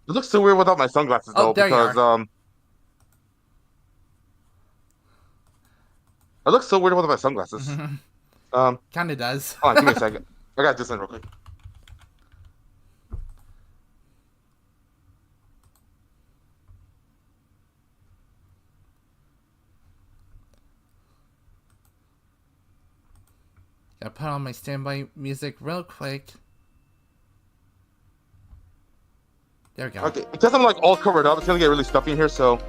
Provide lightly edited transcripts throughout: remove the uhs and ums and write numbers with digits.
It looks so weird without my sunglasses Oh, though, there you because are. it looks so weird without my sunglasses. Kinda does. Hold on, give me a second. I gotta do something real quick. Gotta put on my standby music real quick. There we go. Okay, because I'm like all covered up, it's gonna get really stuffy in here. So,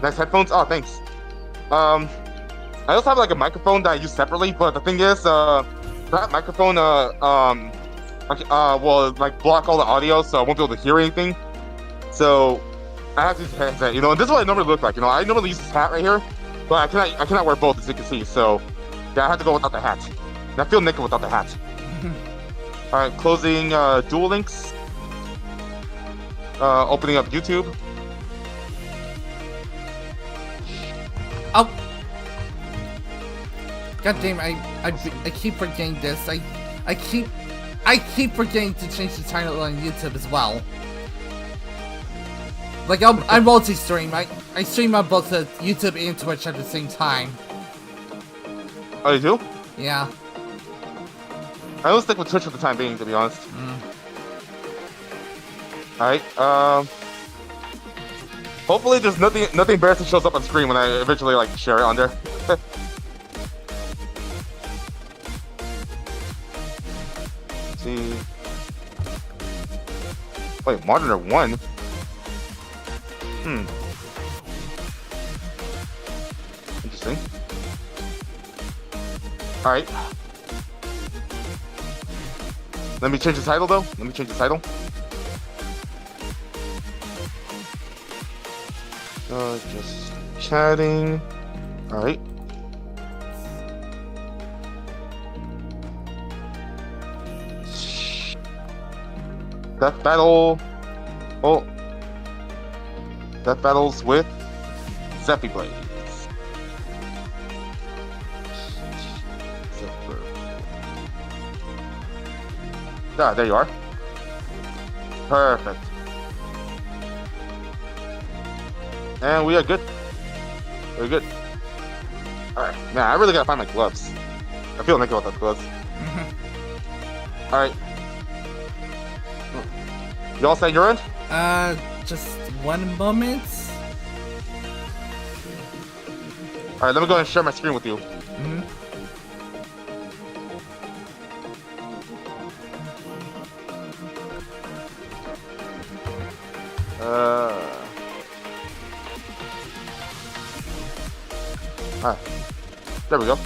nice headphones. Oh, thanks. I also have like a microphone that I use separately, but the thing is, that microphone will like block all the audio, so I won't be able to hear anything. So I have to use a headset, you know, and this is what I normally look like. You know, I normally use this hat right here, but I cannot wear both, as you can see. So yeah, I have to go without the hat. And I feel naked without the hat. All right, closing Dual Links. Opening up YouTube. Oh! God damn, I keep forgetting this. I keep forgetting to change the title on YouTube as well. Like I multi-stream. I stream on both the YouTube and Twitch at the same time. Oh, you do? Yeah. I don't stick with Twitch for the time being, to be honest. Alright, hopefully there's nothing embarrassing shows up on screen when I eventually like share it on there. Let's see. Wait, Monitor 1? Interesting. Alright. Let me change the title though. Let me change the title. Just chatting. Alright. Death battle. Oh. Death battles with Zephy Blades. Ah, there you are. Perfect. And we are good. We're good. Alright. Man, I really gotta find my gloves. I feel naked without the gloves. Alright. You all set your end? Just one moment. Alright, let me go ahead and share my screen with you. Alright. There we go.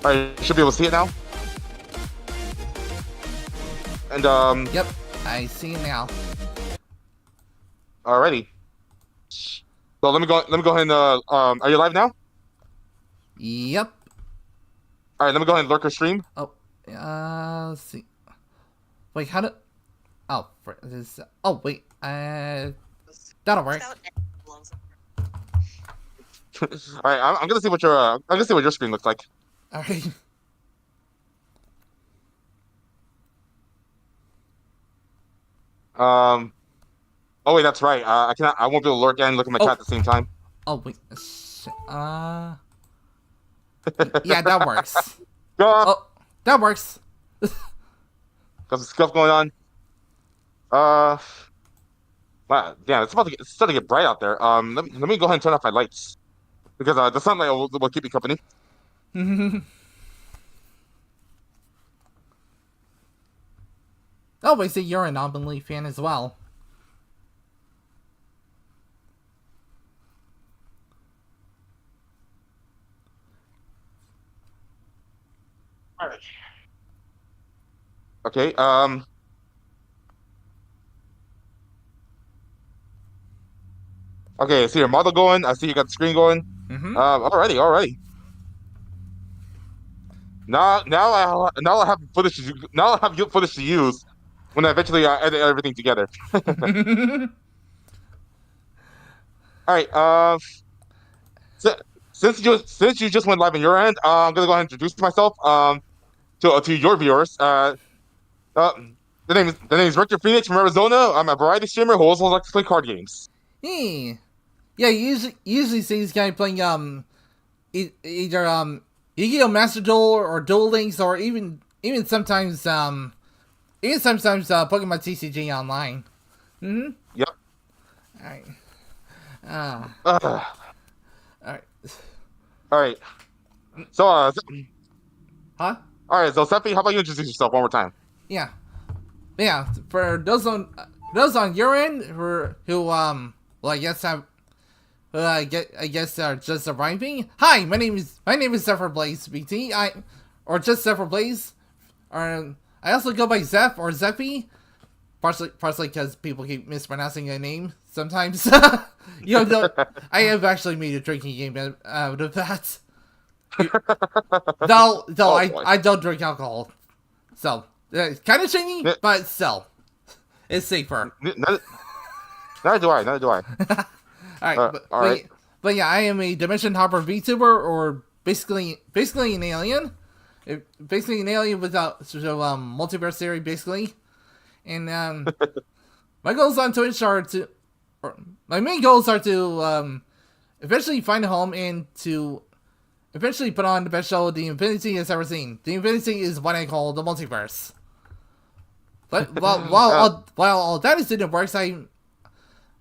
Alright, you should be able to see it now. And Yep, I see now. alrighty. So let me go ahead and are you live now? Yep. Alright, let me go ahead and lurker stream. Oh, let's see. Wait, how to? Oh, for this. Oh, wait. That'll work. Alright, I'm gonna see what your screen looks like. Alright. Oh wait, that's right. I won't be able to lurk and look at my chat at the same time. Oh wait. Yeah, that works. Oh, that works. Got some stuff going on. Wow, yeah, it's starting to get bright out there. Let me go ahead and turn off my lights because the sunlight will keep me company. Oh, wait, so you're an Anomaly fan as well. Alright. Okay, okay, I see your model going. I see you got the screen going. Alrighty. Now I have footage. Now I have footage to use when I eventually edit everything together. All right. Since you just went live on your end, I'm gonna go ahead and introduce myself to your viewers. This the name is Richter Phoenix from Arizona. I'm a variety streamer who also likes to play card games. Hey. Yeah, you usually see this guy playing either Yu-Gi-Oh! Master Duel or Duel Links, or even sometimes Pokemon TCG Online. Yep. Alright. Alright. Alright. So Huh? alright, so Seppi, how about you introduce yourself one more time? Yeah. For those on your end who well, I guess are just arriving. Hi, my name is Zephyr Blaze BT. Or just Zephyr Blaze. Or I also go by Zeph or Zeppy. Partially because people keep mispronouncing my name sometimes. You know, I have actually made a drinking game out of that. Though Oh, I don't drink alcohol, so it's kind of shady, but still, it's safer. Neither do I. Alright, but yeah, I am a Dimension Hopper VTuber, or basically an alien. Basically an alien without multiverse theory, basically. And my goals on Twitch my main goals are to eventually find a home and to eventually put on the best show the Infinity has ever seen. The Infinity is what I call the multiverse. But while all that is in the works, I'm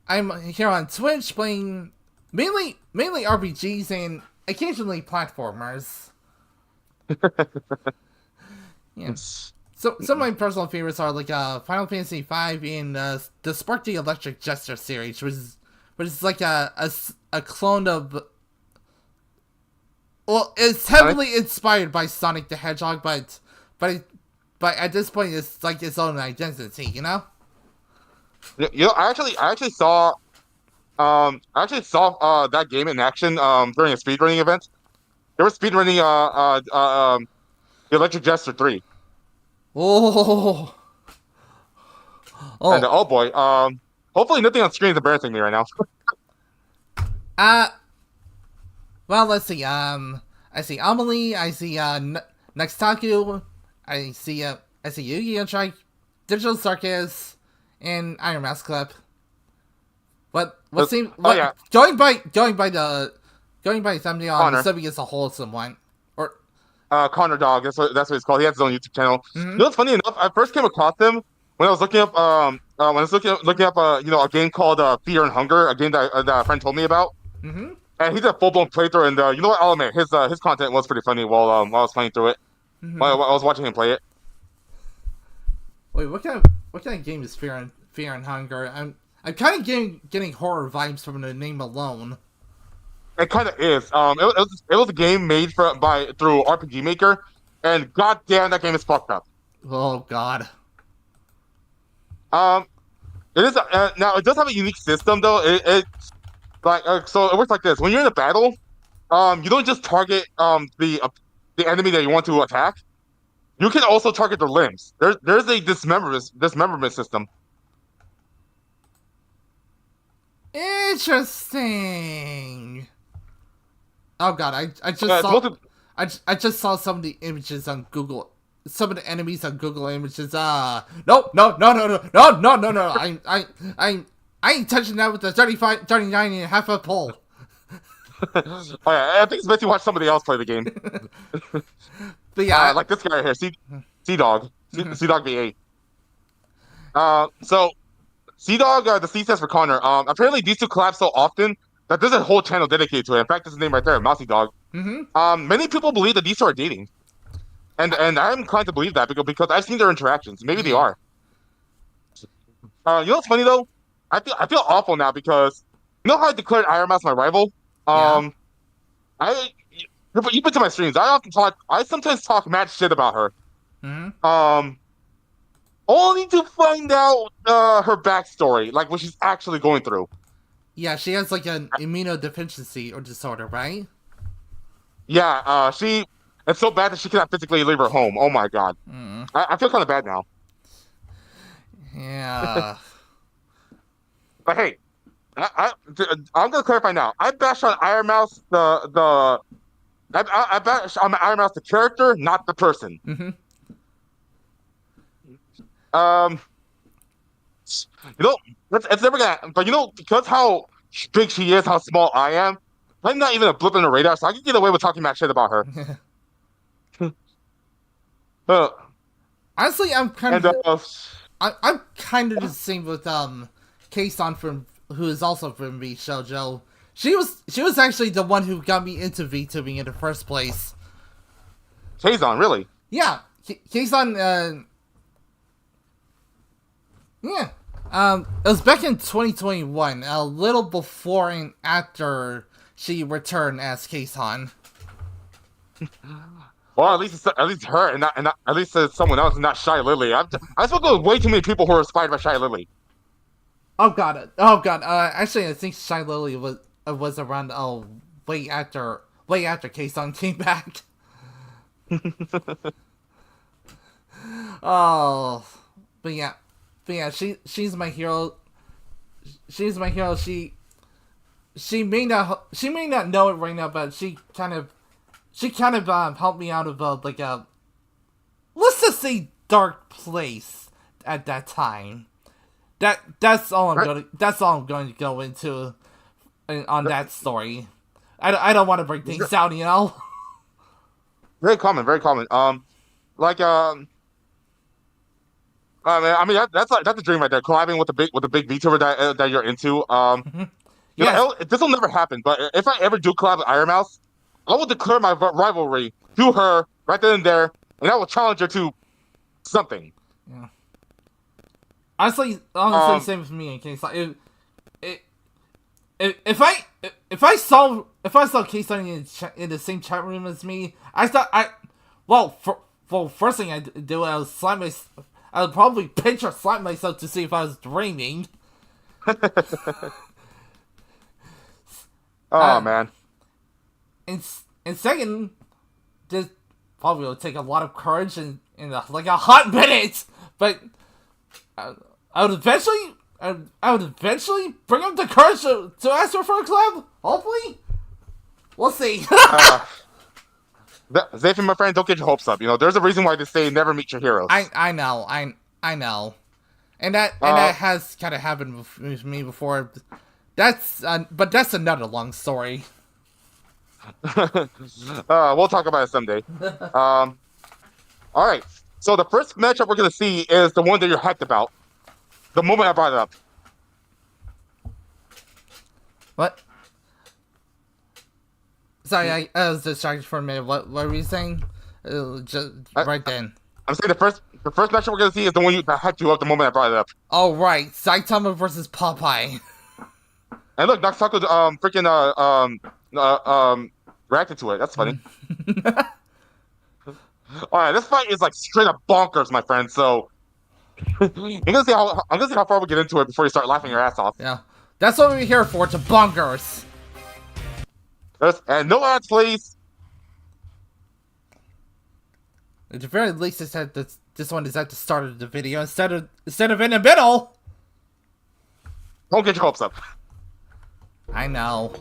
here on Twitch playing mainly RPGs and occasionally platformers. Yeah. So some of my personal favorites are like Final Fantasy V and the Spark the Electric Jester series, which is like a clone of. Well, it's heavily inspired by Sonic the Hedgehog, but at this point, it's like its own identity, you know. You know, I actually saw that game in action during a speedrunning event. They were speedrunning the Electric Jester 3. Oh. And oh boy, hopefully nothing on screen is embarrassing me right now. Well, let's see. I see Amelie. I see Nextaku. I see Yu-Gi-Oh! Strike, Digital Circus, and Iron Mouse Clip. What seems going by the thumbnail on the sub is a wholesome one, or Connor Dog. That's what it's called. He has his own YouTube channel. You know what's funny enough? I first came across him when I was looking up a game called Fear and Hunger, a game that a friend told me about. And he did a full-blown playthrough, and you know what? I'll admit his content was pretty funny while I was playing through it. While I was watching him play it. Wait, what kind of game is Fear and Hunger? I'm kind of getting horror vibes from the name alone. It kind of is. It was a game made through RPG Maker, and goddamn, that game is fucked up. Oh God. It is now. It does have a unique system though. It's like so it works like this. When you're in a battle, you don't just target the enemy that you want to attack. You can also target their limbs. There's a dismemberment system. Interesting. Oh God, I just saw some of the images on Google. Some of the enemies on Google Images. No. I ain't touching that with the 39 and a half foot pole. Oh yeah, I think it's best to watch somebody else play the game. But yeah, like this guy right here, Sea Dog VA. So Sea Dog, the C stands for Connor. Apparently these two collab so often that there's a whole channel dedicated to it. In fact, this is the name right there, Mousy Dog. Many people believe that these two are dating, and I'm inclined to believe that because I've seen their interactions. Maybe they are. You know what's funny though? I feel awful now because you know how I declared Iron Mouse my rival. You've been to my streams. I sometimes talk mad shit about her. Only to find out her backstory, like what she's actually going through. Yeah, she has like an immunodeficiency or disorder, right? Yeah, it's so bad that she cannot physically leave her home. Oh my God. I feel kind of bad now. Yeah. But hey, I'm gonna clarify now. I bash on Iron Mouse I bash on Iron Mouse the character, not the person. Um, you know, it's never gonna. But you know, because how big she is, how small I am, I'm not even a blip in the radar, so I can get away with talking mad shit about her. Uh, Honestly, and I'm kind of the same with Keisan from who is also from V Shoujo. She was actually the one who got me into VTubing in the first place. Kazon, really? Yeah, Keisan. Yeah. It was back in 2021, a little before and after she returned as Keisan. Well, at least her, and not, at least it's someone else, and not Shy Lily. I spoke with way too many people who are inspired by Shy Lily. Oh god. Oh god. Actually, I think Shy Lily was around way after Keisan came back. Oh, but yeah, she's my hero. She's my hero. She may not know it right now, but she kind of helped me out of like a, let's just say, dark place at that time. That's all I'm going to go into on that story. I don't want to break things down, you know. Very common, very common. Like I mean that's a dream right there. Collabing with a big VTuber that you're into. You Yes. know, this will never happen. But if I ever do collab with Iron Mouse, I will declare my rivalry to her right then and there, and I will challenge her to something. Yeah. Honestly, same with me in case if I saw Keisan in the same chat room as me, first thing I'd do, I would probably pinch or slap myself to see if I was dreaming. Oh man. And second, this probably will take a lot of courage and like a hot minute, but I would eventually bring up the courage to ask her for a collab. Hopefully, we'll see. Zayfin, my friend, don't get your hopes up. You know, there's a reason why they say never meet your heroes. I know, and that has kind of happened with me before. But that's another long story. We'll talk about it someday. All right. So the first matchup we're gonna see is the one that you're hyped about. The moment I brought it up. What? Sorry, I was distracted for a minute. What were you saying? Right then. I'm saying the first matchup we're gonna see is the one that hyped you up the moment I brought it up. Oh right, Saitama versus Popeye. And look, Noxtaco reacted to it. That's funny. All right, this fight is like straight up bonkers, my friend. So I'm gonna see how far we get into it before you start laughing your ass off. Yeah, that's what we're here for, to bonkers. And no ads, please. At the very least, this one is at the start of the video instead of in the middle. Don't get your hopes up. I know.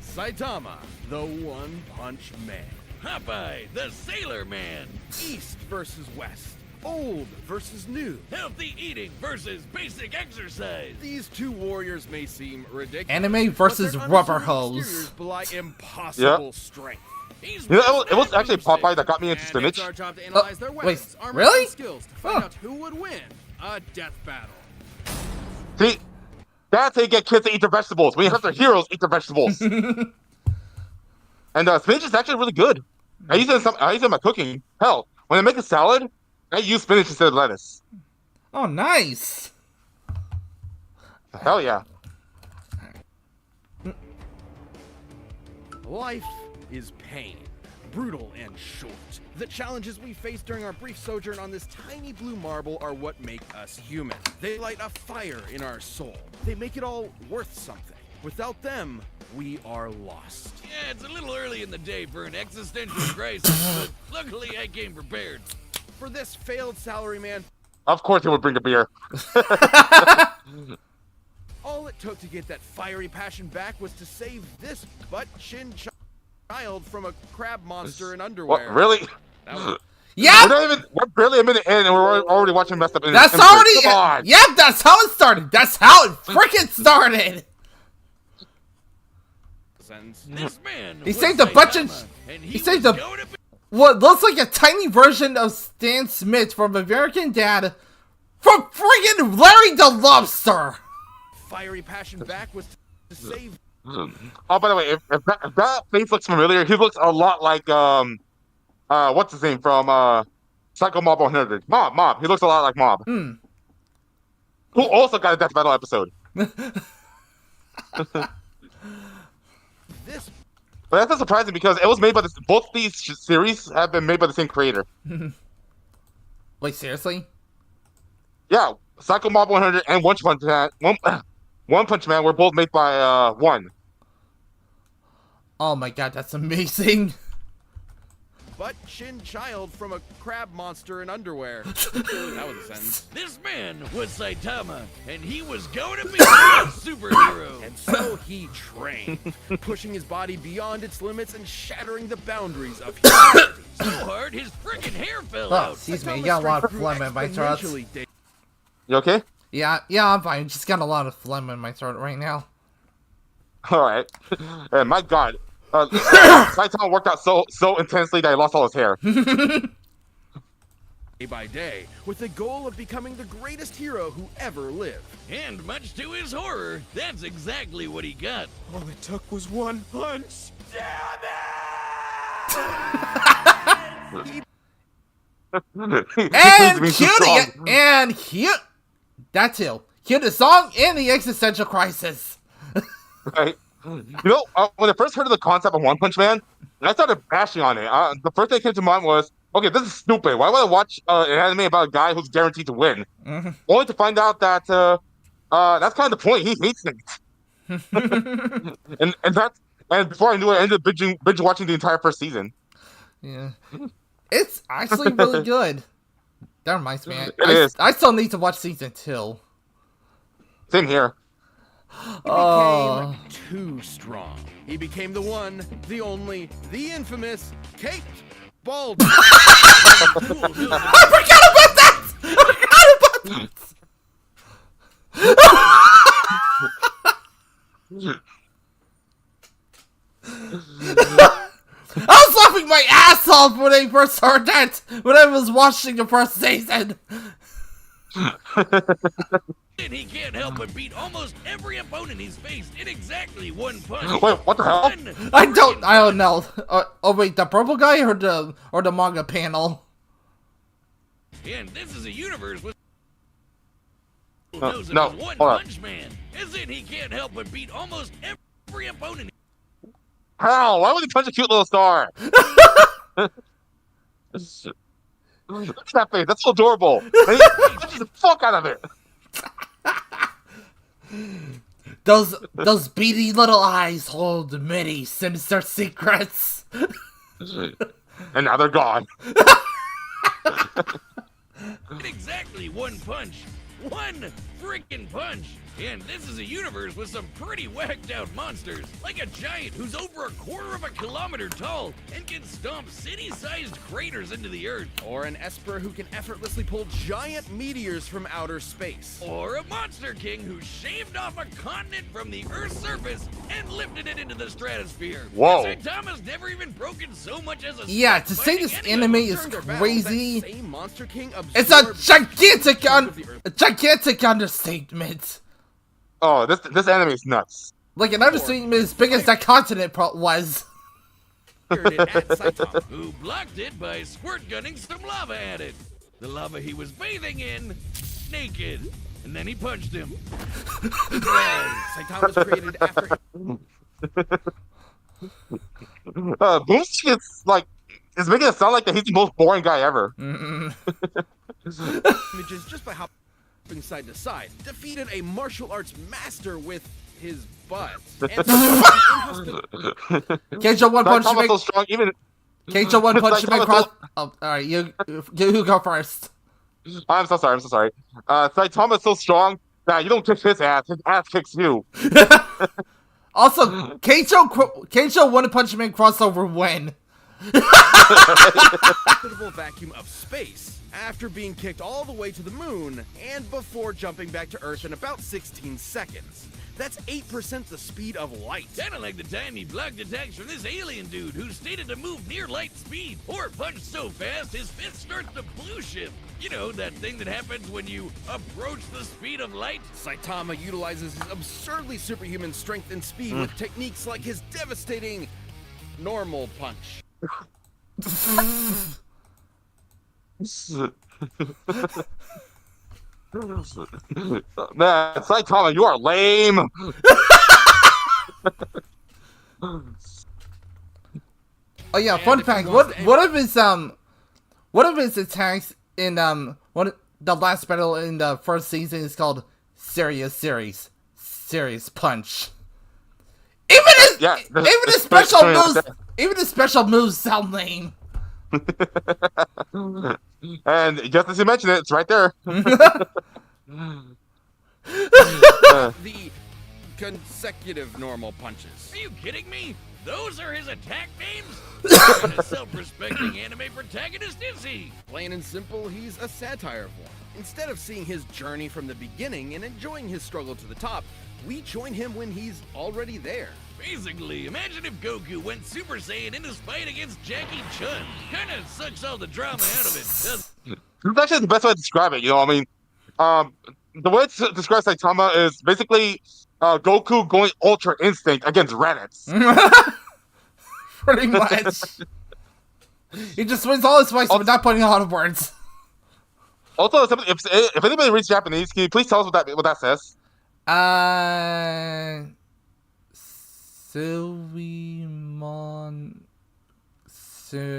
Saitama, the One Punch Man. Popeye, the Sailor Man. East versus West. Old versus new. Healthy eating versus basic exercise. These two warriors may seem ridiculous. Anime versus but their rubber unassuming hose. exteriors belie impossible strength. He's You know, it was actually Popeye that got me into And spinach. it's our job to analyze their weapons, wait, armor, really? and skills to find Huh. out who would win a death battle. See, that's how you get kids to eat their vegetables. When you have their heroes eat their vegetables. And spinach is actually really good. I use it in my cooking. Hell, when I make a salad, I use spinach instead of lettuce. Oh, nice. Hell yeah. Life is pain, brutal and short. The challenges we face during our brief sojourn on this tiny blue marble are what make us human. They light a fire in our soul. They make it all worth something. Without them, we are lost. Yeah, it's a little early in the day for an existential crisis, but luckily I came prepared. For this failed salaryman, Of course he would bring a beer. all it took to get that fiery passion back was to save this butt chin child from a crab monster in What? underwear. Really? That was Yep, We're barely a minute in, and we're already watching messed up. that's images. already. Come on. Yep, that's how it started. That's how it freaking started. sense. This man He was saved a bunch of. Saitama, and He saved was a. going to be What looks like a tiny version of Stan Smith from American Dad, from friggin' Larry the Lobster. fiery passion back was to save. Oh, by the way, if that face looks familiar, he looks a lot like what's his name from Psycho Mob 100. Mob. He looks a lot like Mob. Hmm. Who also got a death battle episode. This But that's not surprising because it was made by both these series have been made by the same creator. Wait, seriously? Yeah, Psycho Mob 100 and One Punch Man. One Punch Man were both made by One. Oh my god, that's amazing. butt chin child from a crab monster in underwear. That was a sentence. This man was Saitama, and he was going to be a superhero. And so he trained, pushing his body beyond its limits and shattering the boundaries of humanity. So hard, his freaking hair fell Oh, out. excuse me, you Saitama's got a lot of strength phlegm grew in my throat. exponentially day- You okay? Yeah, I'm fine. Just got a lot of phlegm in my throat right now. All right. And my God, Saitama worked out so intensely that he lost all his hair. Day by day, with the goal of becoming the greatest hero who ever lived. And much to his horror, that's exactly what he got. All it took was one punch. And cute that too. Cue the song and the existential crisis. Right. You know, when I first heard of the concept of One Punch Man, I started bashing on it. The first thing that came to mind was, okay, this is stupid. Why would I watch an anime about a guy who's guaranteed to win? Mm-hmm. Only to find out that that's kind of the point. He hates it. and before I knew it, I ended up binge watching the entire first season. Yeah, it's actually really good. That reminds me, It is. I still need to watch season 2. Same here. He Oh. became too strong. He became the one, the only, the infamous Kate Baldwin. I forgot about that! I was laughing my ass off when I first heard that when I was watching the first season. And he can't help but beat almost every opponent he's faced in exactly one punch. Wait, what the hell? One I don't know. Oh wait, the purple guy or the manga panel? And this is a universe with No, knows no, about One hold on. Punch Man. As in, he can't help but beat almost every opponent. How? Why would he punch a cute little star? Look at that face. That's so adorable. And he punches the fuck out of it. Those beady little eyes hold many sinister secrets. And now they're gone. In exactly one punch. One freaking punch. And this is a universe with some pretty whacked out monsters. Like a giant who's over a quarter of a kilometer tall and can stomp city-sized craters into the earth. Or an Esper who can effortlessly pull giant meteors from outer space. Or a monster king who shaved off a continent from the Earth's surface and lifted it into the stratosphere. Whoa. Saitama's never even broken so much as a Yeah, sweat to say fighting this anyone. anime is During their battles, crazy. that same Monster King It's a absorbed gigantic of the Earth. gigantic understatement. Oh, this anime is nuts. Like an understatement as big as that continent was. Fired it at Saitama. Who blocked it by squirt gunning some lava at it. The lava he was bathing in, naked. And then he punched him. Saitama was created after Boomstick is making it sound like that he's the most boring guy ever. images just by hopping side to side, defeated a martial arts master with his butt. And Keijo one punch Saitama's man. so strong, even Keijo one punch man Saitama's cross. so- Oh, all right, you go first. I'm so sorry. Saitama's so strong that you don't kick his ass kicks you. Also, Keicho One Punch Man crossover win. Habitable vacuum of space after being kicked all the way to the moon and before jumping back to Earth in about 16 seconds. That's 8% the speed of light. Kinda like the time he blocked attacks from this alien dude who stated to move near light speed or punch so fast his fist starts to blue shift. You know, that thing that happens when you approach the speed of light? Saitama utilizes his absurdly superhuman strength and speed with techniques like his devastating normal punch. Man, Saitama, you are lame. Oh yeah, fun fact. What of his attacks in the last battle in the first season is called Serious Punch. Even his special moves sound lame. And just as you mentioned it, it's right there. The consecutive normal punches. Are you kidding me? Those are his attack names? What kind of self-respecting anime protagonist is he? Plain and simple, he's a satire form. Instead of seeing his journey from the beginning and enjoying his struggle to the top, we join him when he's already there. Basically, imagine if Goku went Super Saiyan in his fight against Jackie Chun. Kinda sucks all the drama out of it, doesn't it? That's actually the best way to describe it. You know, I mean, the way to describe Saitama is basically Goku going Ultra Instinct against Raditz. Pretty much. He just wins all his fights, but not putting a lot of words. Also, if anybody reads Japanese, can you please tell us what that says? Suimon Sunset.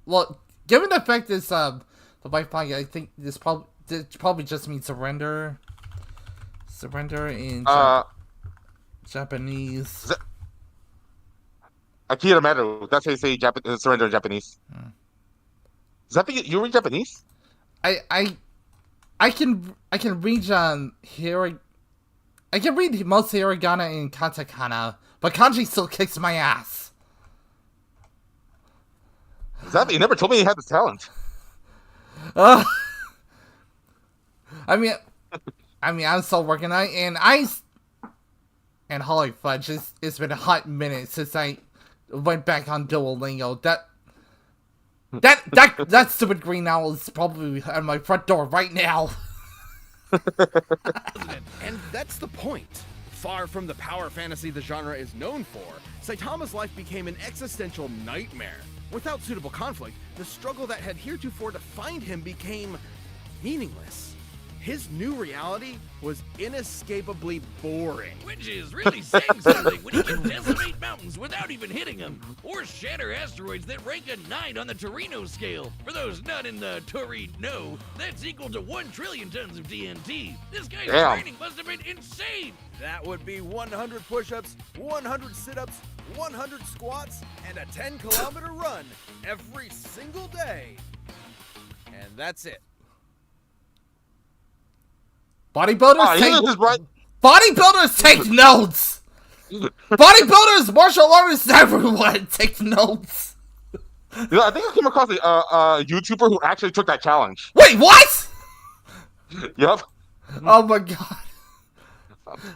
Well, given the fact this the white flag, I think this probably just means surrender. Surrender in Japanese. Akira Meru. That's how you say surrender in Japanese. Does that mean you read Japanese? I can read I can read most hiragana and katakana, but kanji still kicks my ass. You never told me you had this talent. I mean, I'm still working on it, and holy fudge, it's been a hot minute since I went back on Duolingo. That stupid green owl is probably at my front door right now. And that's the point. Far from the power fantasy the genre is known for, Saitama's life became an existential nightmare. Without suitable conflict, the struggle that had heretofore defined him became meaningless. His new reality was inescapably boring. Which is really saying something when he can decimate mountains without even hitting them, or shatter asteroids that rank a 9 on the Torino scale. For those not in the Torino, that's equal to 1 trillion tons of TNT. This guy's training must have been insane. That would be 100 push-ups, 100 sit-ups, 100 squats, and a 10-kilometer run every single day. And that's it. Bodybuilders take notes. Bodybuilders, martial artists, everyone take notes. You know, I think I came across a YouTuber who actually took that challenge. Wait, what? Yep. Oh my god.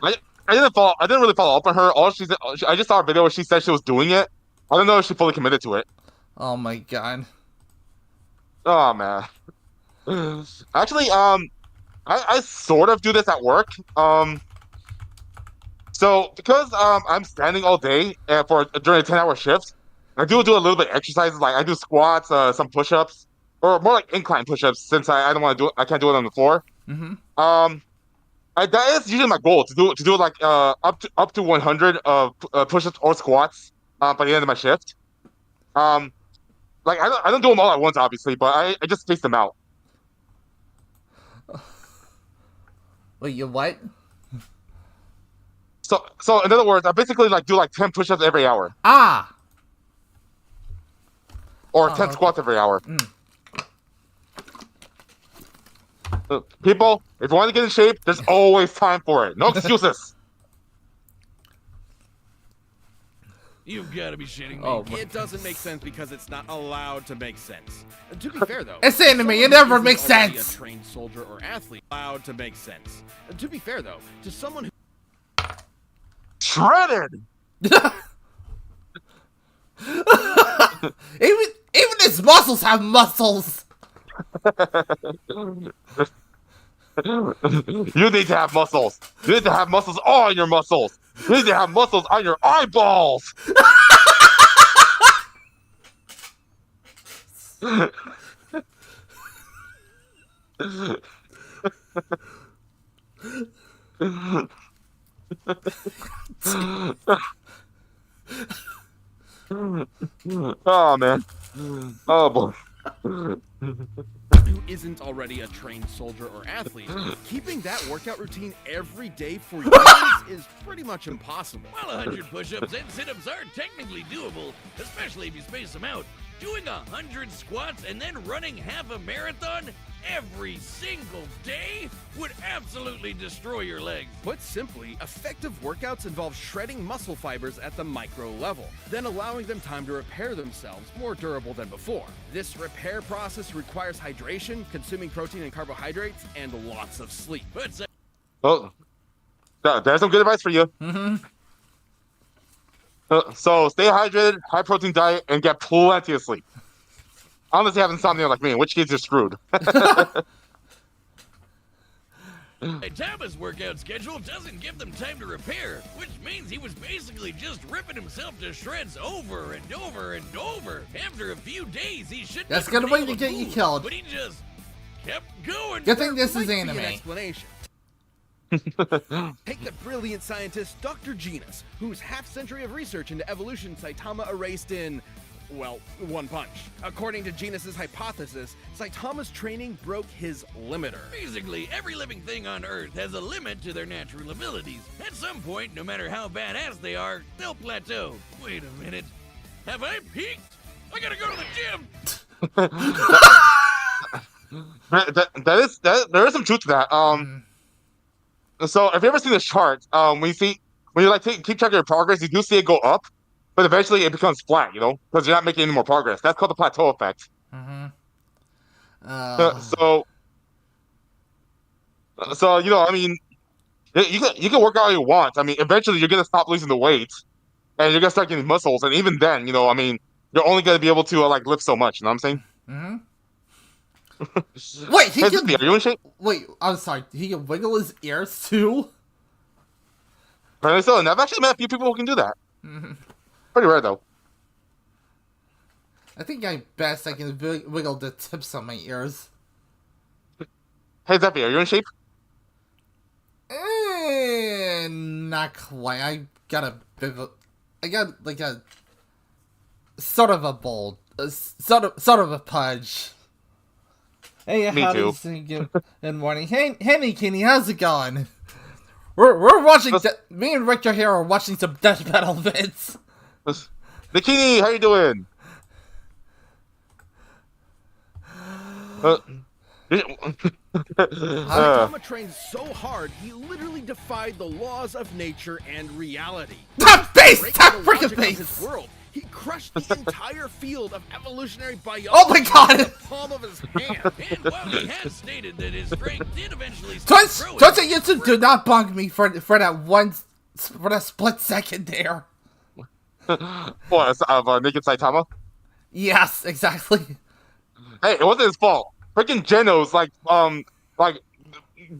I didn't really follow up on her. I just saw a video where she said she was doing it. I don't know if she fully committed to it. Oh my god. Oh man. Actually, I sort of do this at work. So because I'm standing all day during a 10-hour shift, I do a little bit of exercises. Like I do squats, some push-ups, or more like incline push-ups since I don't want to I can't do it on the floor. Mm-hmm. That is usually my goal to do like up to 100 push-ups or squats by the end of my shift. Like I don't do them all at once, obviously, but I just space them out. Wait, you what? So in other words, I basically like do like 10 push-ups every hour. Ah. Or 10 squats every hour. People, if you want to get in shape, there's always time for it. No excuses. You've got to be shitting me. Oh, It doesn't make sense because it's not allowed to make sense. To be fair, though, It's anime, someone it who never isn't makes already sense. A trained soldier or athlete allowed to make sense. To be fair, though, to someone who Shredded. Even his muscles have muscles. You need to have muscles. You need to have muscles on your muscles. You need to have muscles on your eyeballs. Oh man. Oh boy. who isn't already a trained soldier or athlete, keeping that workout routine every day for years is pretty much impossible. While 100 push-ups and sit-ups are technically doable, especially if you space them out, doing 100 squats and then running half a marathon every single day would absolutely destroy your legs. Put simply, effective workouts involve shredding muscle fibers at the micro level, then allowing them time to repair themselves more durable than before. This repair process requires hydration, consuming protein and carbohydrates, and lots of sleep. But Well, there's some good advice for you. So stay hydrated, high protein diet, and get plenty of sleep. Unless you have insomnia like me, in which case you're screwed. Thomas' workout schedule doesn't give them time to repair, which means he was basically just ripping himself to shreds over and over and over. After a few days, he should. That's gonna wait to get you killed. But he just kept going. Good thing this is Might be anime. an explanation. Take the brilliant scientist Dr. Genus, whose half-century of research into evolution Saitama erased in, well, one punch. According to Genus's hypothesis, Saitama's training broke his limiter. Basically, every living thing on Earth has a limit to their natural abilities. At some point, no matter how badass they are, they'll plateau. Wait a minute. Have I peaked? I gotta go to the gym! There is some truth to that. So if you ever seen the chart, when you like keep track of your progress, you do see it go up, but eventually it becomes flat, you know, because you're not making any more progress. That's called the plateau effect. So you know, I mean, you can work out all you want. I mean, eventually you're gonna stop losing the weight, and you're gonna start getting muscles, and even then, you know, I mean, you're only gonna be able to like lift so much. You know what I'm saying? Wait, he Hey, can. Zippy, are you in shape? Wait, I'm sorry. He can wiggle his ears too. Apparently so, and I've actually met a few people who can do that. Pretty rare though. I think I can wiggle the tips on my ears. Hey Zippy, are you in shape? Not quite. I got like a sort of a bold, sort of a pudge. Hey, Me too. Good morning. Hey, Nikini, how's it going? We're watching. Me and Richter here are watching some death battle vids. Nikini, how you doing? Saitama trained so hard, he literally defied the laws of nature and reality. Top face! Breaking Top the freaking logic of his face! world, he crushed the entire field of evolutionary biology Oh my god! with the palm of his hand. And while he has stated that his strength did eventually Twitch start and growing, YouTube do not bug me for that split second there. What, of Naked Saitama? Yes, exactly. Hey, it wasn't his fault. Freaking Genos,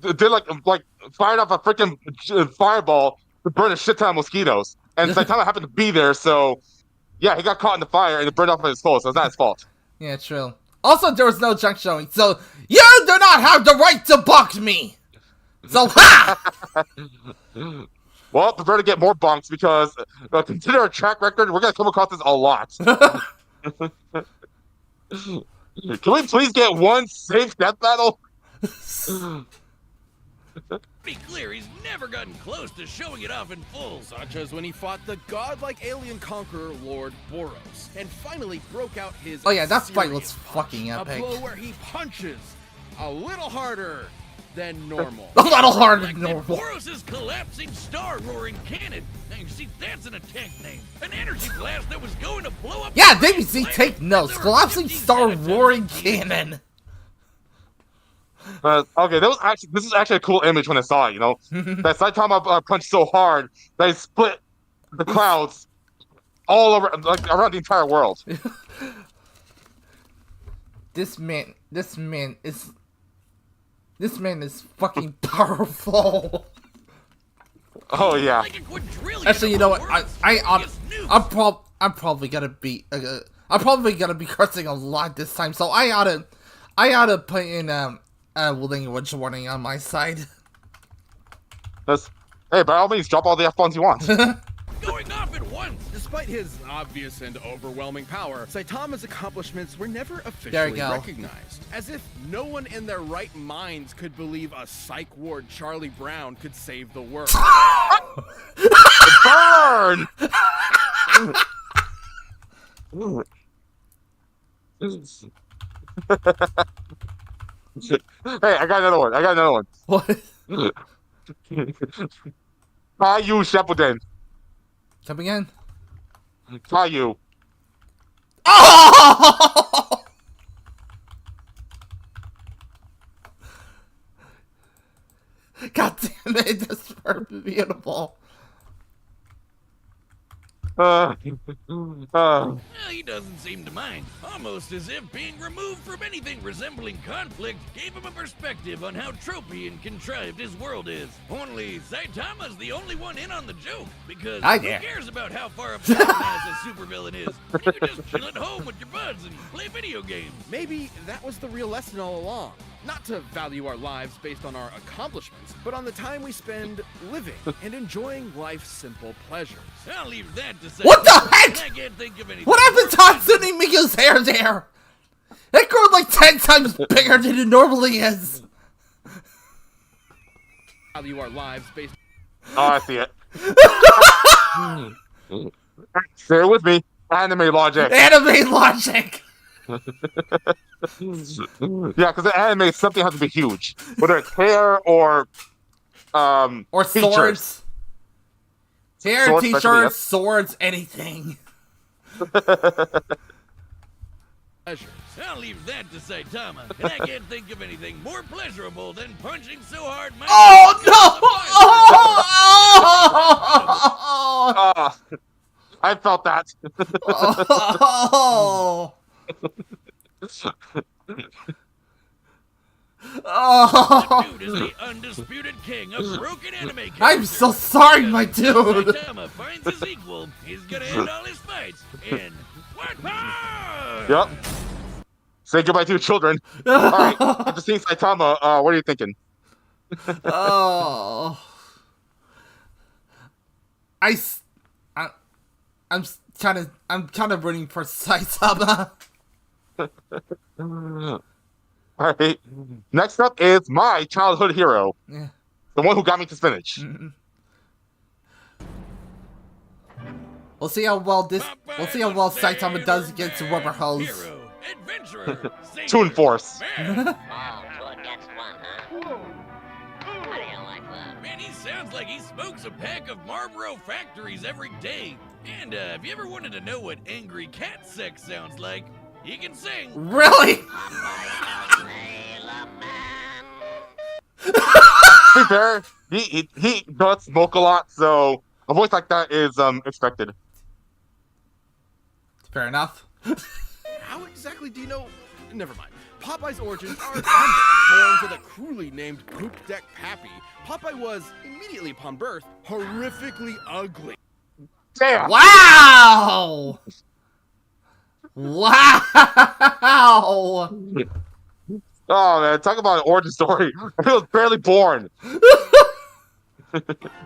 did fired off a freaking fireball to burn a shit ton of mosquitoes. And Saitama happened to be there, so yeah, he got caught in the fire and it burned off his clothes, so it's not his fault. Yeah, true. Also, there was no junk showing, so you do not have the right to bug me. So ha! Well, prepare to get more bunks because consider our track record, we're gonna come across this a lot. Can we please get one safe death battle? to be clear, he's never gotten close to showing it off in full. Such as when he fought the godlike alien conqueror Lord Boros, and finally broke out his Oh yeah, that fight was serious fucking punch, epic. a blow where he punches a little harder than normal. A little harder Like than the normal. Boros' collapsing star roaring cannon. Now you see, that's an attack name. An energy blast that was going to blow up. Yeah, the DBC, planet. take notes. And there were Collapsing 50 star atoms roaring in the cannon. Okay, this is actually a cool image when I saw it. You know, that Saitama punched so hard that he split the clouds all over, like around the entire world. This man is fucking powerful. Oh yeah. Like a quadrillion Actually, you know what? of the I'm world's nukes. probably gonna be cursing a lot this time, so I oughta put in language warning on my side. Hey, by all means, drop all the F-bombs you want. Going off at once. Despite his obvious and overwhelming power, Saitama's accomplishments were never There officially you go. recognized. As if no one in their right minds could believe a psych ward Charlie Brown could save the world. Burn! Hey, I got another one. What? Caillou Shepparton. Come again? Caillou. Oh! God damn it, that's beautiful. Uh, Well, he doesn't seem to mind. Almost as if being removed from anything resembling conflict gave him a perspective on how tropey and contrived his world is. Only Saitama's the only one in on the joke, because I who dare. cares about how far up Saitama as a supervillain is? You can just chill at home with your buds and play video games. Maybe that was the real lesson all along. Not to value our lives based on our accomplishments, but on the time we spend living and enjoying life's simple pleasures. I'll leave that to What the Saitama, heck? and I can't think of anything. What happened to Hatsune Miyo's hair there? It grew like 10 times bigger than it normally is. Value our lives based oh, I see it. Stay with me. Anime logic. Anime logic. Yeah, because the anime, something has to be huge. Whether it's hair or Or features. swords. Hair, Swords, t-shirts, especially, yep. swords, anything. pleasures. I'll leave that to Saitama, and I can't think of anything more pleasurable than punching so hard my Oh no! Oh! I felt that. Oh! Oh! Dude is the undisputed king of broken anime characters. I'm so sorry, my dude. Saitama finds his equal, he's gonna end all his fights in one punch! Yep. Say goodbye to your children. Alright, after seeing Saitama, what are you thinking? Oh. I'm kind of rooting for Saitama. Alright. Next up is my childhood hero. Yeah. The one who got me to spinach. We'll see how well Saitama does against Rubber Hose. Hero, adventurer, savior, Toon Force. man. Oh, two against one, huh? How do you like that? Man, he sounds like he smokes a pack of Marlboro Factories every day. And if you ever wanted to know what angry cat sex sounds like, he can sing. Really? Sailor Man. To be fair, he does smoke a lot, so a voice like that is expected. Fair enough. How exactly do you know? Never mind. Popeye's origins are humble. Born to the cruelly named Poop Deck Pappy, Popeye was, immediately upon birth, horrifically ugly. Damn! Wow! Wow! Oh man, talk about an origin story. He was barely born.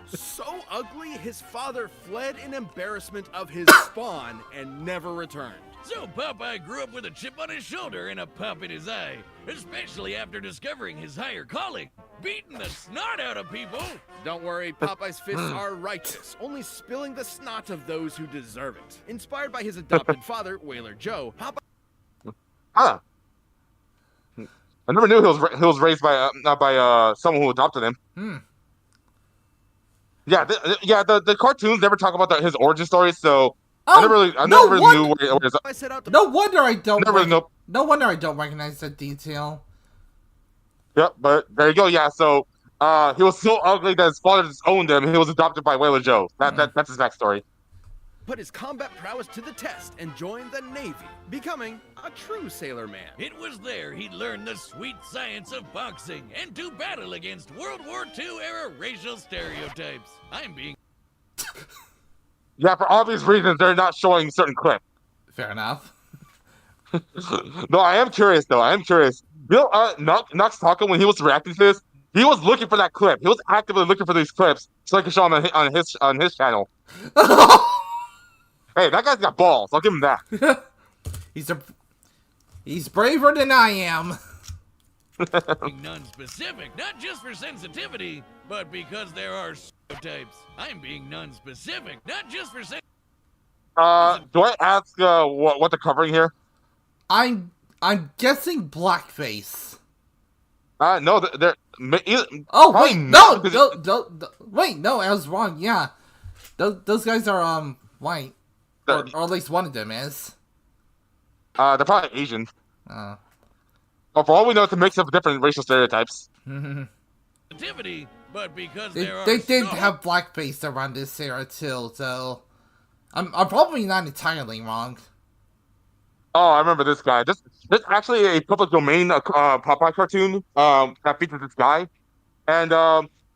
So ugly, his father fled in embarrassment of his spawn and never returned. So Popeye grew up with a chip on his shoulder and a pop in his eye, especially after discovering his higher calling, beating the snot out of people. Don't worry, Popeye's fists are righteous, only spilling the snot of those who deserve it. Inspired by his adopted father, Whaler Joe, Popeye Huh. I never knew he was raised by someone who adopted him. Yeah, the cartoons never talk about his origin story, so I never really knew where his. I set out to No wonder I don't. Never really know. No wonder I don't recognize that detail. Yep, but there you go. Yeah, so he was so ugly that his father disowned him. He was adopted by Whaler Joe. That's his backstory. put his combat prowess to the test and join the Navy, becoming a true sailor man. It was there he learned the sweet science of boxing and to battle against World War II era racial stereotypes. I'm being. Yeah, for obvious reasons, they're not showing certain clips. Fair enough. No, I am curious though. I am curious. You know, Nox Taco, when he was reacting to this, he was looking for that clip. He was actively looking for these clips so I could show them on his channel. Hey, that guy's got balls. I'll give him that. He's braver than I am. Non-specific, not just for sensitivity, but because there are stereotypes. I'm being non-specific, not just for Do I ask what they're covering here? I'm guessing blackface. No, they're. Oh wait, no, because wait, no, I was wrong. Yeah, those guys are white, or at least one of them is. they're probably Asian. Oh. Well, for all we know, it's a mix of different racial stereotypes. sensitivity, but because They there are did have blackface around this era too, so I'm probably not entirely wrong. Oh, I remember this guy. This actually a public domain Popeye cartoon that features this guy, and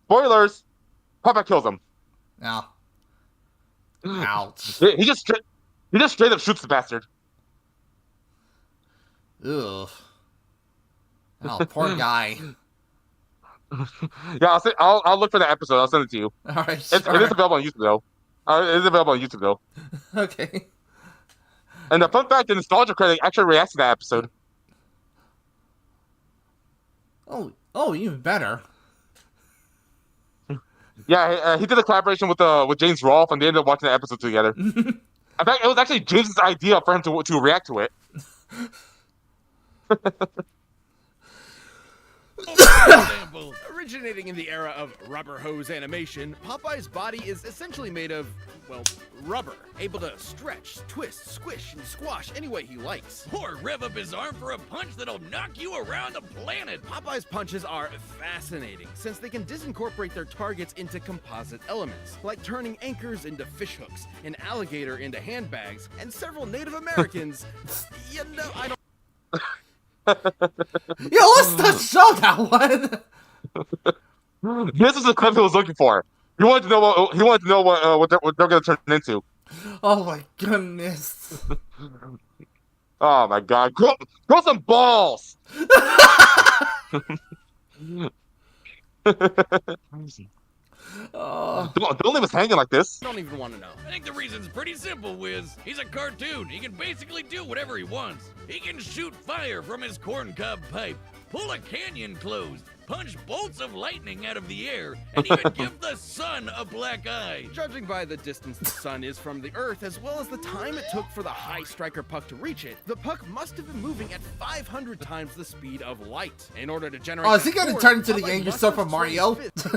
spoilers, Popeye kills him. No. Ouch. He just straight up shoots the bastard. Ugh. Oh, poor guy. Yeah, I'll look for that episode. I'll send it to you. All right. It is available on YouTube though. It is available on YouTube though. Okay. And the fun fact, the nostalgia critic actually reacts to that episode. Oh, even better. Yeah, he did a collaboration with James Rolfe, and they ended up watching the episode together. In fact, it was actually James's idea for him to react to it. example. Originating in the era of rubber hose animation, Popeye's body is essentially made of, well, rubber, able to stretch, twist, squish, and squash any way he likes. Or rev up his arm for a punch that'll knock you around the planet. Popeye's punches are fascinating, since they can disincorporate their targets into composite elements, like turning anchors into fishhooks, an alligator into handbags, and several Native Americans. You know, I don't. Yeah, let's not show that one. This is the clip he was looking for. He wanted to know what they're going to turn into. Oh my goodness. Oh my god, grow some balls. Don't leave us hanging like this. Don't even want to know. I think the reason's pretty simple, Wiz. He's a cartoon. He can basically do whatever he wants. He can shoot fire from his corncob pipe, pull a canyon closed, punch bolts of lightning out of the air, and even give the sun a black eye. Judging by the distance the sun is from the Earth, as well as the time it took for the high striker puck to reach it, the puck must have been moving at 500 times the speed of light. In order to generate. Oh, is he that gonna force, turn into the Popeye angry must stuff have from swung Mario? his fist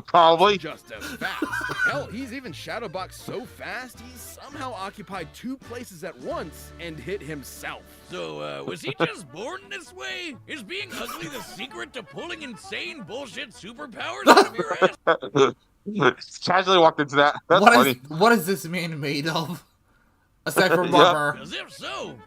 Probably. just as fast. Hell, he's even shadowboxed so fast he somehow occupied two places at once and hit himself. So, was he just born this way? Is being ugly the secret to pulling insane bullshit superpowers out of your ass? Casually walked into that. That's funny. What is this man made of? Aside from Yeah. rubber. As if so.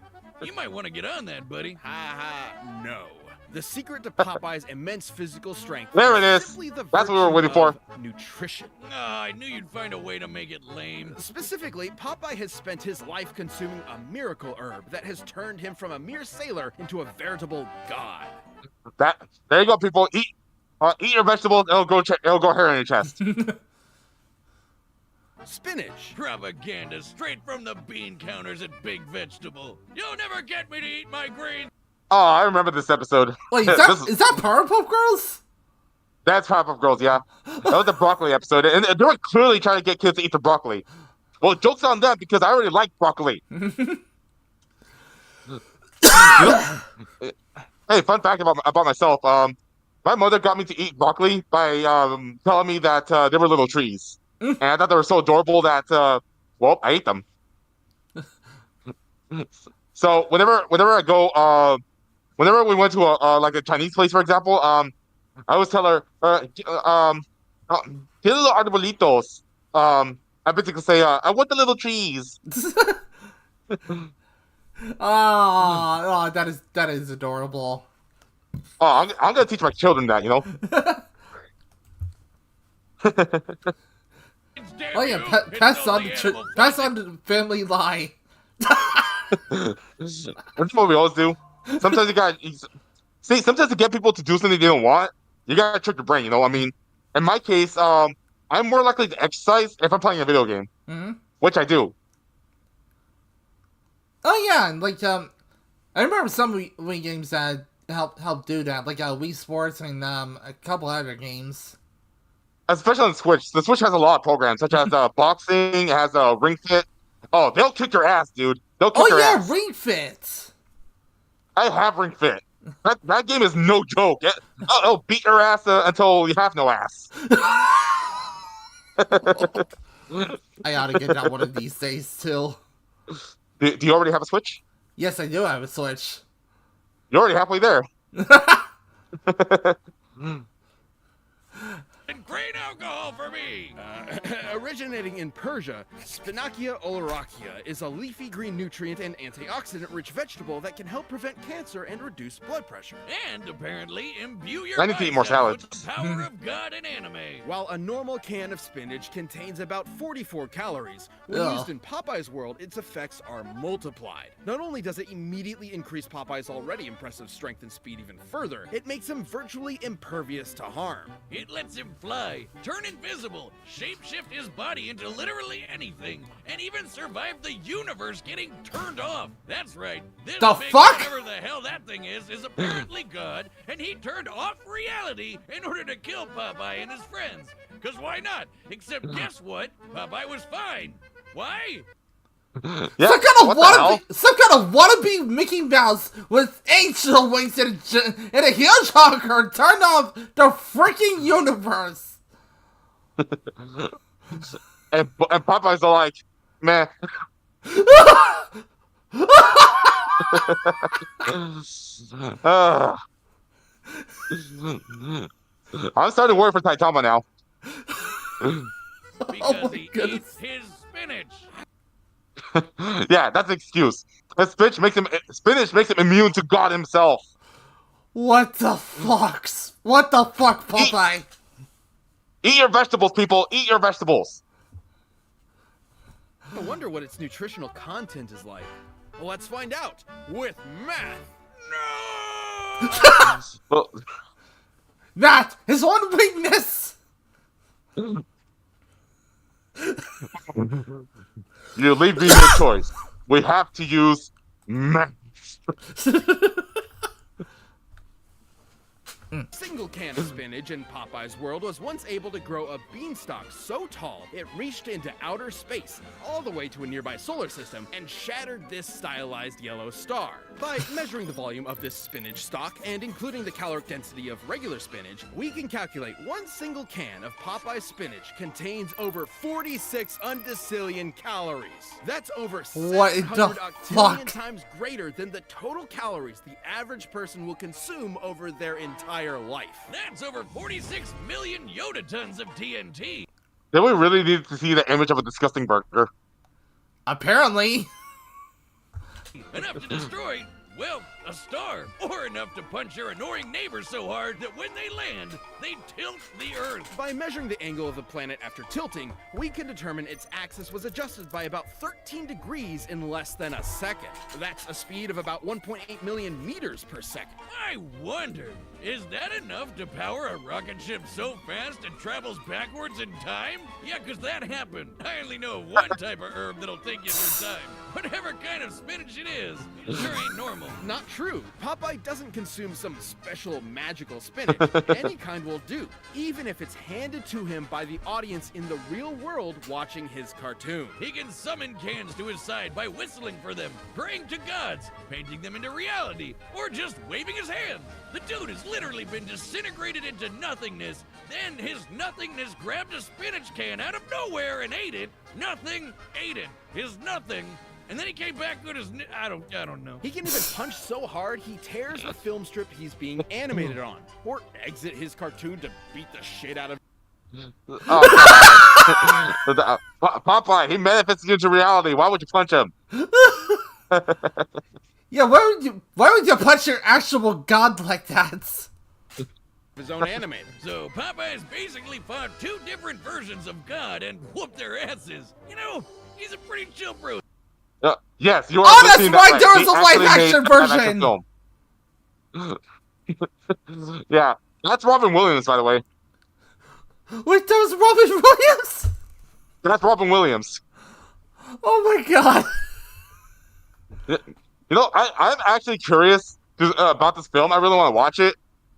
You might want to get on that, buddy. Ha ha, no. The secret to Popeye's immense physical strength. There it is. Simply the That's what we were virtue waiting for. of nutrition. I knew you'd find a way to make it lame. Specifically, Popeye has spent his life consuming a miracle herb that has turned him from a mere sailor into a veritable god. There you go, people. Eat your vegetables. It'll go hair on your chest. Spinach. Propaganda straight from the bean counters at Big Vegetable. You'll never get me to eat my greens. Oh, I remember this episode. Wait, is that Powerpuff Girls? That's Powerpuff Girls, yeah. That was the broccoli episode, and they were clearly trying to get kids to eat the broccoli. Well, joke's on them because I already like broccoli. Hey, fun fact about myself. My mother got me to eat broccoli by telling me that they were little trees, and I thought they were so adorable that well, I ate them. So whenever I go whenever we went to a like a Chinese place, for example, I always tell her uh, "¿Qué little arbolitos?" I basically say, "I want the little trees." Oh, that is adorable. Oh, I'm gonna teach my children that, you know. It's damn Oh yeah, you, it's pass no on the the animal pass flight. on the family lie. That's what we always do. Sometimes you got see. Sometimes to get people to do something they don't want, you gotta trick your brain. You know, I mean, in my case, I'm more likely to exercise if I'm playing a video game, Hmm. which I do. Oh yeah, and like I remember some Wii games that help do that, like Wii Sports and a couple other games. Especially on Switch. The Switch has a lot of programs, such as boxing, it has a Ring Fit. Oh, they'll kick your ass, dude. They'll kick Oh your yeah, ass. Ring Fit. I have Ring Fit. That game is no joke. It'll beat your ass until you have no ass. I ought to get that one of these days too. Do you already have a Switch? Yes, I do have a Switch. You're already halfway there. And great alcohol for me. Originating in Persia, Spinacia oleracea is a leafy green nutrient and antioxidant-rich vegetable that can help prevent cancer and reduce blood pressure. And apparently imbue your I need to eat more biceps with salads. the power of God and anime. While a normal can of spinach contains about 44 calories, when Ugh. used in Popeye's world, its effects are multiplied. Not only does it immediately increase Popeye's already impressive strength and speed even further, it makes him virtually impervious to harm. It lets him fly, turn invisible, shapeshift his body into literally anything, and even survive the universe getting turned off. That's right. This The big fuck? whatever the hell that thing is apparently God, and he turned off reality in order to kill Popeye and his friends. Cause why not? Except guess what? Popeye was fine. Why? Yeah. Some kind of wannabe Mickey Mouse with angel wings and a hedgehog turned off the freaking universe. And Popeye's all like, man. uh, I'm starting to worry for Saitama now. Because Oh my he goodness. eats his spinach. Yeah, that's an excuse. The spinach makes him immune to God himself. What the fucks? What the fuck, Popeye? Eat your vegetables, people. Eat your vegetables. I wonder what its nutritional content is like. Well, let's find out with math. No! Well, That is one weakness. you leave me no choice. We have to use math. Single can of spinach in Popeye's world was once able to grow a beanstalk so tall it reached into outer space, all the way to a nearby solar system, and shattered this stylized yellow star. By measuring the volume of this spinach stalk and including the caloric density of regular spinach, we can calculate one single can of Popeye's spinach contains over 46 undecillion calories. That's over What 700 the octillion fuck? times greater than the total calories the average person will consume over their entire life. That's over 46 million Yoda tons of TNT. Then we really need to see the image of a disgusting burger. Apparently. Enough to destroy, well, a star. Or enough to punch your annoying neighbors so hard that when they land, they tilt the Earth. By measuring the angle of the planet after tilting, we can determine its axis was adjusted by about 13 degrees in less than a second. That's a speed of about 1.8 million meters per second. I wonder, is that enough to power a rocket ship so fast it travels backwards in time? Yeah, 'cause that happened. I only know of one type of herb that'll take you through time. Whatever kind of spinach it is, it sure ain't normal. Not true. Popeye doesn't consume some special magical spinach. Any kind will do, even if it's handed to him by the audience in the real world watching his cartoon. He can summon cans to his side by whistling for them, praying to gods, painting them into reality, or just waving his hand. The dude has literally been disintegrated into nothingness. Then his nothingness grabbed a spinach can out of nowhere and ate it. Nothing ate it. His nothing. And then he came back with his. I don't know. He can even punch so hard he tears the film strip he's being animated on, or exit his cartoon to beat the shit out of. Oh, Popeye, he manifested into reality. Why would you punch him? Yeah, why would you punch your actual god like that? His own animator. So Popeye's basically fought two different versions of God and whooped their asses. You know, he's a pretty chill bro. Yes, you are. Oh, that's seeing right. That, There was They a live actually action made a live action film. Yeah, that's Robin Williams, by the way. Wait, that was Robin Williams? That's Robin Williams. Oh my god. You know, I'm actually curious about this film. I really want to watch it,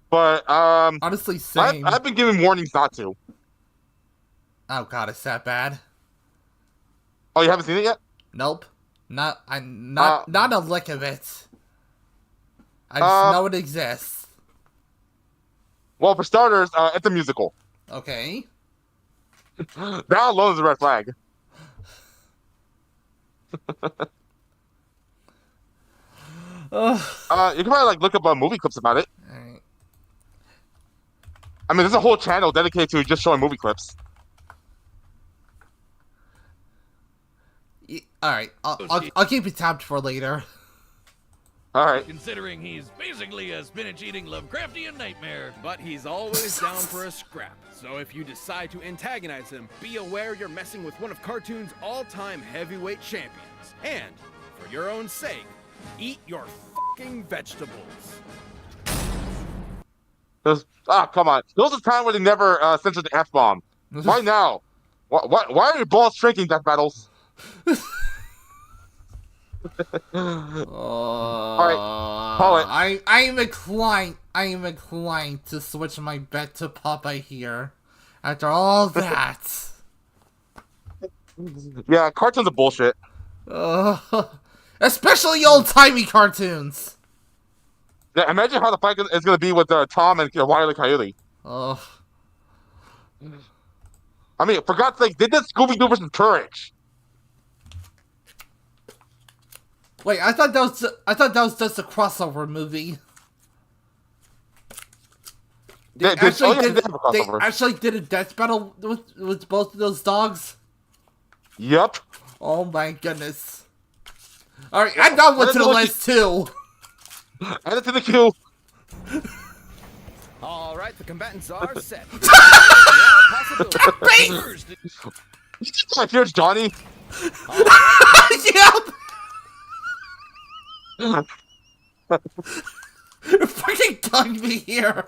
but Honestly, same. I've been given warnings not to. Oh god, is that bad? Oh, you haven't seen it yet? Nope. Not a lick of it. I just know it exists. Well, for starters, it's a musical. Okay. That alone is a red flag. You can probably like look up movie clips about it. Alright. I mean, there's a whole channel dedicated to just showing movie clips. Alright, I'll keep it tapped for later. All right. Considering he's basically a spinach-eating Lovecraftian nightmare. But he's always down for a scrap. So if you decide to antagonize him, be aware you're messing with one of cartoon's all-time heavyweight champions. And, for your own sake, eat your fucking vegetables. Come on. There was a time where they never censored the F-bomb. Why now? Why are your balls shrinking, Death Battles? Alright, call it. I am inclined to switch my bet to Popeye here. After all that. Yeah, cartoons are bullshit. Especially old-timey cartoons. Yeah, imagine how the fight is going to be with Tom and Wile E. Coyote. Ugh. I mean, for God's sake, they did Scooby-Doo vs. Courage. Wait, I thought that was just a crossover movie. They actually did a death battle with both of those dogs. Yep. Oh my goodness! All right, add that one to the list too. Add it to the queue. All right, the combatants are set. Here's Johnny. Yep. Fucking dug me here.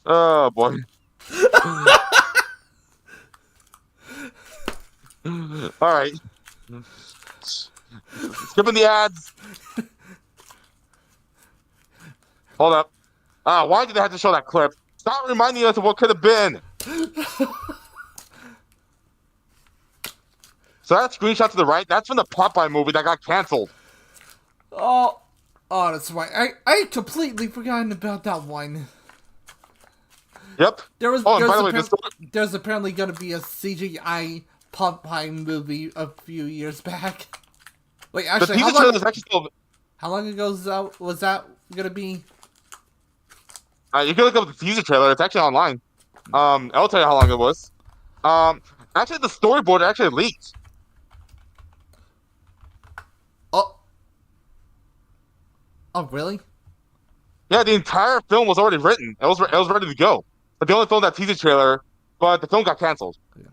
Oh boy. All right. Skipping the ads. Hold up. Why did they have to show that clip? Stop reminding us of what could have been. So that screenshot to the right, that's from the Popeye movie that got canceled. Oh, that's right. I completely forgotten about that one. Yep. There's apparently going to be a CGI Popeye movie a few years back. Wait, actually, how long ago was that going to be? You can look up the teaser trailer. It's actually online. I'll tell you how long it was. Actually, the storyboard actually leaked. Oh, really? Yeah, the entire film was already written. It was ready to go. But they only filmed that teaser trailer, but the film got canceled. Wait!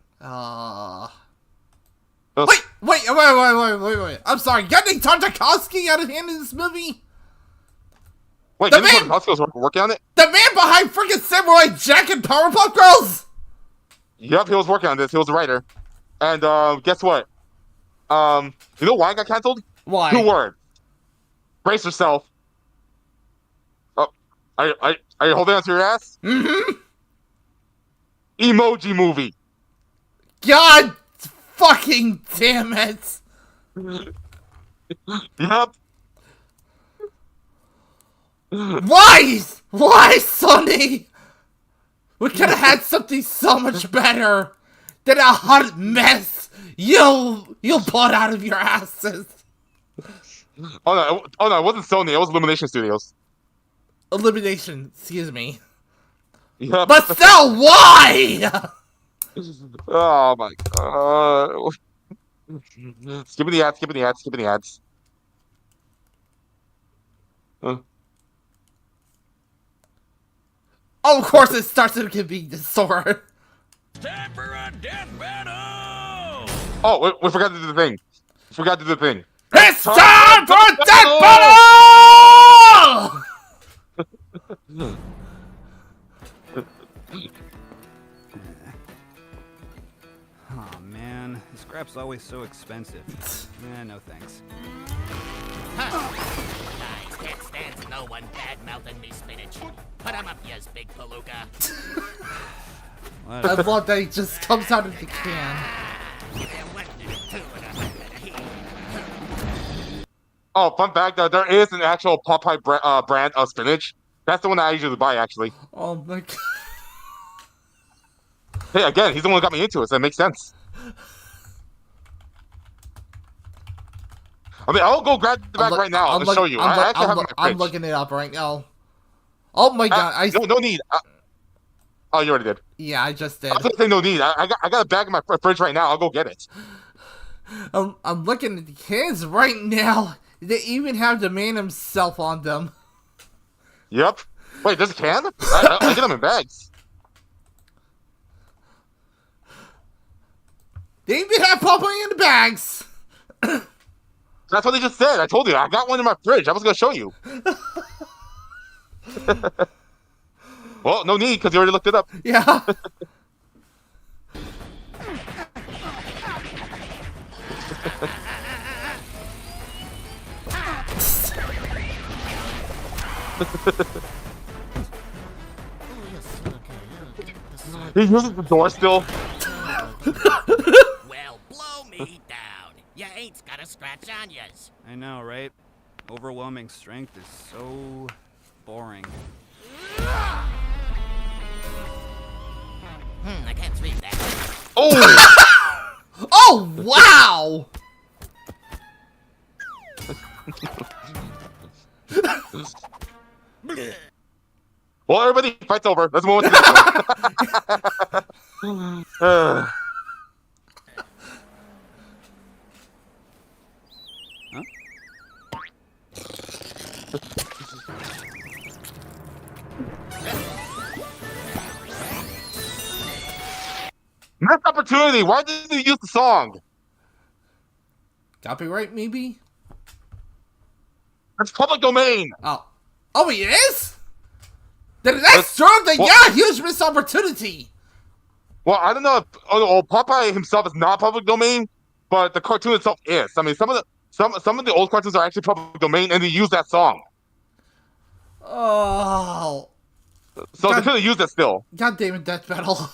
I'm sorry. Getting Tartakovsky out of hand in this movie? Wait, didn't Tartakovsky was working on it? The man behind freaking Samurai Jack and Powerpuff Girls? Yep, he was working on this. He was the writer. And guess what? You know why I got canceled? Why? 2 words. Brace yourself. Oh, are you holding on to your ass? Mm-hmm. Emoji movie. God fucking damn it! Yep. Why? Why, Sonny? We could have had something so much better than a hot mess you'll pull out of your asses. Oh no, it wasn't Sony. It was Illumination Studios. Elimination, excuse me. Yep. But still, why? Oh my god. Skipping the ads, skipping the ads, skipping the ads. Oh, of course it starts to convenience store. Time for a death battle! Oh, we forgot to do the thing. We forgot to do the thing. It's time for Death Battle! Oh man, scrap's always so expensive. No thanks. Guys, can't stand no one bad-mouthing me spinach. Put 'em up, yes, big palooka. I love that he just comes out of the can. Oh, fun fact, there is an actual Popeye brand of spinach. That's the one that I usually buy, actually. Oh my god. Hey, again, he's the one who got me into it, so it makes sense. I mean, I'll go grab the bag right now and show you. I actually have it in my I'm fridge. looking it up right now. Oh my god, no need. Oh, you already did. yeah, I just did. I was gonna say no need. I got a bag in my fridge right now. I'll go get it. I'm looking at the cans right now. They even have the man himself on them. Yep. Wait, there's a can? I get them in bags. They even have Popeye in the bags. That's what they just said. I told you. I got one in my fridge. I was gonna show you. Well, no need because you already looked it up. Yeah. He uses the door still. Well, blow me down. You ain't got a scratch on yas. I know, right? Overwhelming strength is so boring. I can't read that. Oh! Oh wow! Well, everybody, fight's over. Let's move on to the next one. Missed opportunity. Why didn't you use the song? Copyright, maybe? It's public domain. Oh. Oh, he is? Then that's true. Then yeah, huge missed opportunity. Well, I don't know if Popeye himself is not public domain, but the cartoon itself is. I mean, some of the old cartoons are actually public domain, and they use that song. Oh. So they could have used it still. God damn it, Death Battle.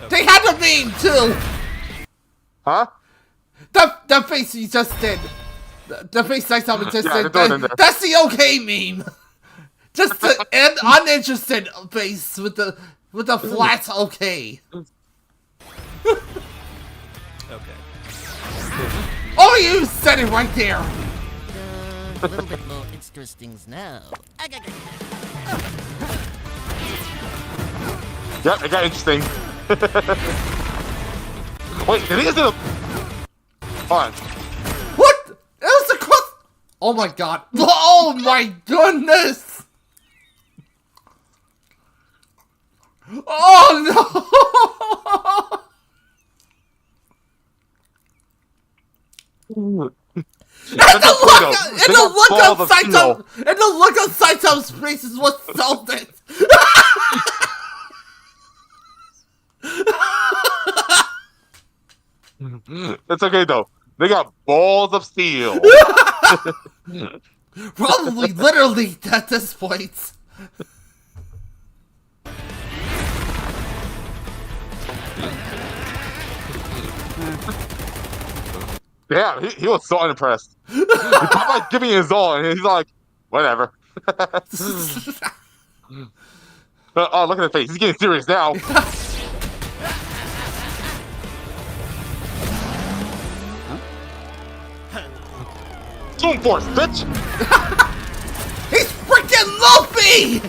They had the meme too. Huh? The face he just did. The face I saw just Yeah, did. throw it in there. That's the okay meme. Just the uninterested face with the flat okay. Okay. Oh, you said it right there. A little bit more interesting now. Yep, it got interesting. Wait, did he just do the... Hold on. What? It was the cross. Oh my god. Oh my goodness. Oh no. And the look on Saito's face is what sold it. It's okay though. They got balls of steel. Probably, literally, at this point. Damn, he was so unimpressed. He kept like giving his all, and he's like, whatever. Oh, look at his face. He's getting serious now. Zoom force, bitch! He's freaking Luffy!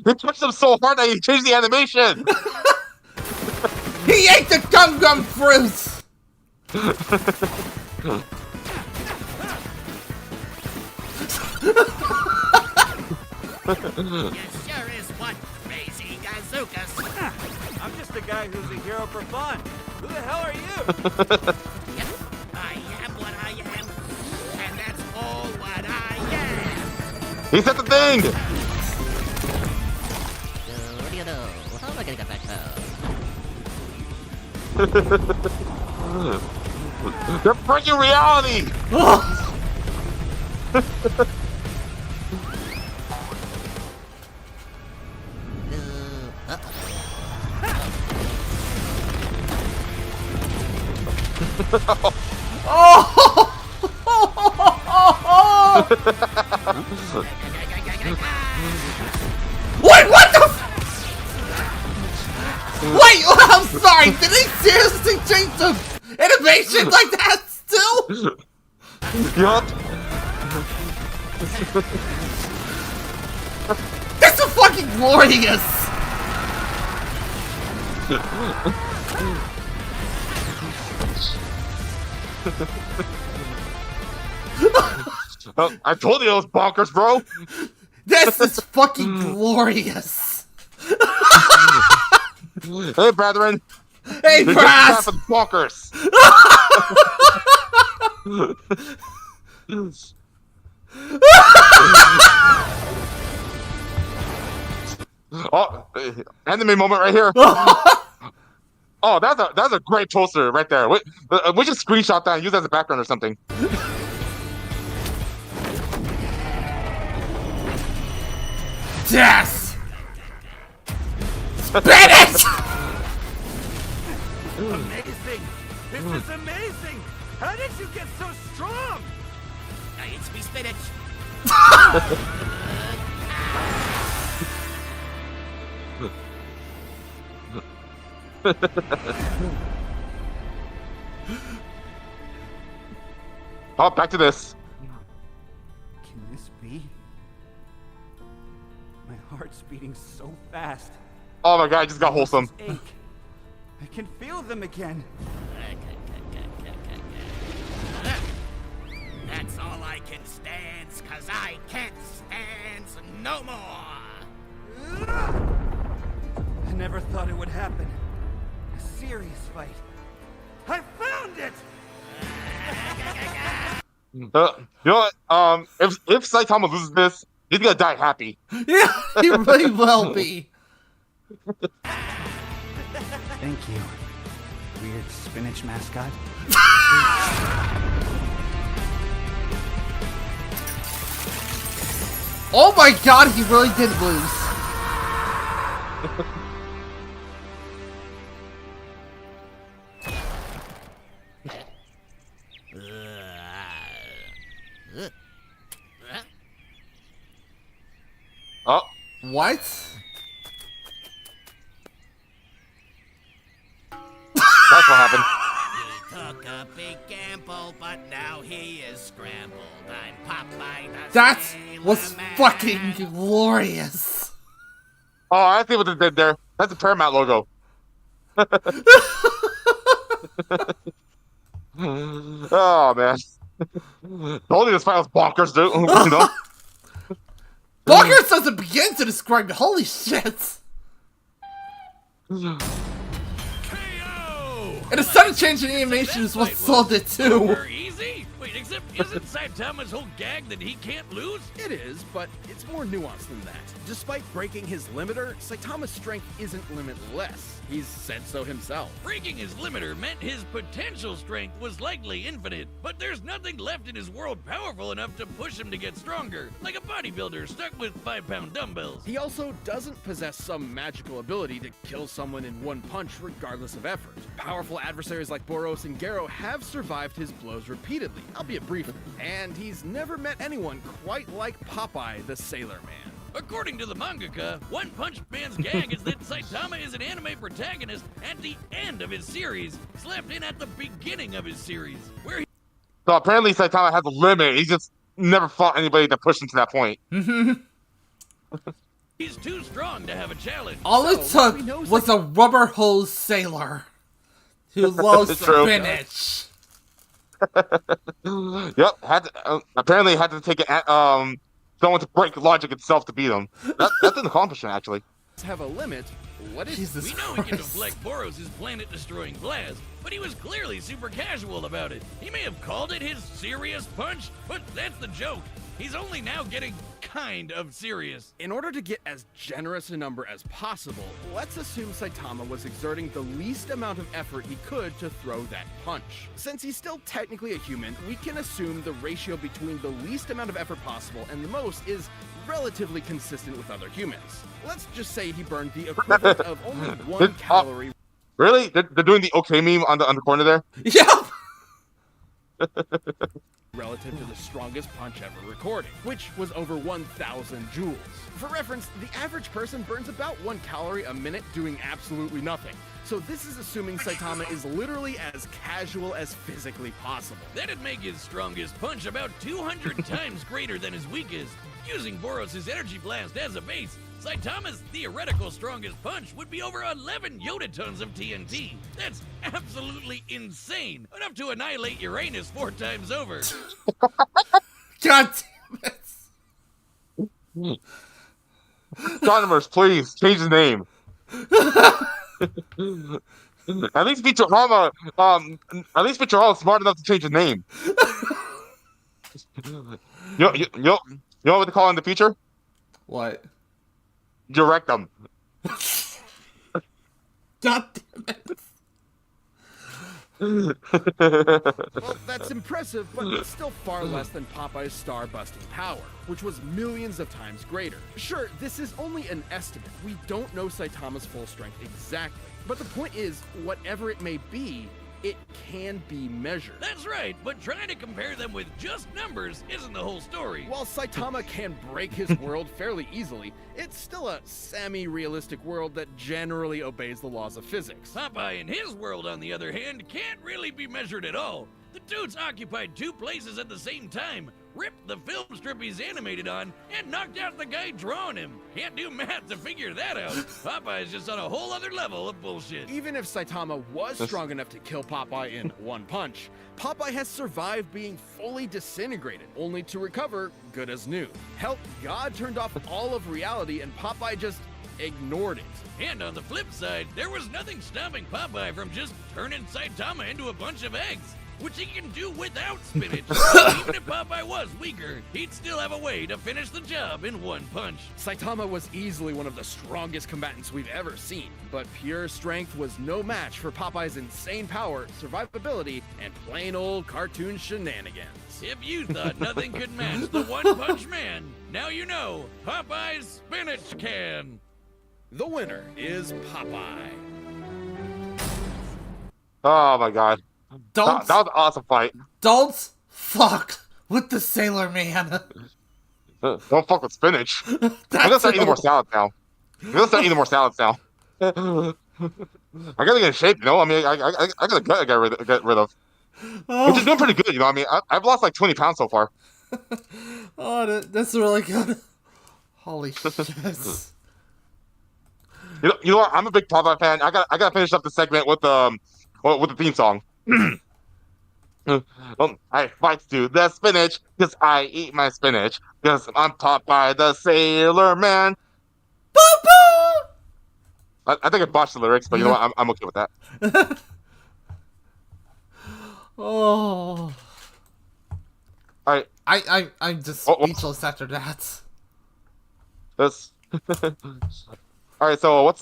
He punched him so hard that he changed the animation! He ate the gum fruits! You sure is one crazy gazookas. I'm just a guy who's a hero for fun. Who the hell are you? Yep, I am what I am, and that's all what I am. He said the thing! What do you know? How am I gonna get back home? They're breaking reality! Wait, what the Wait, I'm sorry, did he seriously change the animation like that still? Yup. That's so fucking glorious! I told you it was bonkers, bro! This is fucking glorious! Hey, brethren! Hey, This Brass! is bonkers! Oh, anime moment right here. Oh, that's a great poster right there. We should screenshot that and use that as a background or something. Yes! Spin it! Amazing! This is amazing! How did you get so strong? It's me spinach. Oh, back to this. Can this be? My heart's beating so fast. Oh my god, I just got wholesome. Ache. I can feel them again. That's all I can stand, 'cause I can't stand no more. I never thought it would happen. A serious fight. I found it! You know what? If Saitama loses this, he's gonna die happy. Yeah, he really will be. Thank you, weird spinach mascot. Oh my god, he really did lose. Oh, What? that's what happened. He took a big gamble, but now he is scrambled. I'm Popeye the That Sailor was Man. fucking glorious. Oh, I see what they did there. That's the Paramount logo. Oh man. Only this fight was bonkers, dude. You know? Bonkers doesn't begin to describe it. Holy shit. KO! And the sudden change in animation is what sold it too. Super easy? Wait, Wait, except isn't Saitama's whole gag that he can't lose? It is, but it's more nuanced than that. Despite breaking his limiter, Saitama's strength isn't limitless. He's said so himself. Breaking his limiter meant his potential strength was likely infinite, but there's nothing left in his world powerful enough to push him to get stronger, like a bodybuilder stuck with 5-pound dumbbells. He also doesn't possess some magical ability to kill someone in one punch regardless of effort. Powerful adversaries like Boros and Garo have survived his blows repeatedly, albeit briefly, and he's never met anyone quite like Popeye the Sailor Man. According to the mangaka, One Punch Man's gag is that Saitama is an anime protagonist at the end of his series, slapped in at the beginning of his series, where he So apparently Saitama has a limit. He just never fought anybody that pushed him to that point. he's too strong to have a challenge. All it So, took we know was a rubber hose sailor who loves True. spinach. Yep, apparently had to take it. Someone to break logic itself to beat him. That's an accomplishment, actually. have a limit, what is Jesus We know he can Christ. deflect Boros' planet-destroying blast, but he was clearly super casual about it. He may have called it his serious punch, but that's the joke. He's only now getting kind of serious. In order to get as generous a number as possible, let's assume Saitama was exerting the least amount of effort he could to throw that punch. Since he's still technically a human, we can assume the ratio between the least amount of effort possible and the most is relatively consistent with other humans. Let's just say he burned the equivalent of only 1 calorie. Really? They're doing the okay meme on the corner there? Yeah. Relative to the strongest punch ever recorded, which was over 1,000 joules. For reference, the average person burns about 1 calorie a minute doing absolutely nothing. So this is assuming Saitama is literally as casual as physically possible. That'd make his strongest punch about 200 times greater than his weakest. Using Boros' energy blast as a base, Saitama's theoretical strongest punch would be over 11 yotatons of TNT. That's absolutely insane. Enough to annihilate Uranus 4 times over. God damn it. Astronomers, please change the name. At least Futurama, at least Futurama is smart enough to change the name. You know what they call it in the future? What? Direct them. God damn it. Well, that's impressive, but it's still far less than Popeye's star-busting power, which was millions of times greater. Sure, this is only an estimate. We don't know Saitama's full strength exactly. But the point is, whatever it may be, it can be measured. That's right, but trying to compare them with just numbers isn't the whole story. While Saitama can break his world fairly easily, it's still a semi-realistic world that generally obeys the laws of physics. Popeye in his world, on the other hand, can't really be measured at all. The dude's occupied 2 places at the same time, ripped the film strip he's animated on, and knocked out the guy drawing him. Can't do math to figure that out. Popeye's just on a whole other level of bullshit. Even if Saitama was strong enough to kill Popeye in 1 punch, Popeye has survived being fully disintegrated, only to recover good as new. Hell, God turned off all of reality and Popeye just ignored it. And on the flip side, there was nothing stopping Popeye from just turning Saitama into a bunch of eggs, which he can do without spinach. Even if Popeye was weaker, he'd still have a way to finish the job in 1 punch. Saitama was easily one of the strongest combatants we've ever seen, but pure strength was no match for Popeye's insane power, survivability, and plain old cartoon shenanigans. If you thought nothing could match the One Punch Man, now you know Popeye's spinach can. The winner is Popeye. Oh my god. Don't, That was an awesome fight. don't fuck with the Sailor Man. Don't fuck with spinach. I'm gonna That's start eating more salads now. I'm gonna start eating more salads now. I gotta get in shape, you know? I mean, I got a gut to get rid of. Which is doing pretty good, you know? I mean, I've lost like 20 pounds so far. Oh, that's really good. Holy shit. You know what? I'm a big Popeye fan. I gotta finish up the segment with the theme song. I fight to the spinach because I eat my spinach because I'm Popeye the Sailor Man. I think I botched the lyrics, but you know what? I'm okay with that. Oh. All right. I'm just Oh, oh. speechless after that. This. All right. So what's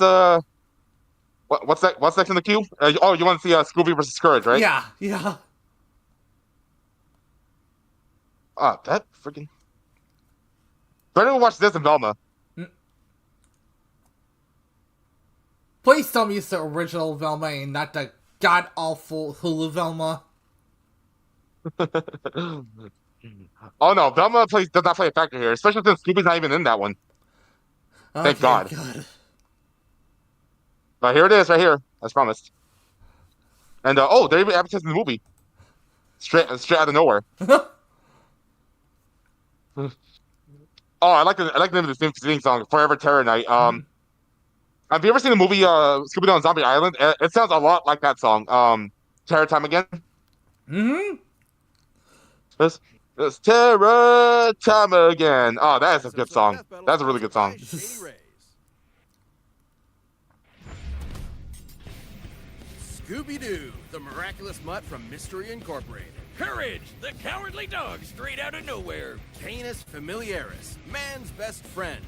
next in the queue? Oh, you want to see Scooby versus Scourge, right? Yeah, yeah. That freaking. Better watch this than Velma. Please tell me it's the original Velma and not the god-awful Hulu Velma. Oh no, Velma does not play a factor here, especially since Scooby's not even in that one. Thank Okay, God. good. But here it is, right here, as promised. And they're even advertising the movie, straight out of nowhere. Oh, I like the name of this theme song, "Forever Terror Night." Have you ever seen the movie Scooby Doo on Zombie Island? It sounds a lot like that song. Terror Time Again. Mm-hmm. It's Terror Time Again. Oh, that is a good song. That's a really good song. Scooby-Doo, the miraculous mutt from Mystery Incorporated. Courage, the cowardly dog straight out of nowhere. Canis familiaris, man's best friend,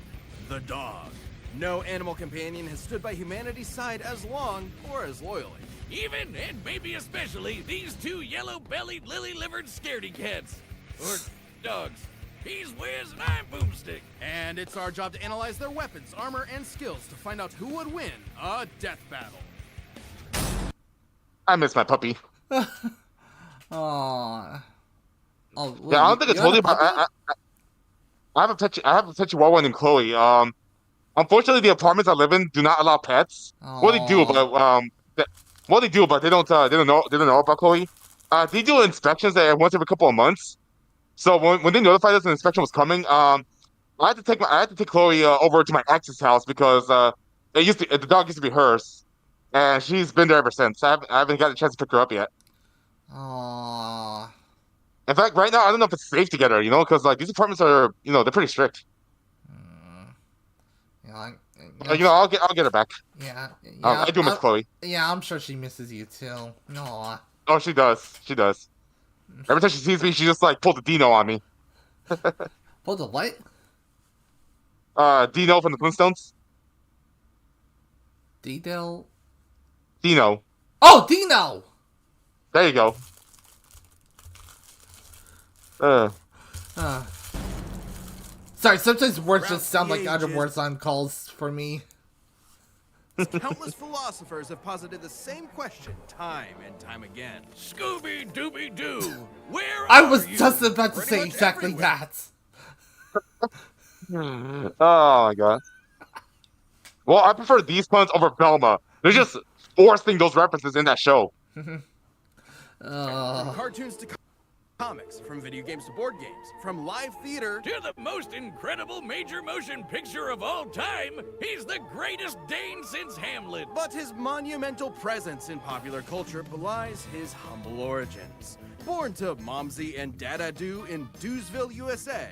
the dog. No animal companion has stood by humanity's side as long or as loyally. Even, and maybe especially, these two yellow-bellied, lily-livered scaredy cats. Or dogs. He's Wiz and I'm Boomstick. And it's our job to analyze their weapons, armor, and skills to find out who would win a death battle. I miss my puppy. Aww. Oh, Yeah, I don't think it's totally about. I have a pet chihuahua named Chloe. Unfortunately, the apartments I live in do not allow pets. Well, they do, but they don't know about Chloe. They do inspections once every couple of months. So when they notified us an inspection was coming, I had to take Chloe over to my ex's house because the dog used to be hers, and she's been there ever since. I haven't got a chance to pick her up yet. Aww. In fact, right now I don't know if it's safe to get her, because like these apartments are, they're pretty strict. Yeah, I'll get her back. Yeah. I do miss Chloe. Yeah, I'm sure she misses you too. Aww. Oh, she does. She does. Every time she sees me, she just like pulled a Dino on me. Pulled the what? Dino from the Flintstones. Dino. Dino. Oh, Dino. There you go. Sorry, sometimes words just sound like other words on calls for me. Countless philosophers have posited the same question time and time again. Scooby-Dooby-Doo, where I are was you? just about to Pretty say much exactly everywhere. that. Oh my god. Well, I prefer these puns over Velma. They're just forcing those references in that show. From cartoons to comics, from video games to board games, from live theater To the most incredible major motion picture of all time, he's the greatest Dane since Hamlet. But his monumental presence in popular culture belies his humble origins. Born to Momsy and Dada Doo in Doosville, USA.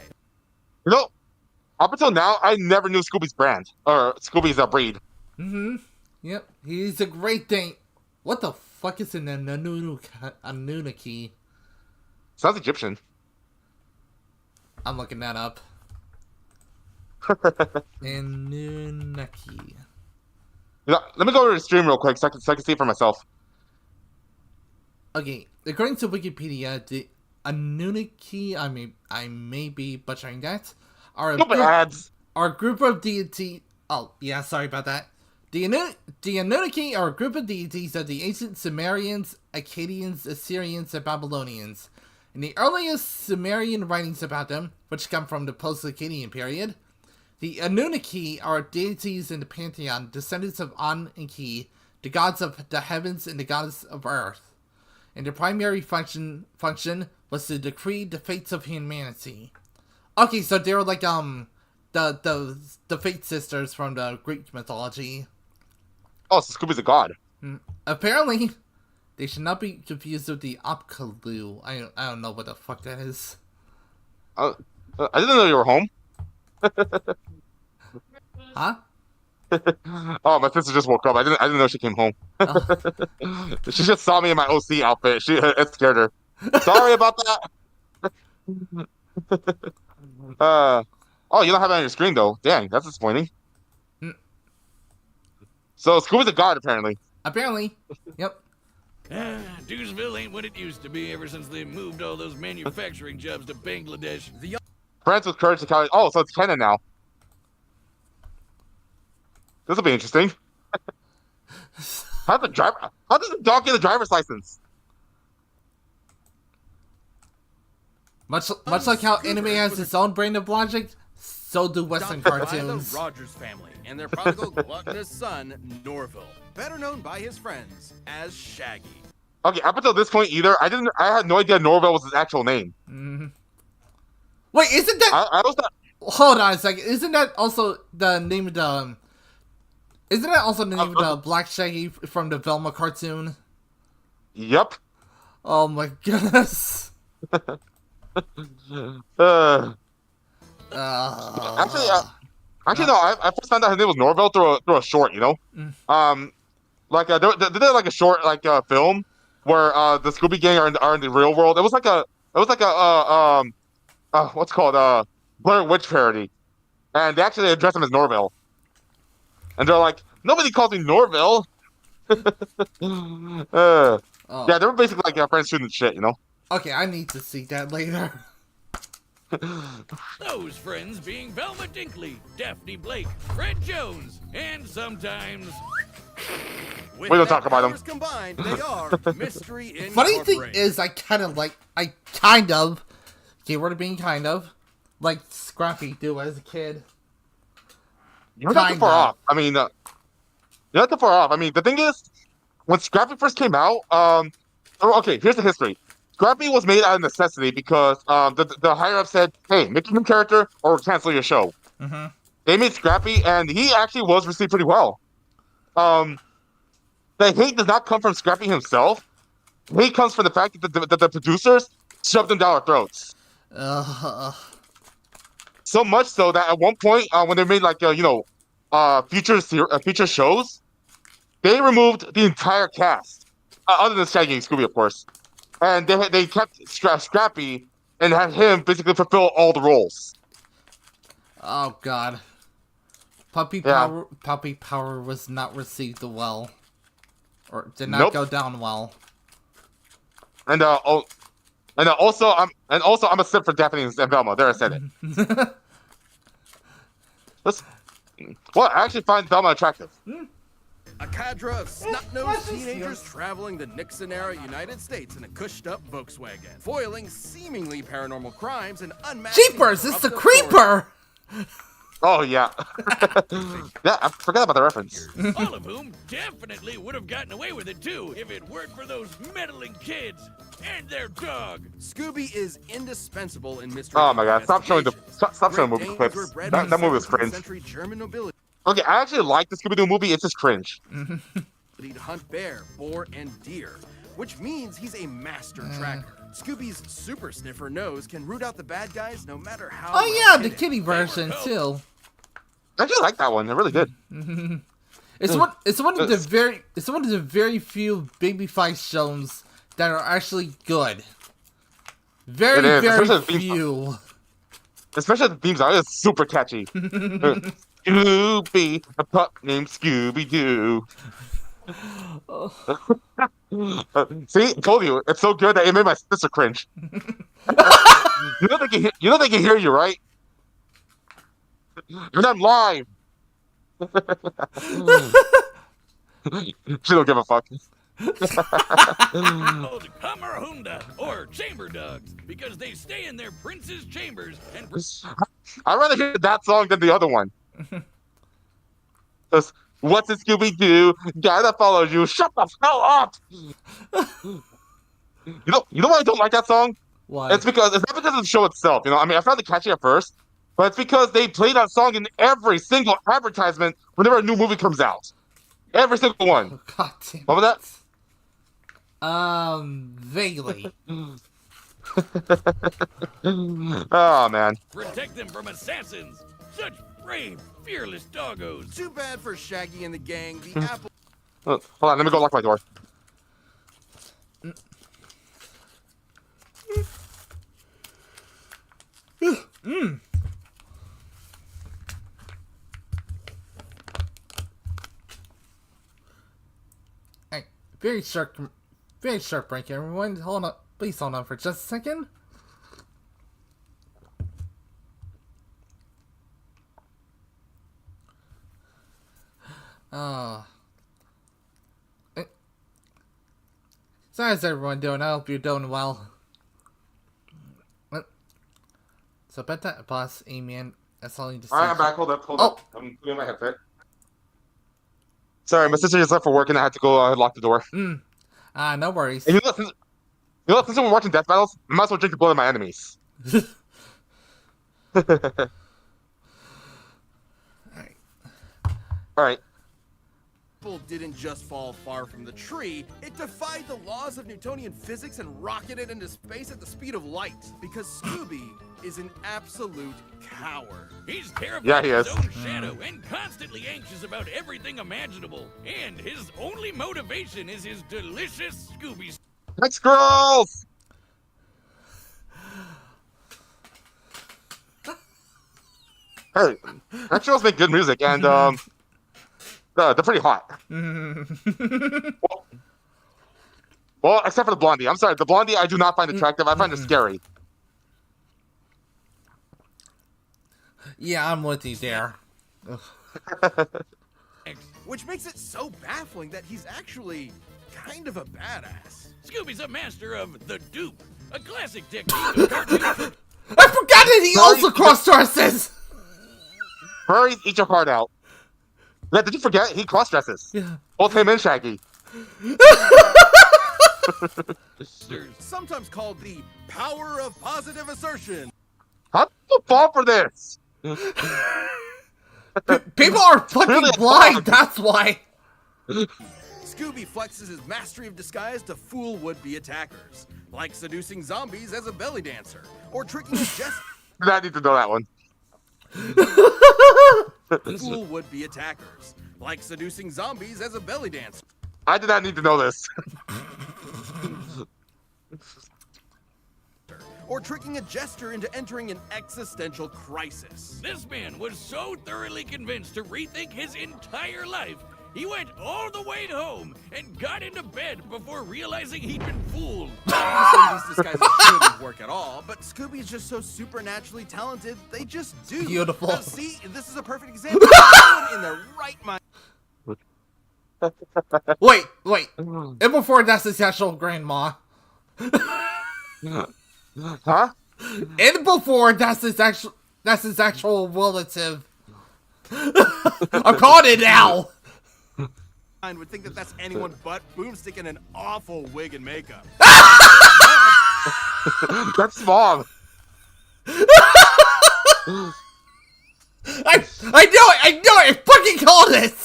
Up until now, I never knew Scooby's brand or Scooby's breed. Yep, he's a great Dane. What the fuck is an Anunnaki? Sounds Egyptian. I'm looking that up. Anunnaki. Let me go to the stream real quick so I can see it for myself. Okay, according to Wikipedia, the Anunnaki, I may be butchering that, are a group of deity. Oh, yeah, sorry about that. The Anunnaki are a group of deities of the ancient Sumerians, Akkadians, Assyrians, and Babylonians. In the earliest Sumerian writings about them, which come from the post-Akkadian period, the Anunnaki are deities in the pantheon, descendants of An and Ki, the gods of the heavens and the goddess of earth. And their primary function was to decree the fates of humanity. Okay, so they were like the Fate Sisters from the Greek mythology. Oh, so Scooby's a god. Apparently, they should not be confused with the Apkallu. I don't know what the fuck that is. I didn't know you were home. Huh? Oh, my sister just woke up. I didn't know she came home. She just saw me in my OC outfit. It scared her. Sorry about that. Oh, you don't have it on your screen though. Dang, that's disappointing. Mm. So Scooby's a god apparently. Apparently. Yep. Dewsville ain't what it used to be ever since they moved all those manufacturing jobs to Bangladesh. Friends with courage to Cali. Oh, so it's canon now. This will be interesting. How does the dog get a driver's license? Much like how anime has its own brain of logic, so do Western Adopted cartoons. by the Rogers family and their prodigal gluttonous son, Norville, better known by his friends as Shaggy. Okay, up until this point, I had no idea Norville was his actual name. Wait, isn't that? I was not. Hold on a second. Isn't that also the name of the? Isn't that also the name of the Black Shaggy from the Velma cartoon? Yep. Oh my goodness. Actually, no. I first found out his name was Norville through a short. You know, they did like a short film where the Scooby Gang are in the real world. It was like a what's it called Blair Witch parody, and they actually addressed him as Norville, and they're like, nobody calls me Norville. Yeah, they were basically like friends shooting shit. You know. Okay, I need to see that later. Those friends being Velma Dinkley, Daphne Blake, Fred Jones, and sometimes... With We don't their talk about 'em. powers combined, they are Mystery Incorporated. Funny thing is, I kind of, keyword being kind of, like Scrappy Doo as a kid. You're not too far off. I mean, you're not too far off. I mean, the thing is, when Scrappy first came out, okay, here's the history. Scrappy was made out of necessity because the higher up said, "Hey, make a new character or cancel your show." Mm-hmm. They made Scrappy, and he actually was received pretty well. The hate does not come from Scrappy himself. Hate comes from the fact that the producers shoved him down our throats. So much so that at one point, when they made future shows, they removed the entire cast, other than Shaggy and Scooby, of course, and they kept Scrappy and had him basically fulfill all the roles. Oh God. Puppy Power was not received well, or did not go down well. And also I'm a simp for Daphne and Velma. There, I said it. Well, I actually find Velma attractive. A cadre of snot-nosed teenagers traveling the Nixon-era United States in a cushed-up Volkswagen, foiling seemingly paranormal crimes and unmasking... Jeepers, it's the Creeper! Oh, yeah. Yeah, I forgot about the reference. All of whom definitely would have gotten away with it too if it weren't for those meddling kids and their dog. Scooby is indispensable in mystery. Oh my God! Stop showing the movie Danes clips. were bred That in movie was cringe. 17th century German nobility Okay, I actually like the Scooby-Doo movie. It's just cringe. to hunt bear, boar, and deer, which means he's a master tracker. Scooby's super sniffer nose can root out the bad guys no matter how. Oh yeah, the hidden. kitty version too. I actually like that one. I really did. It's one of the very few baby fight shows that are actually good. Very It is, very especially the few. Especially the theme song. It's super catchy. Scooby, a pup named Scooby-Doo. See, I told you, it's so good that it made my sister cringe. You know they can hear you, right? And I'm live. She don't give a fuck. Called Kamarhunda, or chamber dogs, because they stay in their prince's chambers and... I'd rather hear that song than the other one. Just, what's a Scooby-Doo? Guy that follows you. Shut the hell up! You know why I don't like that song? Why? It's not because of the show itself. You know, I mean, I found it catchy at first, but it's because they play that song in every single advertisement whenever a new movie comes out. Every single one. Oh, God damn. What was Vaguely. that? Oh man. Protect them from assassins. Such brave, fearless doggos. Too bad for Shaggy and the gang. The apple. Hold on, let me go lock my door. Hey, very sharp break, everyone. Hold on, please hold on for just a second. So how's everyone doing? I hope you're doing well. So bet that boss, Amen. That's all you just. Alright, I'm back. Hold up. Oh. I'm putting my headset. Sorry, my sister just left for work and I had to go lock the door. No worries. And since we're watching death battles, I might as well drink the blood of my enemies. Alright. Apple didn't just fall far from the tree, it defied the laws of Newtonian physics and rocketed into space at the speed of light. Because Scooby is an absolute coward. He's terrified Yeah, he of is. his own shadow and constantly anxious about everything imaginable. And his only motivation is his delicious Scooby. Next girls! Hey, next girls make good music and they're pretty hot. Well, except for the blondie. I'm sorry, the blondie I do not find attractive. I find her scary. Yeah, I'm with you there. Which makes it so baffling that he's actually kind of a badass. Scooby's a master of the dupe, a classic technique of cartoon. I forgot that he also cross-dresses! Furries, eat your heart out. Yeah, did you forget? He cross-dresses. Yeah. Both him and Shaggy. Sometimes called the power of positive assertion. How did you fall for this? People are fucking Really blind, that's why. Scooby flexes his mastery of disguise to fool would-be attackers, like seducing zombies as a belly dancer, or tricking a jester. I need to know that one. Fool would-be attackers, like seducing zombies as a belly dancer. I did not need to know this. Or tricking a jester into entering an existential crisis. This man was so thoroughly convinced to rethink his entire life, he went all the way home and got into bed before realizing he'd been fooled. Obviously, these disguises shouldn't work at all, but Scooby's just so supernaturally talented, they just do. Beautiful. See, this is a perfect example of someone in their right mind. Wait. And before that's his actual grandma. Huh? And before that's his actual relative. I'm calling it now. I would think that that's anyone but Boomstick in an awful wig and makeup. That's mom. I knew it! I fucking called it!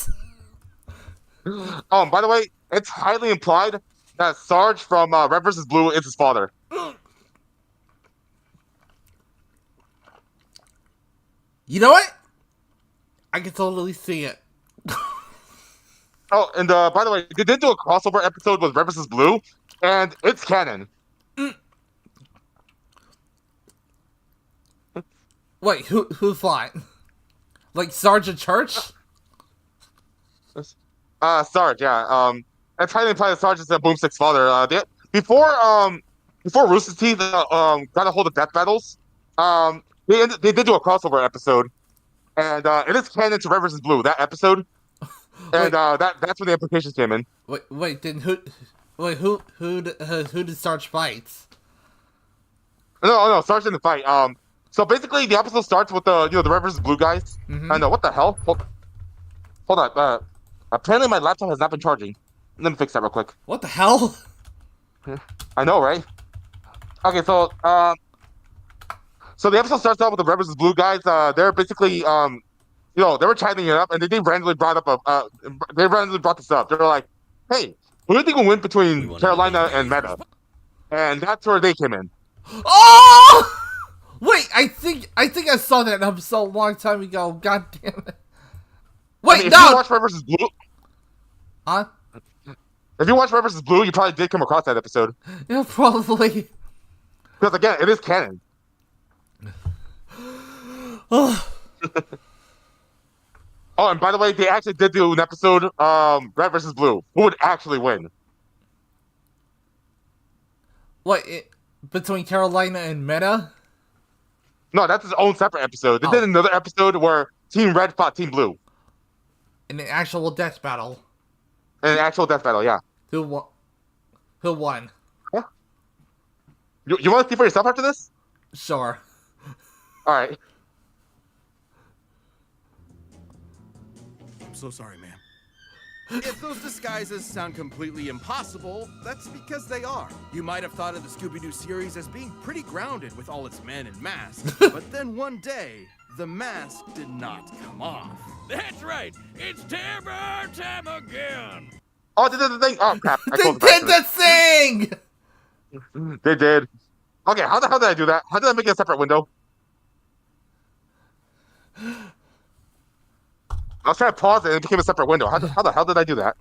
By the way, it's highly implied that Sarge from Red vs. Blue is his father. You know what? I can totally see it. Oh, and by the way, they did do a crossover episode with Red vs. Blue, and it's canon. Wait, who fought? Like Sergeant Church? Sarge, yeah. It's highly implied that Sarge is Boomstick's father. Before Rooster Teeth got a hold of Death Battles, they did do a crossover episode, and it is canon to Red vs. Blue, that episode. And that's when the implications came in. Wait, then who did Sarge fight? No, Sarge didn't fight. So basically, the episode starts with the Red vs. Blue guys. Mm-hmm. And what the hell? Hold on. Apparently, my laptop has not been charging. Let me fix that real quick. What the hell? I know, right? Okay, so the episode starts out with the Red vs. Blue guys. They're basically they were chatting it up, and they randomly brought this up. They were like, "Hey, who do you think will win between Carolina and Meta?" And that's where they came in. Oh! Wait, I think I saw that episode a long time ago. God damn it! Wait, if no. you watch Red vs. Blue, Huh? If you watch Red vs. Blue, you probably did come across that episode. Yeah, probably. Because again, it is canon. Oh, and by the way, they actually did do an episode, Red versus Blue. Who would actually win? What, between Carolina and Meta? No, that's his own separate episode. They did another episode where Team Red fought Team Blue. In an actual death battle. In an actual death battle, yeah. Who won? Who won? Huh? You want to see for yourself after this? Sure. Alright. I'm so sorry, ma'am. If those disguises sound completely impossible, that's because they are. You might have thought of the Scooby-Doo series as being pretty grounded with all its men in masks, but then one day, the mask did not come off. That's right. It's Terror time again. Oh, they did the thing! Oh, crap. I They closed did the the thing! They did. Okay, how the hell did I do that? How did I make it a separate window? I was trying to pause it and it became a separate window. How the hell did I do that?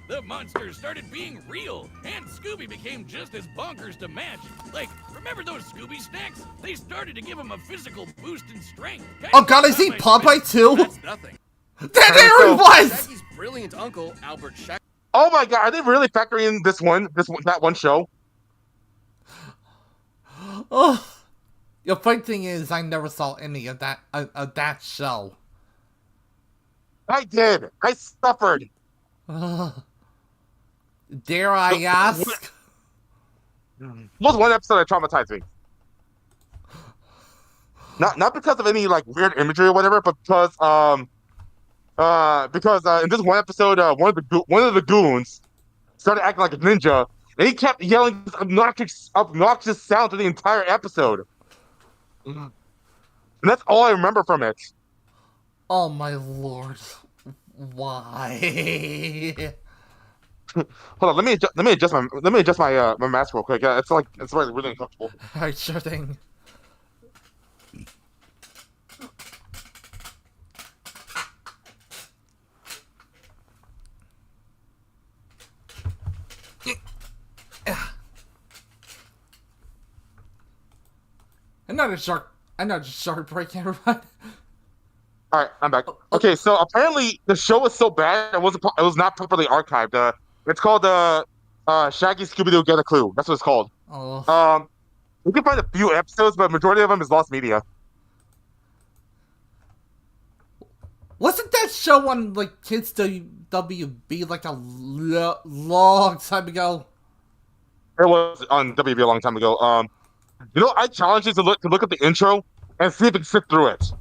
The monsters started being real, and Scooby became just as bonkers to match. Like, remember those Scooby snacks? They started to give him a physical boost in strength. Oh god, I see Popeye too! That's nothing. There it was! Shaggy's brilliant uncle, Albert Shaggy. Oh my god, are they really factoring in that one show? Oh. The funny thing is, I never saw any of that show. I did. I suffered. Dare I ask? Was one episode that traumatized me. Not because of any like weird imagery or whatever, but because in this one episode, one of the goons started acting like a ninja, and he kept yelling this obnoxious sound through the entire episode. And that's all I remember from it. Oh my lord. Why? Hold on, let me adjust my my mask real quick. It's really uncomfortable. Alright, sure thing. Another shark break, everybody. All right, I'm back. Okay, so apparently the show was so bad it was not properly archived. It's called Shaggy Scooby-Doo Get a Clue. That's what it's called. Oh. You can find a few episodes, but majority of them is lost media. Wasn't that show on like Kids WB like a long time ago? It was on WB a long time ago. You know, I challenge you to look at the intro and see if you can sit through it.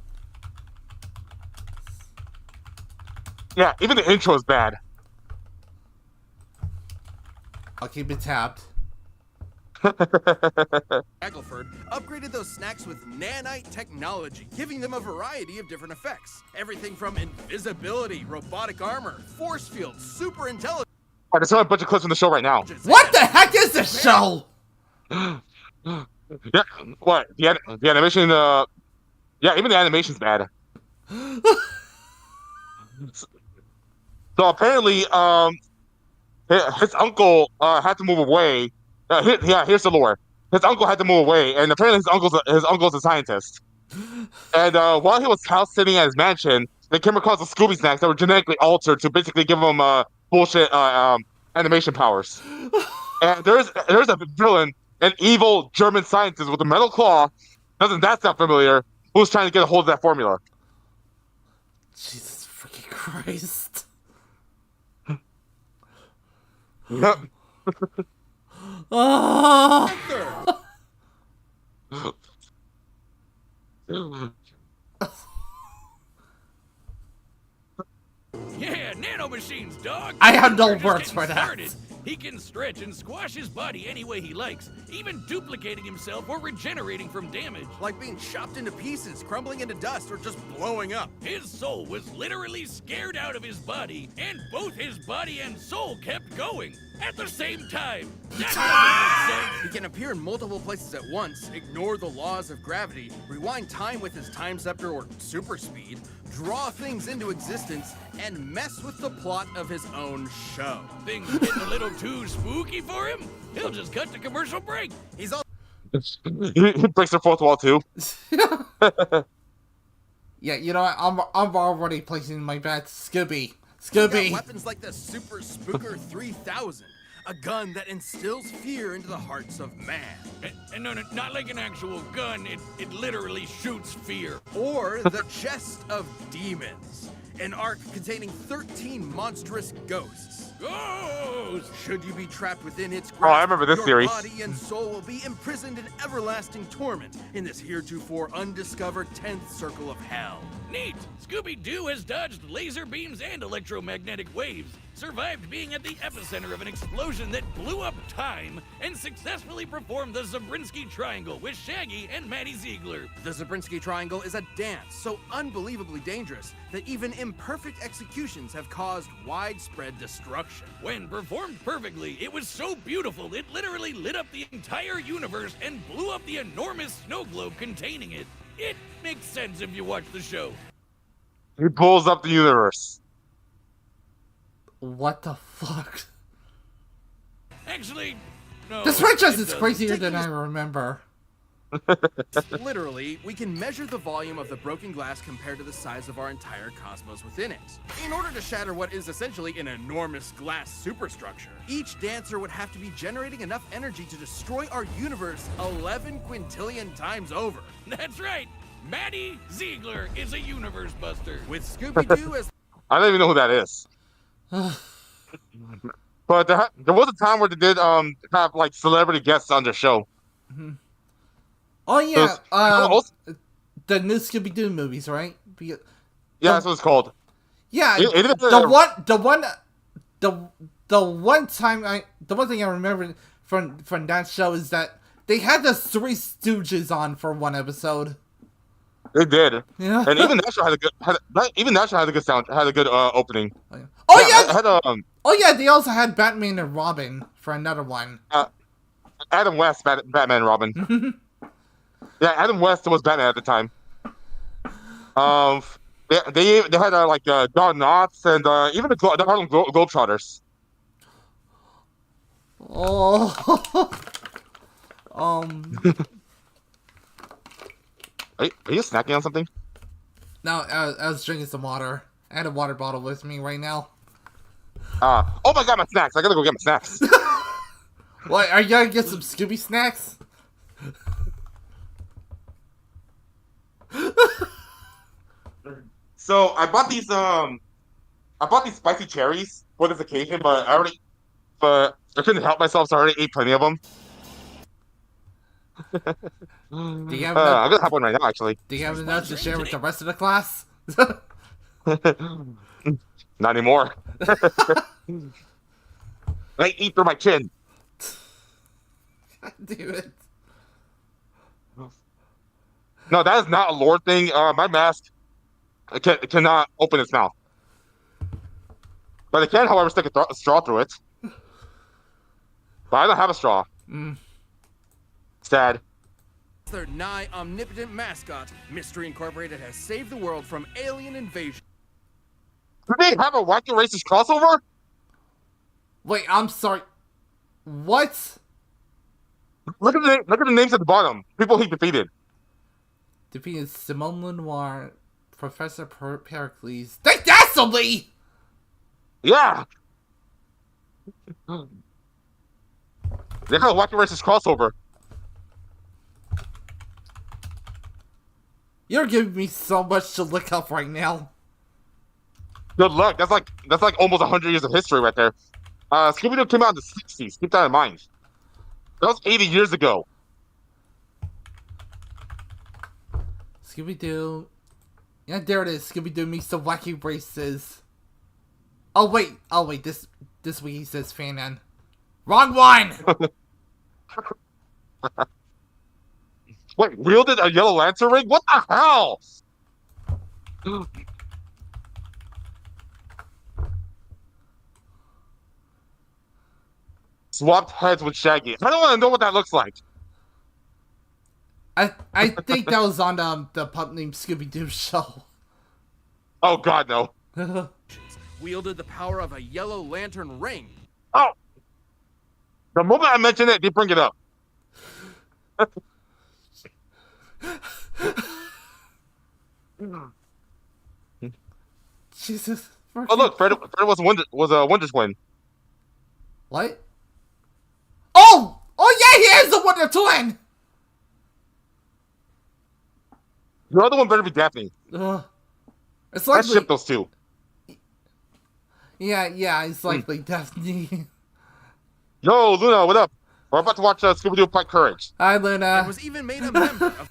Yeah, even the intro is bad. I'll keep it tapped. Shackleford upgraded those snacks with nanite technology, giving them a variety of different effects. Everything from invisibility, robotic armor, force fields, super intelligence. Alright, there's a bunch of clips from the show right now. What the heck is this show? Yeah, what? The animation, yeah, even the animation's bad. So apparently, his uncle had to move away. Here's the lore. His uncle had to move away, and apparently his uncle's a scientist. And while he was house sitting at his mansion, they came across the Scooby snacks that were genetically altered to basically give him bullshit animation powers. And there's a villain, an evil German scientist with a metal claw. Doesn't that sound familiar? Who's trying to get a hold of that formula? Jesus freaking Christ. Yep. Yeah, nanomachines, dog. I have no We're just words getting for that. started. He can stretch and squash his body any way he likes, even duplicating himself or regenerating from damage. Like being chopped into pieces, crumbling into dust, or just blowing up. His soul was literally scared out of his body, and both his body and soul kept going at the same time. That doesn't make sense. He can appear in multiple places at once, ignore the laws of gravity, rewind time with his time scepter or super speed, draw things into existence, and mess with the plot of his own show. Things getting a little too spooky for him? He'll just cut to commercial break. He's also He breaks the fourth wall too. Yeah, you know what? I'm already placing my bets. Scooby. We got Scooby. weapons like the Super Spooker 3000, a gun that instills fear into the hearts of man. And no, not like an actual gun. It literally shoots fear. Or the Chest of Demons, an ark containing 13 monstrous ghosts. Ghosts! Should you be trapped within its grasp, Oh, I remember this your series. body and soul will be imprisoned in everlasting torment in this heretofore undiscovered 10th circle of hell. Neat! Scooby-Doo has dodged laser beams and electromagnetic waves, survived being at the epicenter of an explosion that blew up time, and successfully performed the Zabriskie Triangle with Shaggy and Maddie Ziegler. The Zabriskie Triangle is a dance so unbelievably dangerous that even imperfect executions have caused widespread destruction. When performed perfectly, it was so beautiful it literally lit up the entire universe and blew up the enormous snow globe containing it. It makes sense if you watch the show. He pulls up the universe. What the fuck? Actually, no. This franchise it is doesn't. crazier than I remember. Literally, we can measure the volume of the broken glass compared to the size of our entire cosmos within it. In order to shatter what is essentially an enormous glass superstructure, each dancer would have to be generating enough energy to destroy our universe 11 quintillion times over. That's right. Maddie Ziegler is a universe buster. With Scooby-Doo as I don't even know who that is. But there was a time where they did have like celebrity guests on their show. Oh yeah, also- the new Scooby-Doo movies, right? Yeah, that's what it's called. Yeah, It- the one thing I remember from that show is that they had the Three Stooges on for one episode. They did. Yeah. And even that show had a good sound, had a good opening. Oh Yeah, yeah, it had oh yeah, they also had Batman and Robin for another one. Adam West, Batman and Robin. Yeah, Adam West was Batman at the time. They had like Don Knotts and even the Harlem Globetrotters. Oh, Are you snacking on something? no, I was drinking some water. I had a water bottle with me right now. Oh my god, my snacks! I gotta go get my snacks. What, are you gonna get some Scooby snacks? So I bought these spicy cherries for this occasion, but I couldn't help myself, so I already ate plenty of them. Do you have I'm gonna have one right now, actually. Do you have enough to share with the rest of the class? Not anymore. I eat through my chin. God damn it. No, that is not a lore thing. My mask cannot open its mouth. But it can, however, stick a straw through it. But I don't have a straw. Sad. their nigh omnipotent mascot, Mystery Incorporated has saved the world from alien invasion. Do they have a wacky racist crossover? Wait, I'm sorry. What? Look at the names at the bottom. People he defeated. Defeated Simone Lenoir, Professor Pericles. That's Lee! Yeah. They have a wacky racist crossover. You're giving me so much to look up right now. Good luck. That's like almost 100 years of history right there. Scooby-Doo came out in the 60s. Keep that in mind. That was 80 years ago. Scooby-Doo. Yeah, there it is. Scooby-Doo meets the wacky races. Oh wait. This week he says Fanon. Wrong one! Wait, wielded a yellow lantern ring? What the hell? Swapped heads with Shaggy. I don't want to know what that looks like. I think that was on the pup named Scooby-Doo show. Oh god, no. Wielded the power of a yellow lantern ring. Oh! The moment I mention it, they bring it up. Jesus. Oh look, Fred was a Wonder Twin. What? Oh! Oh yeah, he is the Wonder Twin! The other one better be Daphne. It's Let's likely... ship those two. Yeah, it's likely Daphne. Yo, Luna, what up? We're about to watch Scooby-Doo Fight Courage. Hi, And Luna. was even made a member of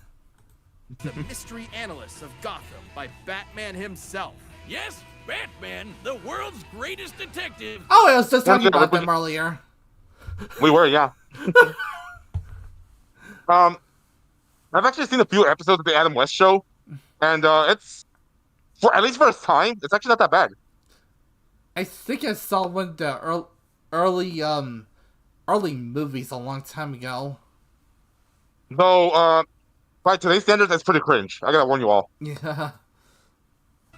the Mystery Analysts of Gotham by Batman himself. Yes, Batman, the world's greatest detective. Oh, I was just talking Yeah, about but- them earlier. We were, yeah. I've actually seen a few episodes of the Adam West show, and it's at least for its time, it's actually not that bad. I think I saw one of the early movies a long time ago. Though, by today's standards, that's pretty cringe. I gotta warn you all. Yeah.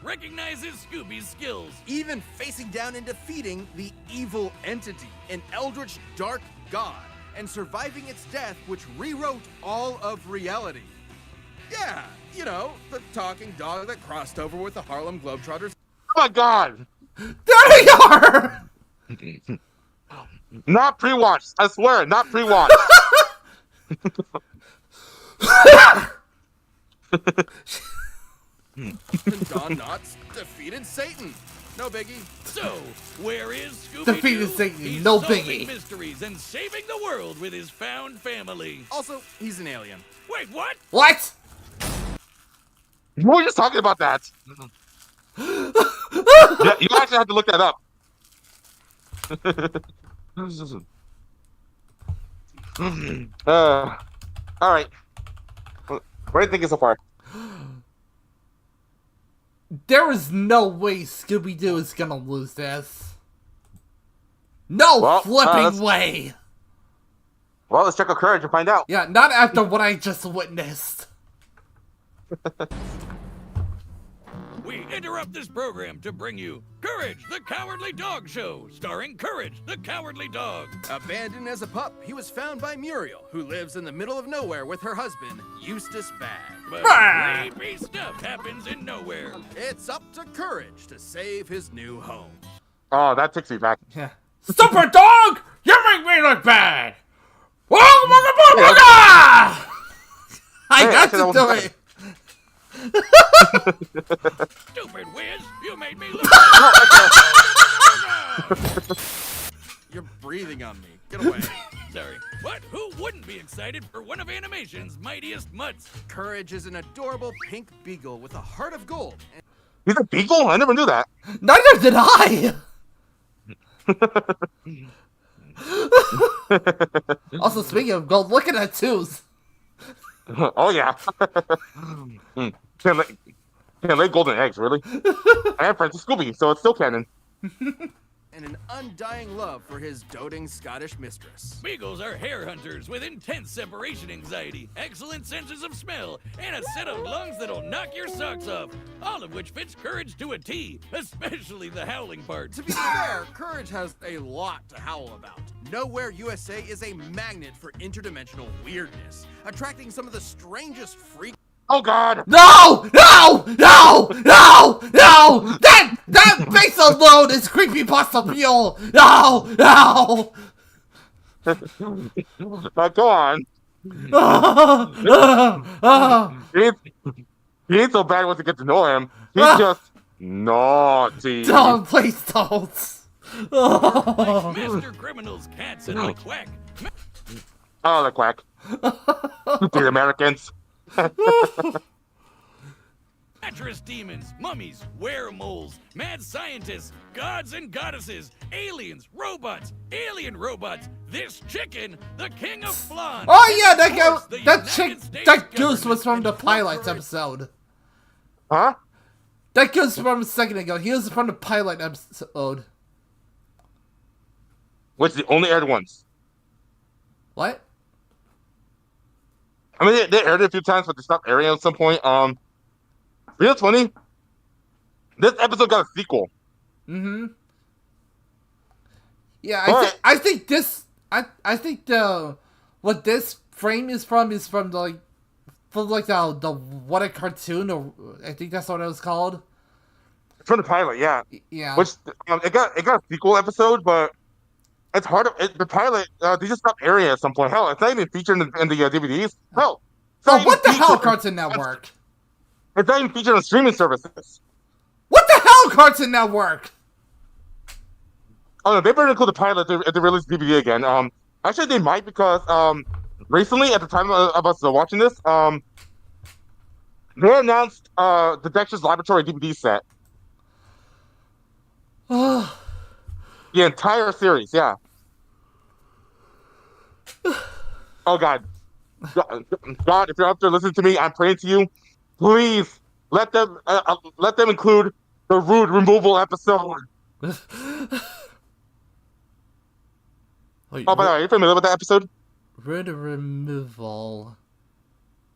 Recognizes Scooby's skills. Even facing down and defeating the evil entity, an eldritch dark god, and surviving its death, which rewrote all of reality. Yeah, you know, the talking dog that crossed over with the Harlem Globetrotters. Oh my god! There we are! Not pre-watched. I swear, not pre-watched. And Don Knotts defeated Satan. No biggie. So, where is Scooby-Doo? Defeated Satan, He's no solving biggie. mysteries and saving the world with his found family. Also, he's an alien. Wait, what? What? We were just talking about that. Yeah, you actually have to look that up. All right. What are you thinking so far? There is no way Scooby-Doo is gonna lose this. No Well, flipping way! Well, let's check out Courage and find out. Yeah, not after what I just witnessed. We interrupt this program to bring you Courage, the Cowardly Dog Show, starring Courage, the Cowardly Dog. Abandoned as a pup, he was found by Muriel, who lives in the middle of nowhere with her husband, Eustace Bagg. But Ah! creepy stuff happens in nowhere. It's up to Courage to save his new home. Oh, that takes me back. Yeah. Stupid dog! You make me look bad! Wooga wooga booga booga! I Hey, got said that to do wasn't it! Stupid whiz, you made me look. You're breathing on me. Get away. Sorry. What? Who wouldn't be excited for one of animation's mightiest mutts? Courage is an adorable pink beagle with a heart of gold. And He's a beagle? I never knew that. Neither did I! Also, speaking of gold, look at that tooth. Oh, yeah. Can't lay golden eggs, really? I am friends with Scooby, so it's still canon. and an undying love for his doting Scottish mistress. Beagles are hare hunters with intense separation anxiety, excellent senses of smell, and a set of lungs that'll knock your socks off. All of which fits Courage to a T, especially the howling part. To be fair, Courage has a lot to howl about. Nowhere USA is a magnet for interdimensional weirdness, attracting some of the strangest freaks. Oh God! No! No! No! No! No! That face alone is creepypasta fuel! No! No! Go on. He ain't so bad once you get to know him. He's just naughty. Don't, please don't! Master criminals, cats, and the quack. Oh, the quack. The Americans. Mattress demons, mummies, weremoles, mad scientists, gods and goddesses, aliens, robots, alien robots, this chicken, the king of flan. Oh yeah, that guy, Of course, the that United chick, States that goose was government. from the pilot episode. Huh? That goose from a second ago. He was from the pilot episode. Which the only aired once. What? I mean, they aired it a few times, but they stopped airing at some point. You know what's funny? This episode got a sequel. Mm-hmm. Yeah, But- I think this. I think the what this frame is from the What a Cartoon, or I think that's what it was called. It's from the pilot, yeah. Yeah. Which it got a sequel episode, but it's hard. The pilot they just stopped airing it at some point. Hell, it's not even featured in the DVDs. Hell, Oh, what the hell, Cartoon Network? It's not even featured on streaming services. What the hell, Cartoon Network? Oh no, they better include the pilot if they release DVD again. Actually they might because recently at the time of us watching this, they announced the Dexter's Laboratory DVD set. The entire series, yeah. Oh God, God, if you're out there listening to me, I'm praying to you. Please let them include the Rude removal episode. Wait, Oh, by the way, are you familiar with that episode? Rude removal.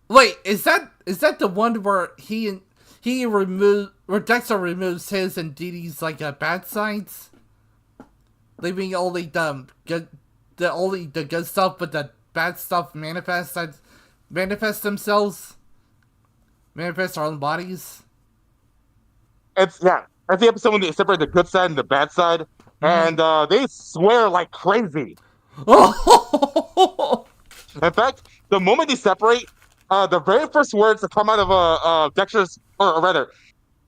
Wait, is that the one where where Dexter removes his and Dee Dee's bad sides, leaving only the good stuff, but the bad stuff manifest themselves, manifest our own bodies. That's the episode when they separate the good side and the bad side, and they swear like crazy. In fact, the moment they separate, the very first words that come out of Dexter's, or rather,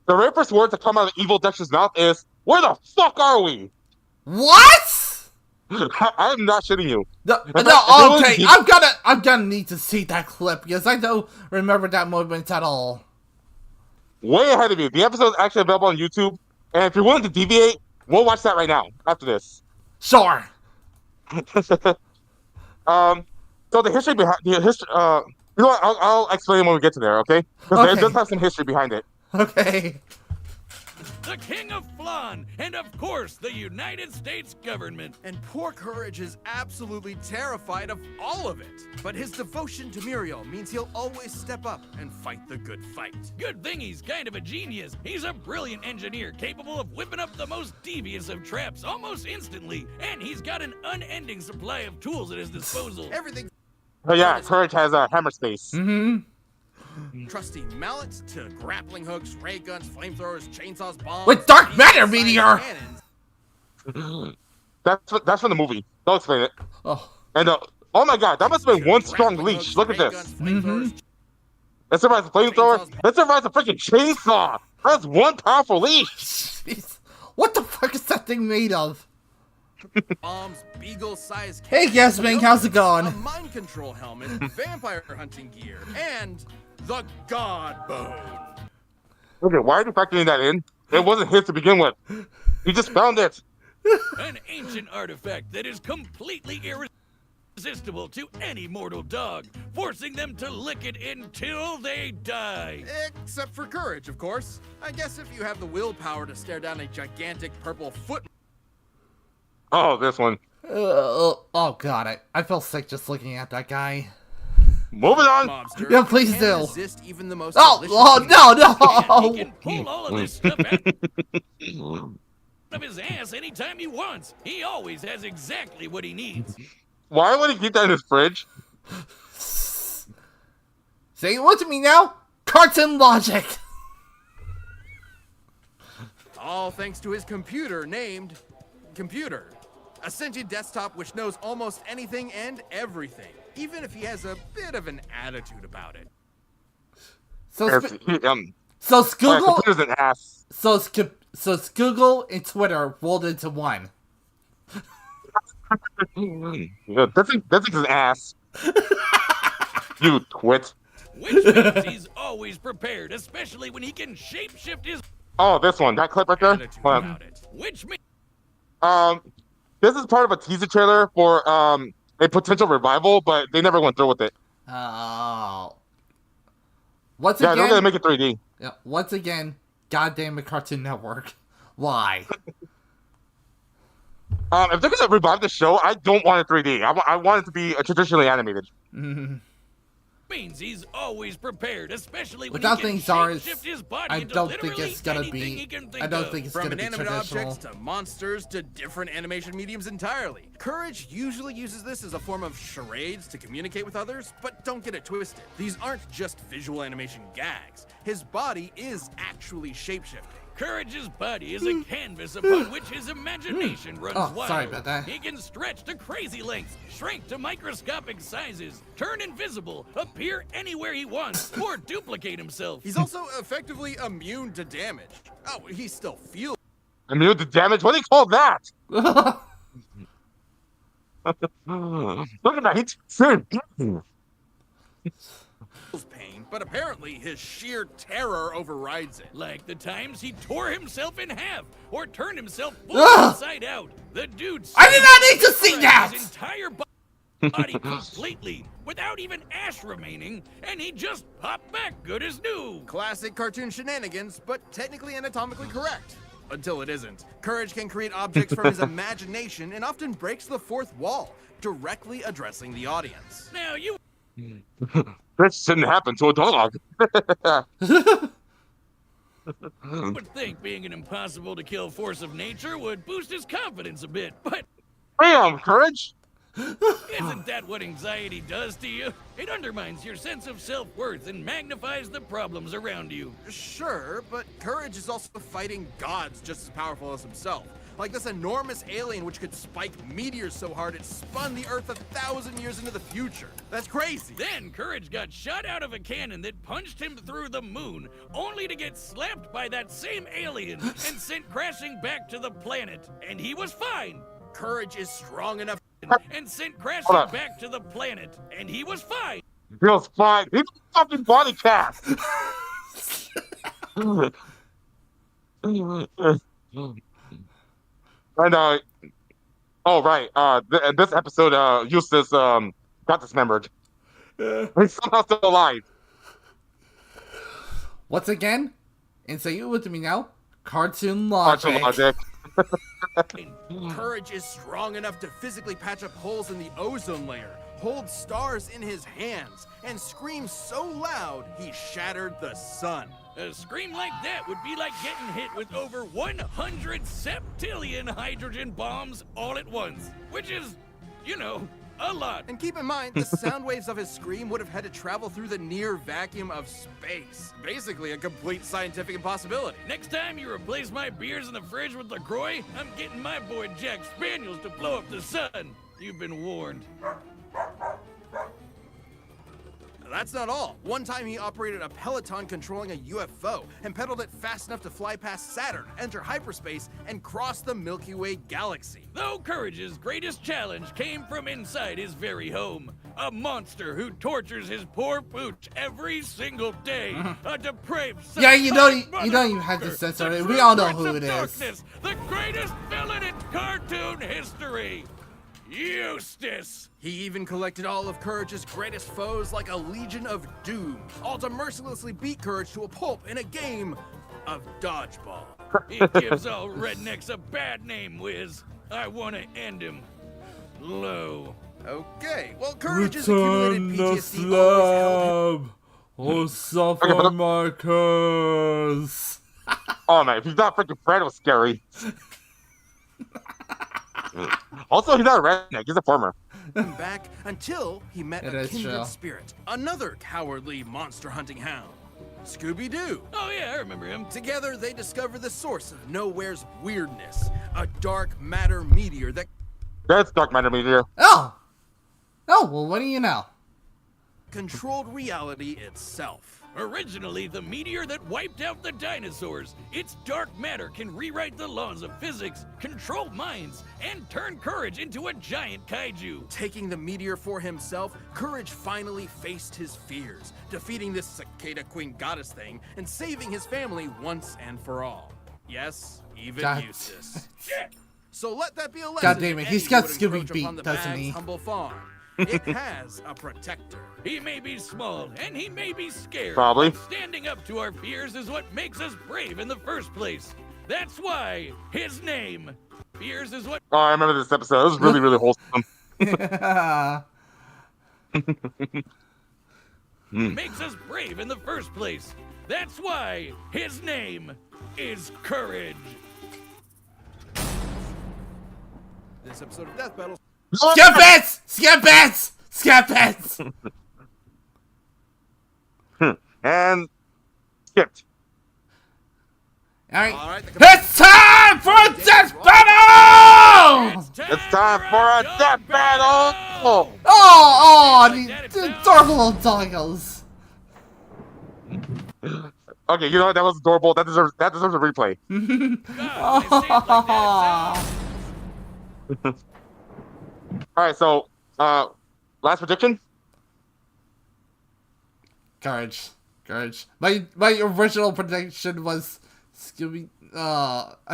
the very first words that come out of evil Dexter's mouth is, "Where the fuck are we?" What? I am not shitting you. No, okay, I'm gonna need to see that clip because I don't remember that moment at all. Way ahead of you. The episode is actually available on YouTube, and if you're willing to deviate, we'll watch that right now after this. Sure. So the history behind you know what? I'll explain when we get to there, okay? Because it does have some history behind it. Okay. The King of Flan, and of course, the United States government. And poor Courage is absolutely terrified of all of it. But his devotion to Muriel means he'll always step up and fight the good fight. Good thing he's kind of a genius. He's a brilliant engineer capable of whipping up the most devious of traps almost instantly. And he's got an unending supply of tools at his disposal. Everything. Oh yeah, Courage has a hammer space. Mm-hmm. Trusty mallets to grappling hooks, ray guns, flamethrowers, chainsaws, bombs. With dark matter meteor. Cannons. That's from the movie. Don't explain it. Oh. And oh my God, that must have been one strong leash. Look at this. That survives a flamethrower. That survives a freaking chainsaw. That's one powerful leash. Jeez. What the fuck is that thing made of? Bombs, beagle-sized. Hey, Yasmin, how's it going? A mind control helmet, vampire hunting gear, and the God Bone. Okay, why are you factoring that in? It wasn't his to begin with. He just found it. An ancient artifact that is completely irresistible to any mortal dog, forcing them to lick it until they die. Except for Courage, of course. I guess if you have the willpower to stare down a gigantic purple foot. Oh, this one. Oh God, I feel sick just looking at that guy. Moving on. Mobster Yeah, please can do. resist even the most Oh, delicious no. He can pull all of this stuff out of his ass anytime he wants. He always has exactly what he needs. Why would he keep that in his fridge? Say what to me now? Cartoon logic. All thanks to his computer named Computer. A sentient desktop which knows almost anything and everything, even if he has a bit of an attitude about it. So Computer's an ass. So Google and Twitter rolled into one. Yeah, that's an ass. You twit. Which means he's always prepared, especially when he can shapeshift his Oh, this one. That clip right there. Attitude Hold on. about it. which means This is part of a teaser trailer for a potential revival, but they never went through with it. Oh. Once Yeah, they're again, gonna make it 3D. yeah, once again, goddamn it, Cartoon Network. Why? If they're gonna revive the show, I don't want it 3D. I want it to be traditionally animated. Means he's always prepared, especially when Without he can things are, shift his body I into don't think literally it's gonna anything be. he can think I don't of. think it's From gonna be inanimate traditional. objects to monsters to different animation mediums entirely. Courage usually uses this as a form of charades to communicate with others, but don't get it twisted. These aren't just visual animation gags. His body is actually shapeshifting. Courage's body is a canvas upon which his imagination runs Oh, wild. sorry about that. He can stretch to crazy lengths, shrink to microscopic sizes, turn invisible, appear anywhere he wants, or duplicate himself. He's also effectively immune to damage. Oh, he still feels Immune to damage? What do you call that? Look at that. He's same. pain, but apparently his sheer terror overrides it. Like the times he tore himself in half or turned himself full Ugh! inside out. The dude I did not need to see vaporized that! His entire body completely without even ash remaining, and he just popped back good as new. Classic cartoon shenanigans, but technically anatomically correct. Until it isn't. Courage can create objects from his imagination and often breaks the fourth wall, directly addressing the audience. Now you This shouldn't happen to a dog. would think being an impossible to kill force of nature would boost his confidence a bit, but Damn, Courage. isn't that what anxiety does to you? It undermines your sense of self-worth and magnifies the problems around you. Sure, but Courage is also fighting gods just as powerful as himself. Like this enormous alien which could spike meteors so hard it spun the Earth 1,000 years into the future. That's crazy. Then Courage got shot out of a cannon that punched him through the moon, only to get slapped by that same alien and sent crashing back to the planet. And he was fine. Courage is strong enough. And sent crashing Hold on. back to the planet. And he was fine. Feels fine. He's a fucking body cast. I know. Oh right. This episode, Eustace got dismembered. He's somehow still alive. Once again, and say it with me now, cartoon logic. Logic. Courage is strong enough to physically patch up holes in the ozone layer, hold stars in his hands, and scream so loud he shattered the sun. A scream like that would be like getting hit with over 100 septillion hydrogen bombs all at once, which is, you know, a lot. And keep in mind, the sound waves of his scream would have had to travel through the near vacuum of space. Basically a complete scientific impossibility. Next time you replace my beers in the fridge with LaCroix, I'm getting my boy Jack Spaniels to blow up the sun. You've been warned. That's not all. One time he operated a Peloton controlling a UFO and pedaled it fast enough to fly past Saturn, enter hyperspace, and cross the Milky Way galaxy. Though Courage's greatest challenge came from inside his very home. A monster who tortures his poor pooch every single day. A depraved Yeah, you don't psychotic even have to motherfucker. censor The it. We true all know prince who of it is. darkness, the greatest villain in cartoon history. Eustace! He even collected all of Courage's greatest foes like a Legion of Doom, all to mercilessly beat Courage to a pulp in a game of dodgeball. He gives all rednecks a bad name, Wiz. I want to end him. Low. Okay, well, Courage's accumulated PTSD always held him. Oh, suffer my curse. Oh man, if he's not freaking Fred, it was scary. Also, he's not a redneck. He's a farmer. Back until he met It a is kindred true. spirit, another cowardly monster hunting hound, Scooby-Doo. Oh yeah, I remember him. Together, they discover the source of Nowhere's weirdness, a dark matter meteor that That's dark matter meteor. Oh! Oh, well, what do you know? controlled reality itself. Originally, the meteor that wiped out the dinosaurs. Its dark matter can rewrite the laws of physics, control minds, and turn Courage into a giant kaiju. Taking the meteor for himself, Courage finally faced his fears, defeating this cicada queen goddess thing and saving his family once and for all. Yes, even God. Eustace. So let that be a lesson. God damn it, to he's any got who would Scooby encroach beat, upon the doesn't Bag's he? humble farm. It has a protector. He may be small, and he may be scared. Probably. But standing up to our fears is what makes us brave in the first place. That's why his name, Fears, is what Oh, I remember this episode. It was really, really wholesome. makes us brave in the first place. That's why his name is Courage. This episode of Death Battle. Skip it! Skip it! Skip it! And skipped. Alright. It's time for a death battle! It's time for a death battle! Oh, the adorable little doggos. Okay, you know what? That was adorable. That deserves a replay. Alright, so last prediction? Courage. My original prediction was Scooby. I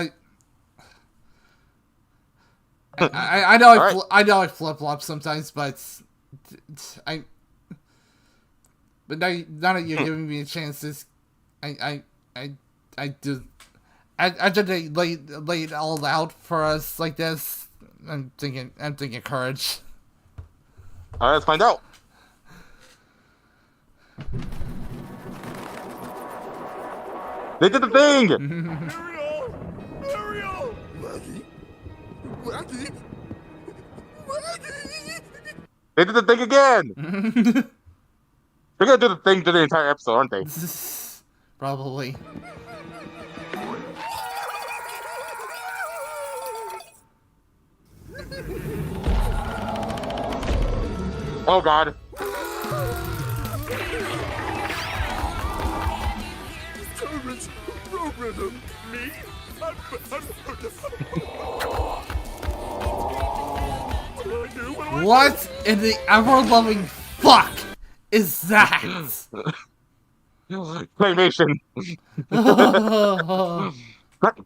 know I know I flip flop sometimes, but but now that you're giving me a chance, I do. I did lay it all out for us like this. I'm thinking Courage. Alright, let's find out. They did the thing! Ariel! They did the thing again! They're gonna do the thing to the entire episode, aren't they? Probably. Oh god. What in the ever-loving fuck is that? Claymation.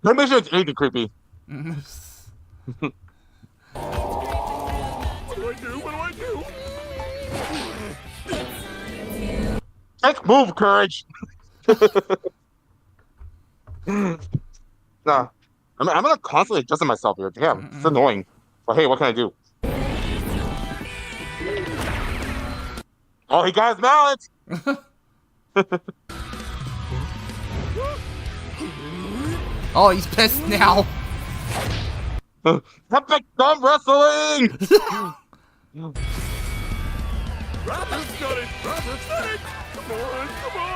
Claymation is anything creepy. What do I do? Take move, Courage. Nah, I'm gonna constantly adjusting myself here. Damn, it's annoying. But hey, what can I do? Oh, he got his mallet! Oh, he's pissed now. Epic thumb wrestling! Robert's got it! Robert's got it! Come on, come on!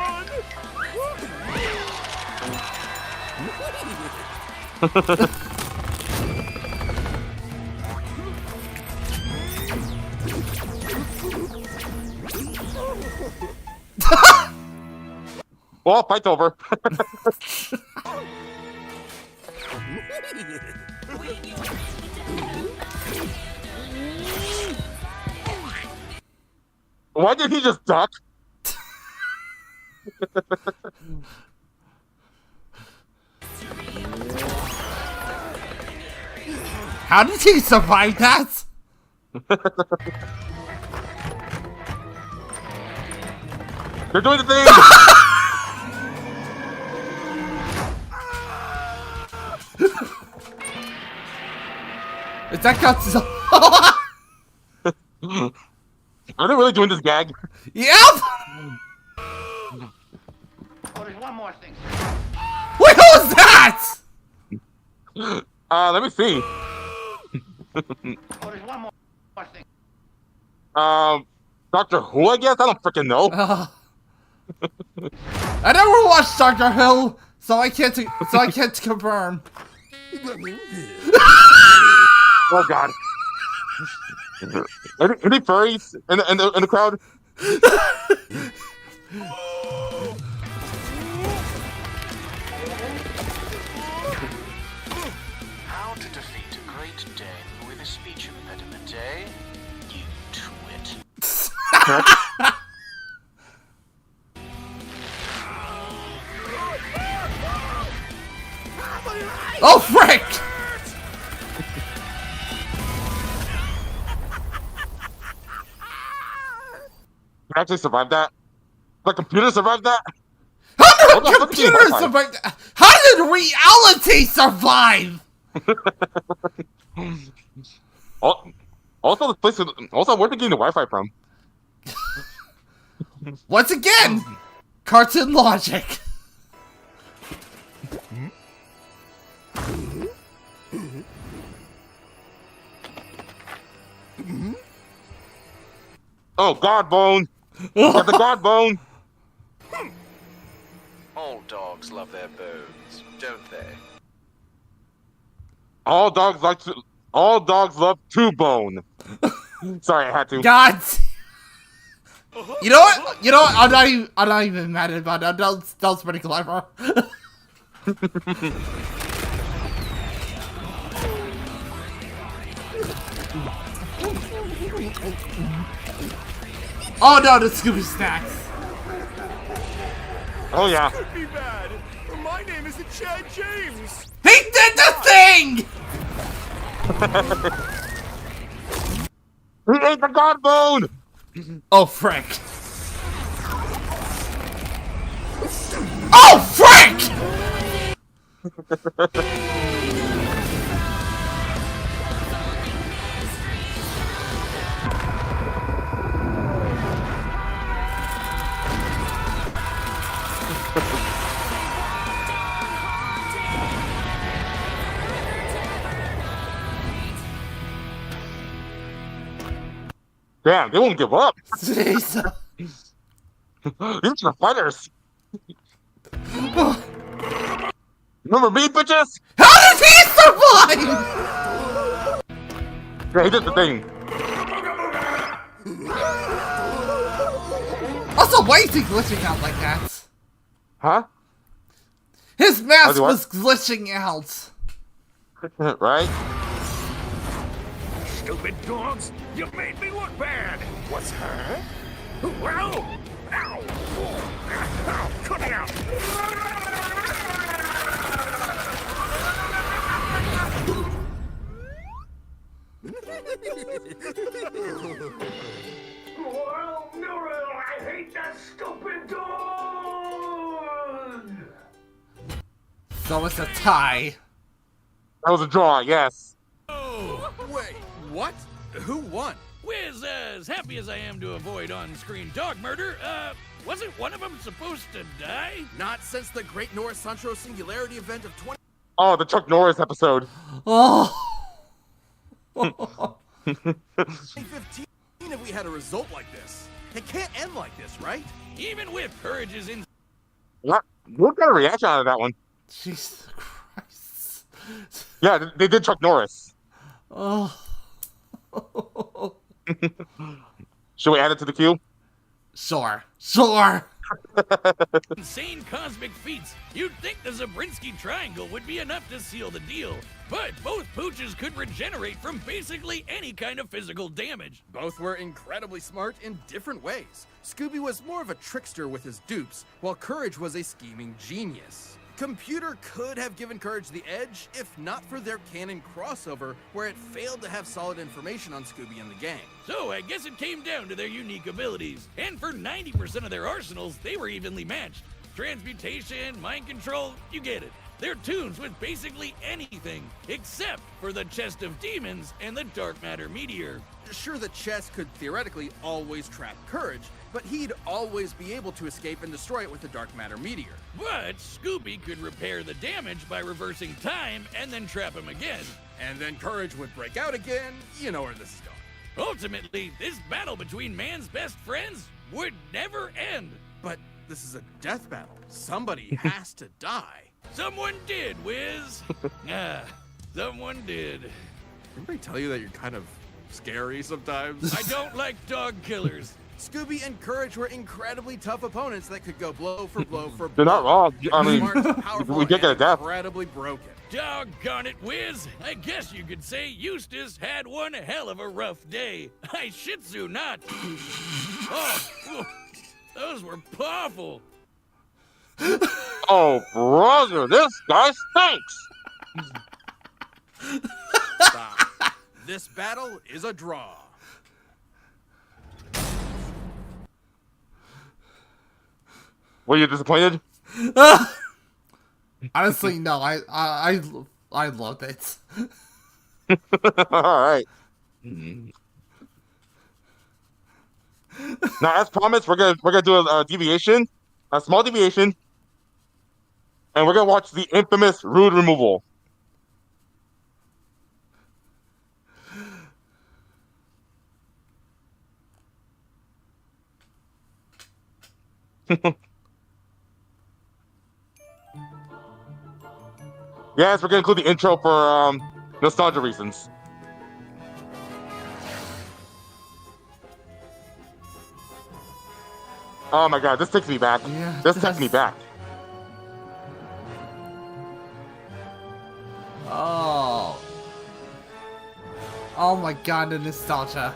Well, fight's over. Why did he just duck? How did he survive that? They're doing the thing! Is that got Are they really doing this gag? Yep! Oh, there's one more thing. Wait, who was that? Let me see. Oh, there's one more thing. Doctor Who, I guess? I don't freaking know. I never watched Doctor Who, so I can't confirm. Oh god. Any furries in the crowd? How to defeat a Great Dane with a speech impediment, eh? You twit. Oh, frick! You actually survived that? The computer survived that? How did the computer survive? How did reality survive? Also, this place. Also, where'd they getting the Wi-Fi from? Once again, cartoon logic. Oh, God bone! Get the God bone! All dogs love their bones, don't they? All dogs love to bone. Sorry, I had to. God. You know what? You know what? I'm not even mad about that. That was pretty clever. Oh no, the Scooby snacks. Oh yeah. Could be bad. My name isn't Chad James. He did the thing! He ate the God bone! Oh frick. Oh frick! Damn, they won't give up. Jesus. These are fighters. Remember me, bitches? How did he survive? Yeah, he did the thing. Also, why is he glitching out like that? Huh? His mask do what? was glitching out. Right? Stupid dogs! You made me look bad! What's her? Well! Ow! Ow! Cut it out! Well, Muriel, I hate that stupid dog! So it's a tie. That was a draw, yes. Oh, wait, what? Who won? Wiz, as happy as I am to avoid on-screen dog murder, wasn't one of them supposed to die? Not since the Great Norris Centro Singularity event of Oh, the Chuck Norris episode. Oh. 2015 if we had a result like this. It can't end like this, right? Even with Courage's in... What kind of reaction out of that one? Jesus Christ. Yeah, they did Chuck Norris. Oh. Should we add it to the queue? Sure. Sure. insane cosmic feats, you'd think the Zabrinsky Triangle would be enough to seal the deal. But both pooches could regenerate from basically any kind of physical damage. Both were incredibly smart in different ways. Scooby was more of a trickster with his dupes, while Courage was a scheming genius. Computer could have given Courage the edge if not for their canon crossover, where it failed to have solid information on Scooby and the gang. So I guess it came down to their unique abilities. And for 90% of their arsenals, they were evenly matched. Transmutation, mind control, you get it. They're tunes with basically anything, except for the Chest of Demons and the Dark Matter Meteor. Sure, the chest could theoretically always trap Courage, but he'd always be able to escape and destroy it with the Dark Matter Meteor. But Scooby could repair the damage by reversing time and then trap him again. And then Courage would break out again. You know where this is going. Ultimately, this battle between man's best friends would never end. But this is a death battle. Somebody has to die. Someone did, Wiz. Someone did. Anybody tell you that you're kind of scary sometimes? I don't like dog killers. Scooby and Courage were incredibly tough opponents that could go blow for blow for blow. They're not wrong. I mean, Smart, powerful, we did get a and death. incredibly broken. Doggone it, Wiz. I guess you could say Eustace had one hell of a rough day. I shih tzu not. Oh, whew, those were powerful. Oh, brother, this guy stinks. Stop. This battle is a draw. Were you disappointed? Honestly, no. I loved it. All right. Now, as promised, we're gonna do a deviation, a small deviation, and we're gonna watch the infamous Rude removal. Yes, we're gonna include the intro for nostalgia reasons. Oh my god, this takes me back. Yeah, This takes me back. Oh. Oh my god, the nostalgia.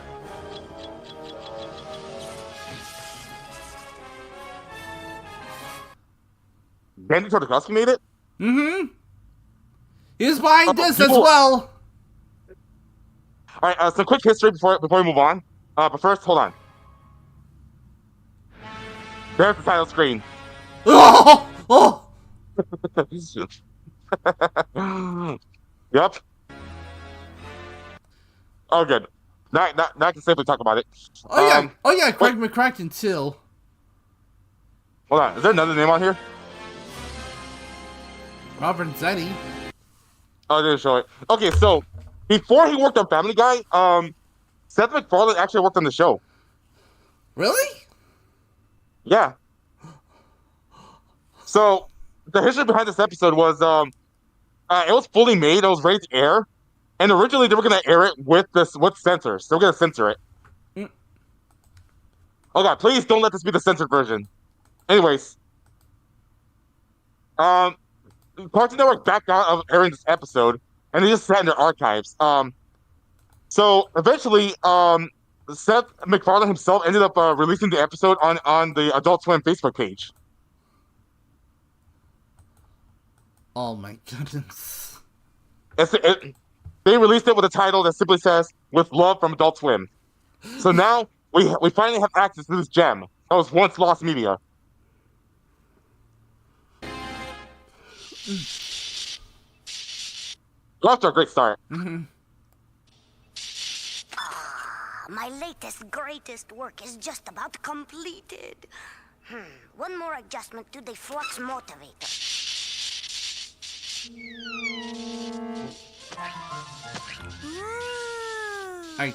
Bandy Tortuguski made it? Mm-hmm. He's buying this as people- well. Alright, some quick history before we move on. But first, hold on. There's the title screen. Oh! Oh! Yep. Oh, good. Now I can safely talk about it. Oh yeah! Oh yeah, Craig McCracken too. Hold on. Is there another name on here? Robert Zetti. Oh, I didn't show it. Okay, so before he worked on Family Guy, Seth MacFarlane actually worked on the show. Really? Yeah. So the history behind this episode was it was fully made, it was ready to air, and originally they were gonna air it with censors. They were gonna censor it. Mm. Oh god, please don't let this be the censored version. Anyways. Cartoon Network backed out of airing this episode, and they just sat in their archives. So eventually, Seth MacFarlane himself ended up releasing the episode on the Adult Swim Facebook page. Oh my goodness. They released it with a title that simply says "With Love from Adult Swim." So now we finally have access to this gem that was once lost media. We're off to a great start. Mm-hmm. My latest, greatest work is just about completed. One more adjustment to the flux motivator. I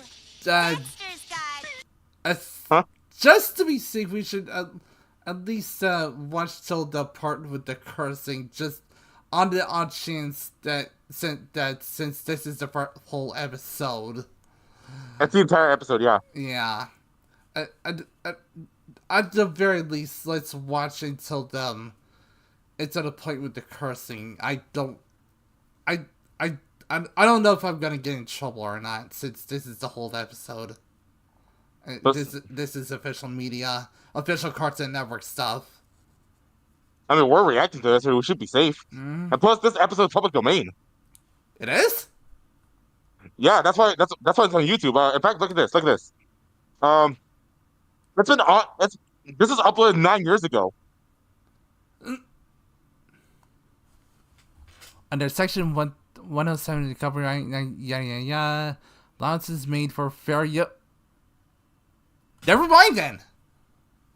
Huh? just to be safe, we should at least watch till the part with the cursing, just on the odd chance that since this is the whole episode. That's the entire episode, yeah. Yeah. At the very least, let's watch until the point with the cursing. I don't know if I'm gonna get in trouble or not, since this is the whole episode. This is official media, official Cartoon Network stuff. I mean, we're reacting to this, so we should be safe. Mm. And plus, this episode is public domain. It is? Yeah, that's why it's on YouTube. In fact, look at this. Look at this. That's been on. This was uploaded 9 years ago. Under Section 107 of the copyright, allowance is made for fair use. Never mind then.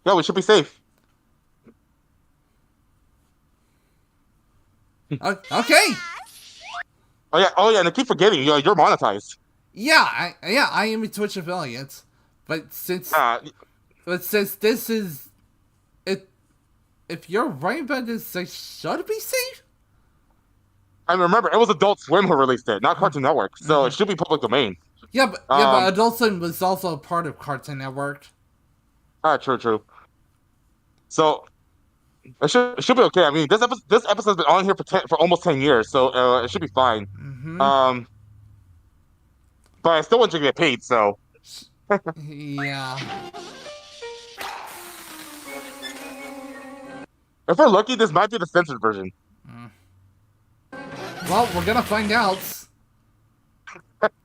Yeah, we should be safe. Okay. Oh yeah, and I keep forgetting. You're monetized. Yeah, I am a Twitch affiliate, but since this is it, if you're right about this, I should be safe. I remember it was Adult Swim who released it, not Cartoon Network, so it should be public domain. Yeah, but Adult Swim was also a part of Cartoon Network. True. So it should be okay. I mean, this episode's been on here for almost 10 years, so it should be fine. Mm-hmm. But I still want you to get paid, so. Yeah. If we're lucky, this might be the censored version. Well, we're gonna find out.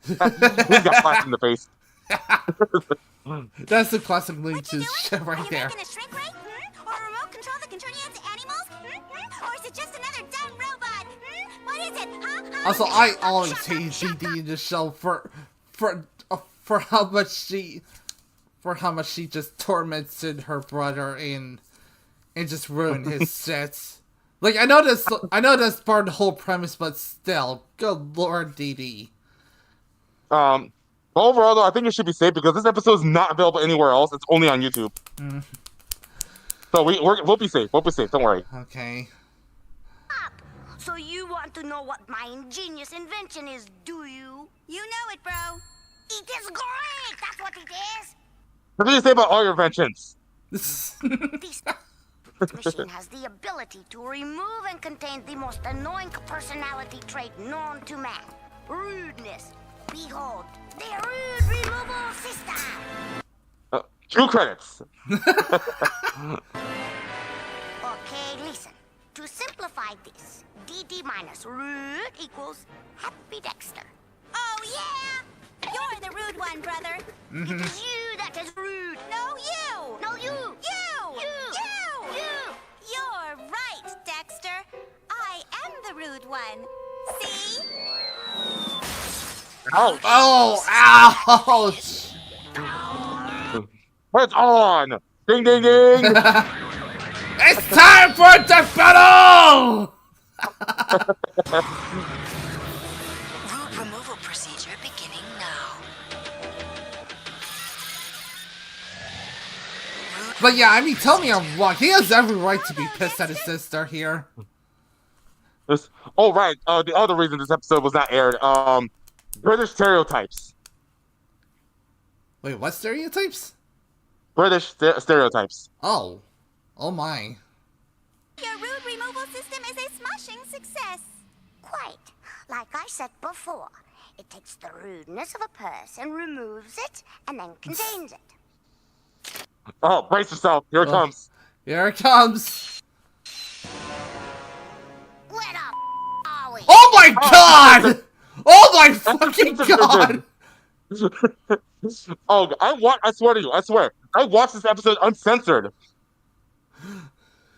He's got flash in the face. That's the classic link to shit right there. Making a shrink ray? Or a remote control that can turn you into animals? Or is it just another dumb robot? What is it? Huh? Also, I always hate GD in this show for how much for how much she just tormented her brother and just ruined his shit. Like, I know that's part of the whole premise, but still, good lord, Dee Dee. Overall, though, I think it should be safe because this episode is not available anywhere else. It's only on YouTube. So we'll be safe. We'll be safe. Don't worry. Okay. So you want to know what my ingenious invention is, do you? You know it, bro. It is great! That's what it is! What did you say about all your inventions? This machine has the ability to remove and contain the most annoying personality trait known to man. Rudeness. Behold, the rude removal system! 2 credits. Okay, listen. To simplify this, DD minus rude equals Happy Dexter. Oh, yeah! You're the rude one, brother. It is you that is rude. No, you! No, you! You! You! You! You're right, Dexter. I am the rude one. See? Ouch. Oh, ouch! It's on! Ding, ding, ding! It's time for the battle! Root removal procedure beginning now. But yeah, I mean, tell me I'm wrong. He has every right to be pissed at his sister here. Oh, right. The other reason this episode was not aired, British stereotypes. Wait, what stereotypes? British stereotypes. Oh. Oh my. Your rude removal system is a smashing success. Quite. Like I said before, it takes the rudeness of a person, removes it, and then contains it. Oh, brace yourself. Here it comes. Here it comes. Where the are we? Oh my god! Oh my fucking god! Oh, I swear to you, I swear. I watched this episode uncensored.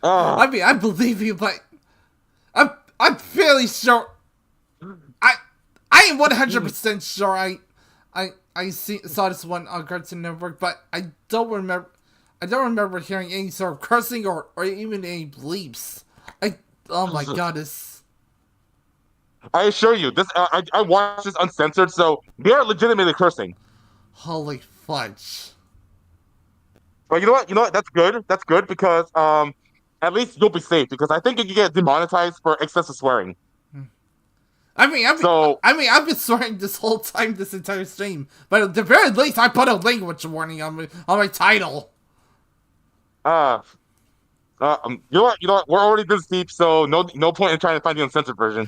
I mean, I believe you, but I'm fairly sure. I am 100% sure I saw this one on Cartoon Network, but I don't remember hearing any sort of cursing or even any bleeps. Oh my god, this. I assure you, this I watched this uncensored, so they are legitimately cursing. Holy fudge! But you know what? That's good. That's good because at least you'll be safe because I think you get demonetized for excessive swearing. I've been swearing this whole time, this entire stream. But at the very least, I put a language warning on my title. You know what? We're already this deep, so no point in trying to find the uncensored version.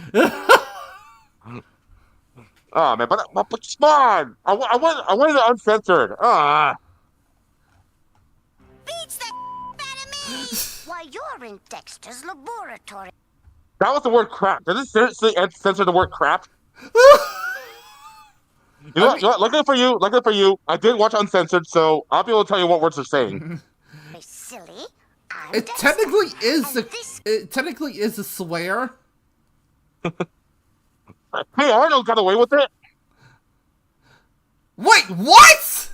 Oh man, but come on! I wanted it uncensored. Beats the out of me! Why, you're in Dexter's laboratory. That was the word crap. Does it seriously censor the word crap? You know what? Luckily for you, I did watch uncensored, so I'll be able to tell you what words they're saying. Silly. It technically is a swear. Hey, Arnold got away with it. Wait, what?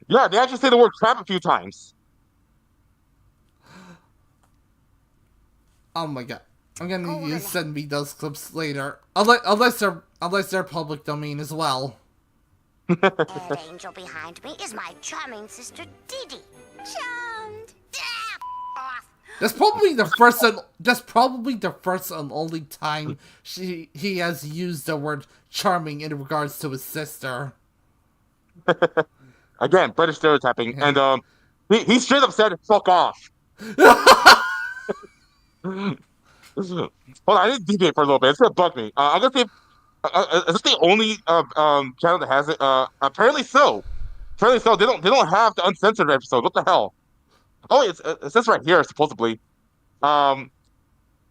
Yeah, they actually say the word crap a few times. Oh my god. I'm gonna need you to send me those clips later. Unless they're public domain as well. That angel behind me is my charming sister Didi. Charmed. That's probably the first and only time he has used the word charming in regards to his sister. Again, British stereotyping, and he straight up said "fuck off." Hold on, I need to deviate for a little bit. It's gonna bug me. I'm gonna see if is this the only channel that has it? Apparently so. Apparently so. They don't have the uncensored episode. What the hell? Oh, it says right here supposedly. I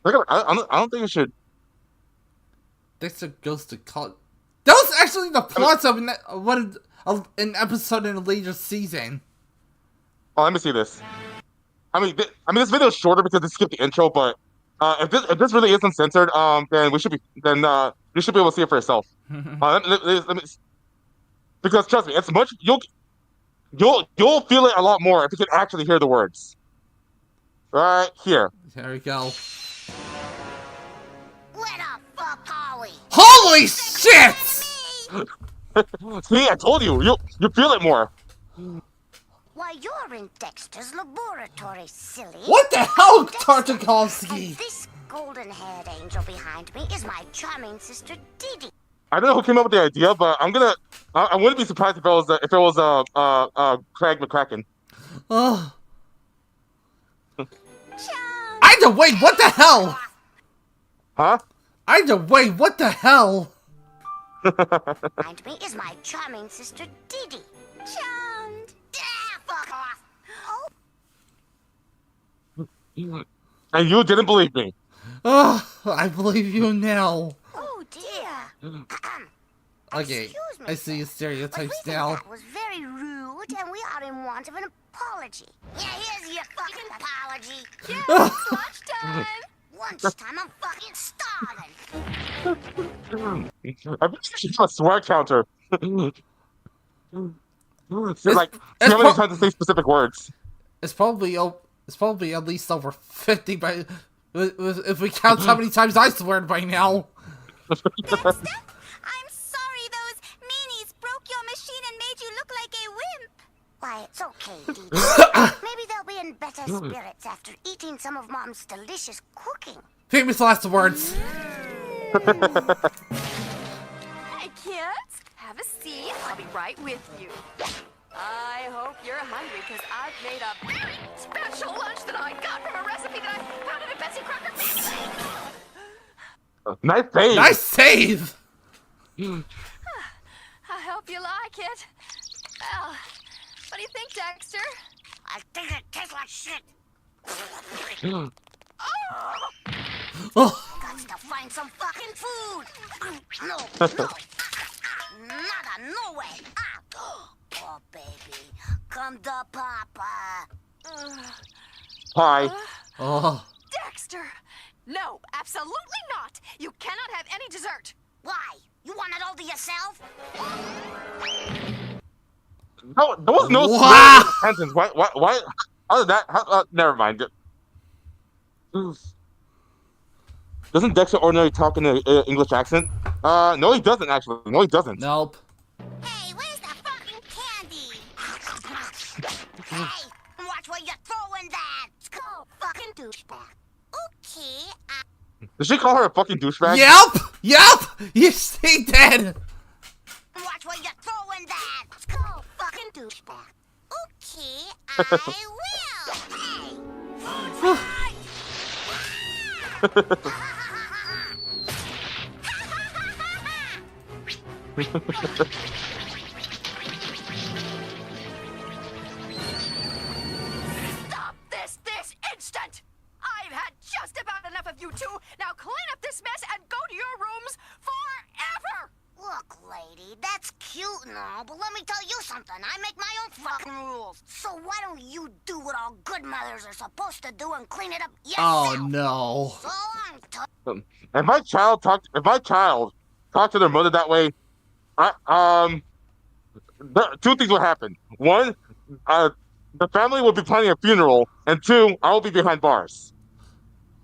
don't think it should. Dexter goes to college. That was actually the plot of an episode in a later season. Oh, let me see this. I mean, this video is shorter because they skipped the intro, but if this really is uncensored, then you should be able to see it for yourself. Let me, because trust me, it's much You'll feel it a lot more if you can actually hear the words. Right here. There we go. Where the fuck are we? Holy shit! See, I told you. You feel it more. Why, you're in Dexter's laboratory, silly. What the hell, Dexter, Tartakovsky? and this golden-haired angel behind me is my charming sister Didi. I don't know who came up with the idea, but I wouldn't be surprised if it was Craig McCracken. Oh. Either way, what the hell? Huh? Either way, what the hell? Behind me is my charming sister Didi. Charmed. Ah, fuck off. Oh. And you didn't believe me. Oh, I believe you now. Oh dear. Okay, Excuse me, I see your but we stereotypes think now. that was very rude, and we are in want of an apology. Yeah, here's your fucking apology. Yeah, it's lunchtime. Lunchtime, I'm fucking starving. I bet you should have a swear counter. It's like it's how many times to say specific words. It's probably at least over 50, but if we count how many times I swear by now. Dexter, I'm sorry those meanies broke your machine and made you look like a wimp. Why, it's okay, Didi. Maybe they'll be in better spirits after eating some of Mom's delicious cooking. Famous last words. Hey, kids, have a seat. I'll be right with you. I hope you're hungry, because I've made a very special lunch that I got from a recipe that I found at a Betsy Crocker bakery. Nice save. Nice save. I hope you like it. Well, what do you think, Dexter? I think it tastes like shit. Oh. Got to find some fucking food. No. Nada, no way. Oh, baby. Come to Papa. Hi. Oh. Dexter! No, absolutely not! You cannot have any dessert! Why? You want it all to yourself? No, there was no Wow. swearing in the sentence. Why? Other than that, never mind. Doesn't Dexter ordinarily talk in an English accent? No, he doesn't actually. No, he doesn't. Nope. Hey, where's the fucking candy? Hey, watch where you're throwing that. Go, fucking douchebag. Okay, Did she call her a fucking douchebag? Yep. You stay dead. watch where you're throwing that. Go, fucking douchebag. Okay, I will. Stop this instant! I've had just about enough of you two. Now clean up this mess and go to your rooms forever! Look, lady, that's cute and all, but let me tell you something. I make my own fucking rules. So why don't you do what all good mothers are supposed to do and clean it up yourself? Oh no. So long, If my child talked to their mother that way, two things would happen. One, the family will be planning a funeral, and two, I will be behind bars.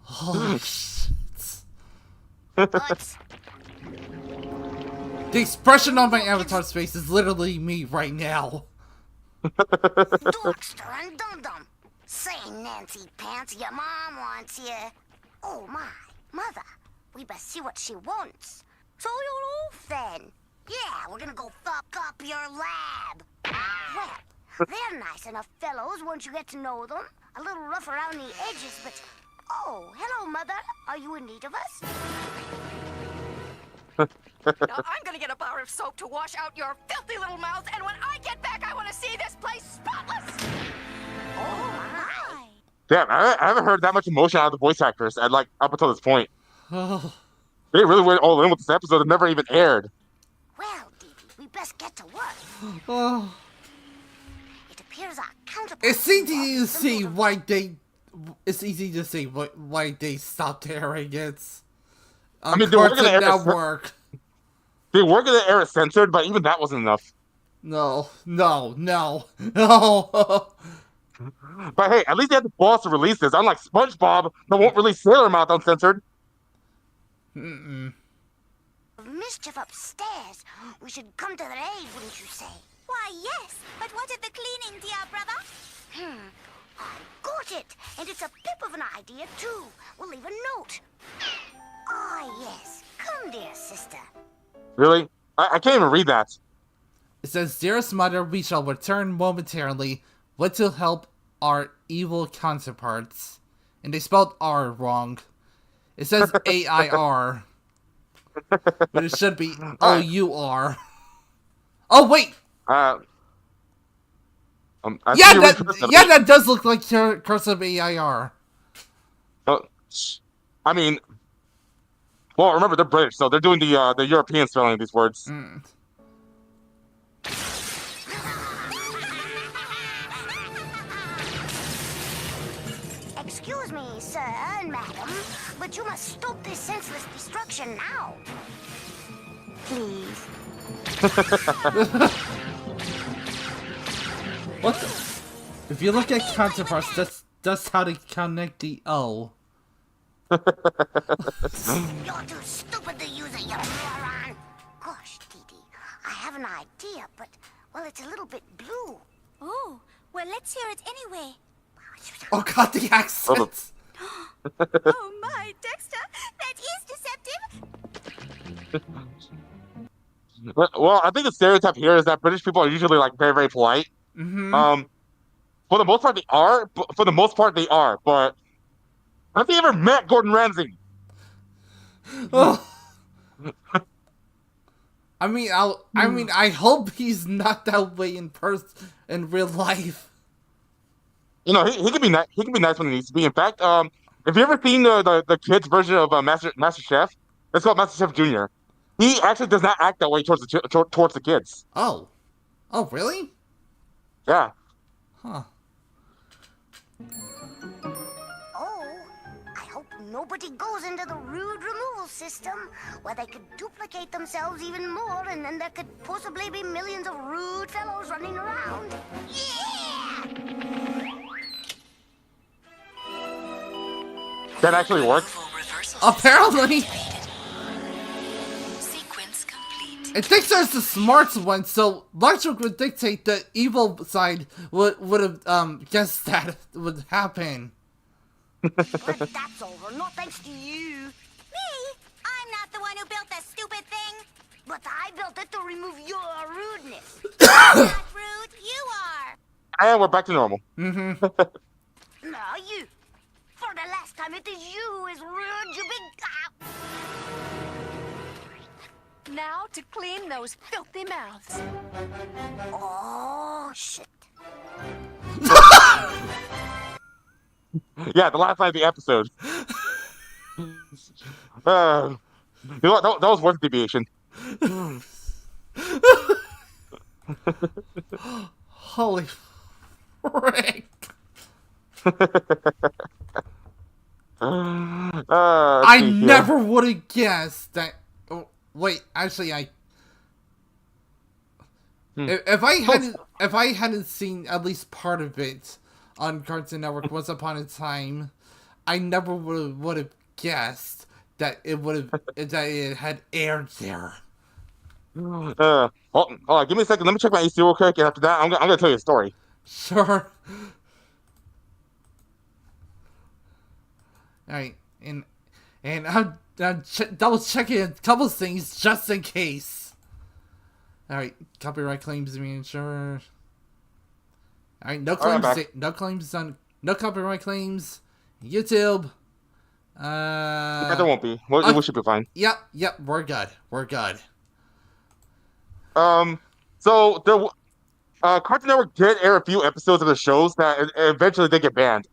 Holy shit. But The expression on my avatar's face is literally me right now. Dorkster and Dum-Dum. Say, Nancy Pants, your mom wants you. Oh, my. Mother, we best see what she wants. So you're off then. Yeah, we're gonna go fuck up your lab. Well, they're nice enough fellows once you get to know them. A little rough around the edges, but... Oh, hello, Mother. Are you in need of us? Now I'm gonna get a bar of soap to wash out your filthy little mouths, and when I get back, I want to see this place spotless! Oh, my. Damn, I haven't heard that much emotion out of the voice actors up until this point. Oh. They really went all in with this episode that never even aired. Well, Dee Dee, we best get to work. Oh. It appears our counterpart... It's easy to see why they. It's easy to see why they stopped airing it. I mean, they were gonna air it. Network. They were gonna air it censored, but even that wasn't enough. No. No. But hey, at least they had the balls to release this. Unlike SpongeBob, that won't release Sailor Mouth uncensored. Mischief upstairs. We should come to their aid, wouldn't you say? Why, yes. But what of the cleaning, dear brother? I got it. And it's a pip of an idea, too. We'll leave a note. Ah, yes. Come, dear sister. Really? I can't even read that. It says, "Dearest mother, we shall return momentarily. What to help our evil counterparts." And they spelled R wrong. It says AIR. But it should be OUR. Oh, wait! That does look like cursive AIR. I mean, well, remember, they're British, so they're doing the European spelling of these words. Excuse me, sir and madam, but you must stop this senseless destruction now. Please. What the? If you look at counterparts, that's how to connect the O. You're too stupid to use it, you moron. Gosh, Dee, I have an idea, but, well, it's a little bit blue. Oh, well, let's hear it anyway. Oh god, the accents! Oh my, Dexter, that is deceptive. Well, I think the stereotype here is that British people are usually like very, very polite. For the most part, they are. But have you ever met Gordon Ramsay? Oh. I mean, I hope he's not that way in real life. You know, he can be nice. He can be nice when he needs to be. In fact, have you ever seen the kids version of Master Chef? It's called Master Chef Junior. He actually does not act that way towards the kids. Oh really? Yeah. Huh. Oh, I hope nobody goes into the rude removal system, where they could duplicate themselves even more, and then there could possibly be millions of rude fellows running around. Yeah! That actually works. Apparently. Sequence complete. It thinks there's the smart one, so logic would dictate the evil side would have guessed that would happen. But that's over, not thanks to you. Me? I'm not the one who built the stupid thing. But I built it to remove your rudeness. Not rude, you are. And we're back to normal. No, you. For the last time, it is you who is rude, you big... Now to clean those filthy mouths. Oh, shit. Yeah, the last line of the episode. You know what? That was worth deviation. Holy frick. I never would have guessed that. Oh, wait, actually, if I hadn't seen at least part of it on Cartoon Network Once Upon a Time, I never would have guessed that it had aired there. Hold on, give me a second. Let me check my AC real quick, and after that, I'm gonna tell you a story. Sure. Alright, and I'm double checking a couple things just in case. Alright, copyright claims being sure. Alright, no claims, no copyright claims. YouTube. Yeah, there won't be. We should be fine. Yep, we're good. So there, Cartoon Network did air a few episodes of the shows that eventually did get banned.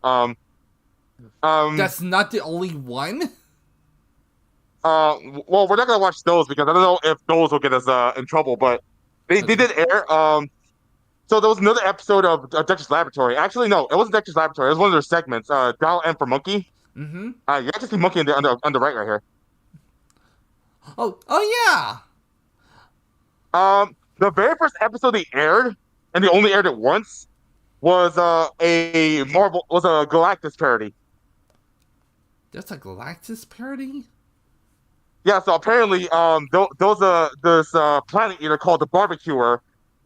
That's not the only one? Well, we're not gonna watch those because I don't know if those will get us in trouble, but they did air. So there was another episode of Dexter's Laboratory. Actually, no, it wasn't Dexter's Laboratory. It was one of their segments. Dial M for Monkey. Mm-hmm. You actually see Monkey on the right here. Oh yeah. the very first episode they aired, and they only aired it once, was a Galactus parody. That's a Galactus parody? Yeah, so apparently, there's a planet eater called the Barbecuer,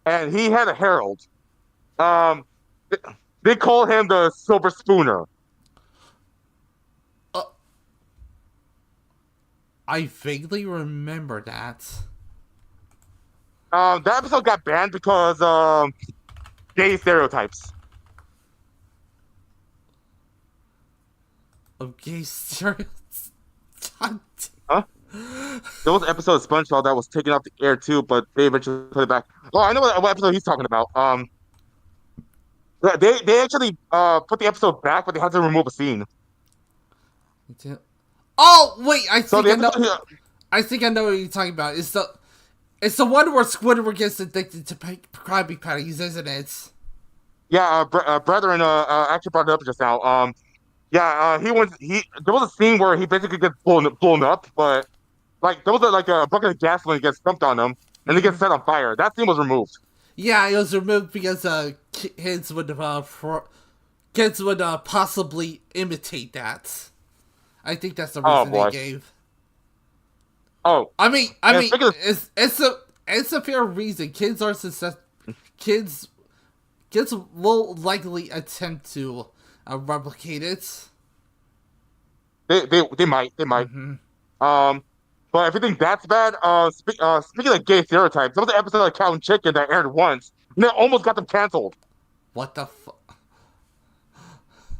and he had a herald. Um, they call him the Silver Spooner. I vaguely remember that. That episode got banned because gay stereotypes. Of gay stereotypes. Huh? There was an episode of SpongeBob that was taken off the air too, but they eventually put it back. Oh, I know what episode he's talking about. They actually put the episode back, but they had to remove a scene. Oh wait, I So think the I know. episode, I think I know what you're talking about. It's the one where Squidward gets addicted to Krabby Patties, isn't it? yeah, Brethren actually brought it up just now. Yeah, there was a scene where he basically gets blown up, but like there was like a bucket of gasoline gets dumped on him, and he gets set on fire. That scene was removed. Yeah, it was removed because kids would possibly imitate that. I think that's the reason they gave. Oh, I mean, it's a fair reason. Kids are kids will likely attempt to replicate it. They might. Mm-hmm. But if you think that's bad, speaking of gay stereotypes, there was an episode of Cow and Chicken that aired once, and it almost got them canceled. What the fuck?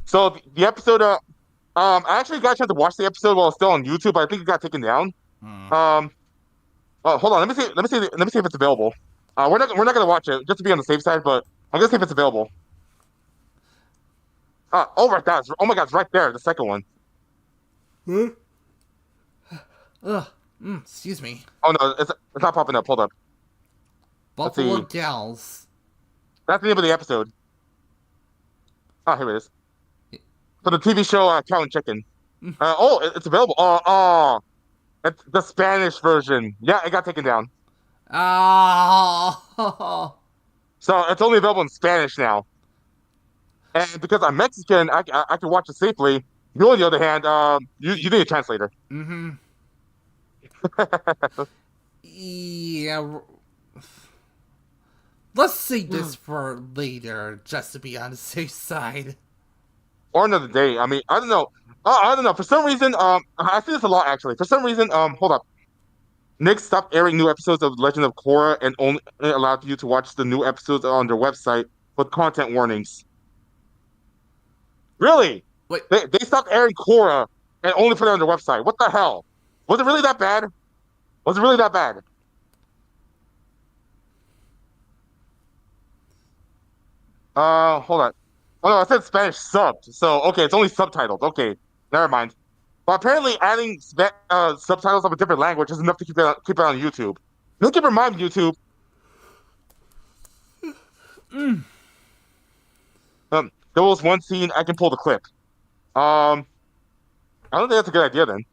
So the episode, I actually got a chance to watch the episode while it's still on YouTube, but I think it got taken down. Hold on, let me see if it's available. We're not gonna watch it just to be on the safe side, but I'm gonna see if it's available. Oh my God, it's right there, the second one. Excuse me. Oh no, it's not popping up. Hold up. Buffalo Gals. That's the name of the episode. Oh, here it is. For the TV show Cow and Chicken. It's available. It's the Spanish version. Yeah, it got taken down. Oh. So it's only available in Spanish now. And because I'm Mexican, I can watch it safely. You, on the other hand, you need a translator. Mm-hmm. Yeah. Let's save this for later, just to be on the safe side. Or another day. I mean, I don't know. I don't know. For some reason, I see this a lot actually. For some reason, hold up. Nick stopped airing new episodes of Legend of Korra and only allowed you to watch the new episodes on their website with content warnings. Really? Wait. They stopped airing Korra and only put it on their website. What the hell? Was it really that bad? Was it really that bad? Hold on. Oh no, I said Spanish subbed. So okay, it's only subtitled. Okay, never mind. But apparently, adding subtitles of a different language is enough to keep it on YouTube. Don't keep in mind, YouTube. There was one scene I can pull the clip. I don't think that's a good idea then.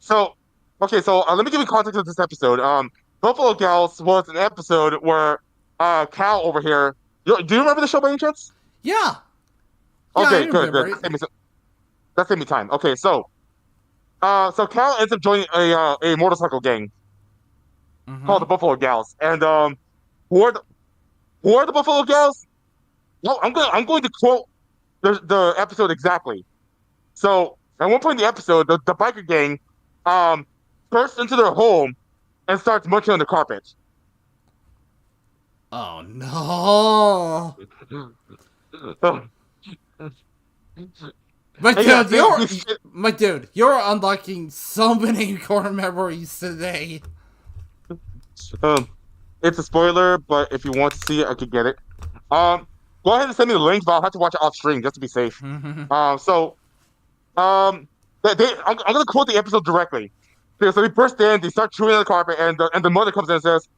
So let me give you context of this episode. Buffalo Gals was an episode where Cal over here. Do you remember the show by any chance? Yeah. Okay, good. That saved me time. Okay, so Cal ends up joining a motorcycle gang called the Buffalo Gals, and who are the Buffalo Gals? Well, I'm going to quote the episode exactly. So at one point in the episode, the biker gang bursts into their home and starts munching on the carpet. Oh no! My dude, you're unlocking so many core memories today. It's a spoiler, but if you want to see it, I could get it. Go ahead and send me the link, but I'll have to watch it off stream just to be safe. I'm gonna quote the episode directly. So they burst in, they start chewing on the carpet, and the mother comes in and says,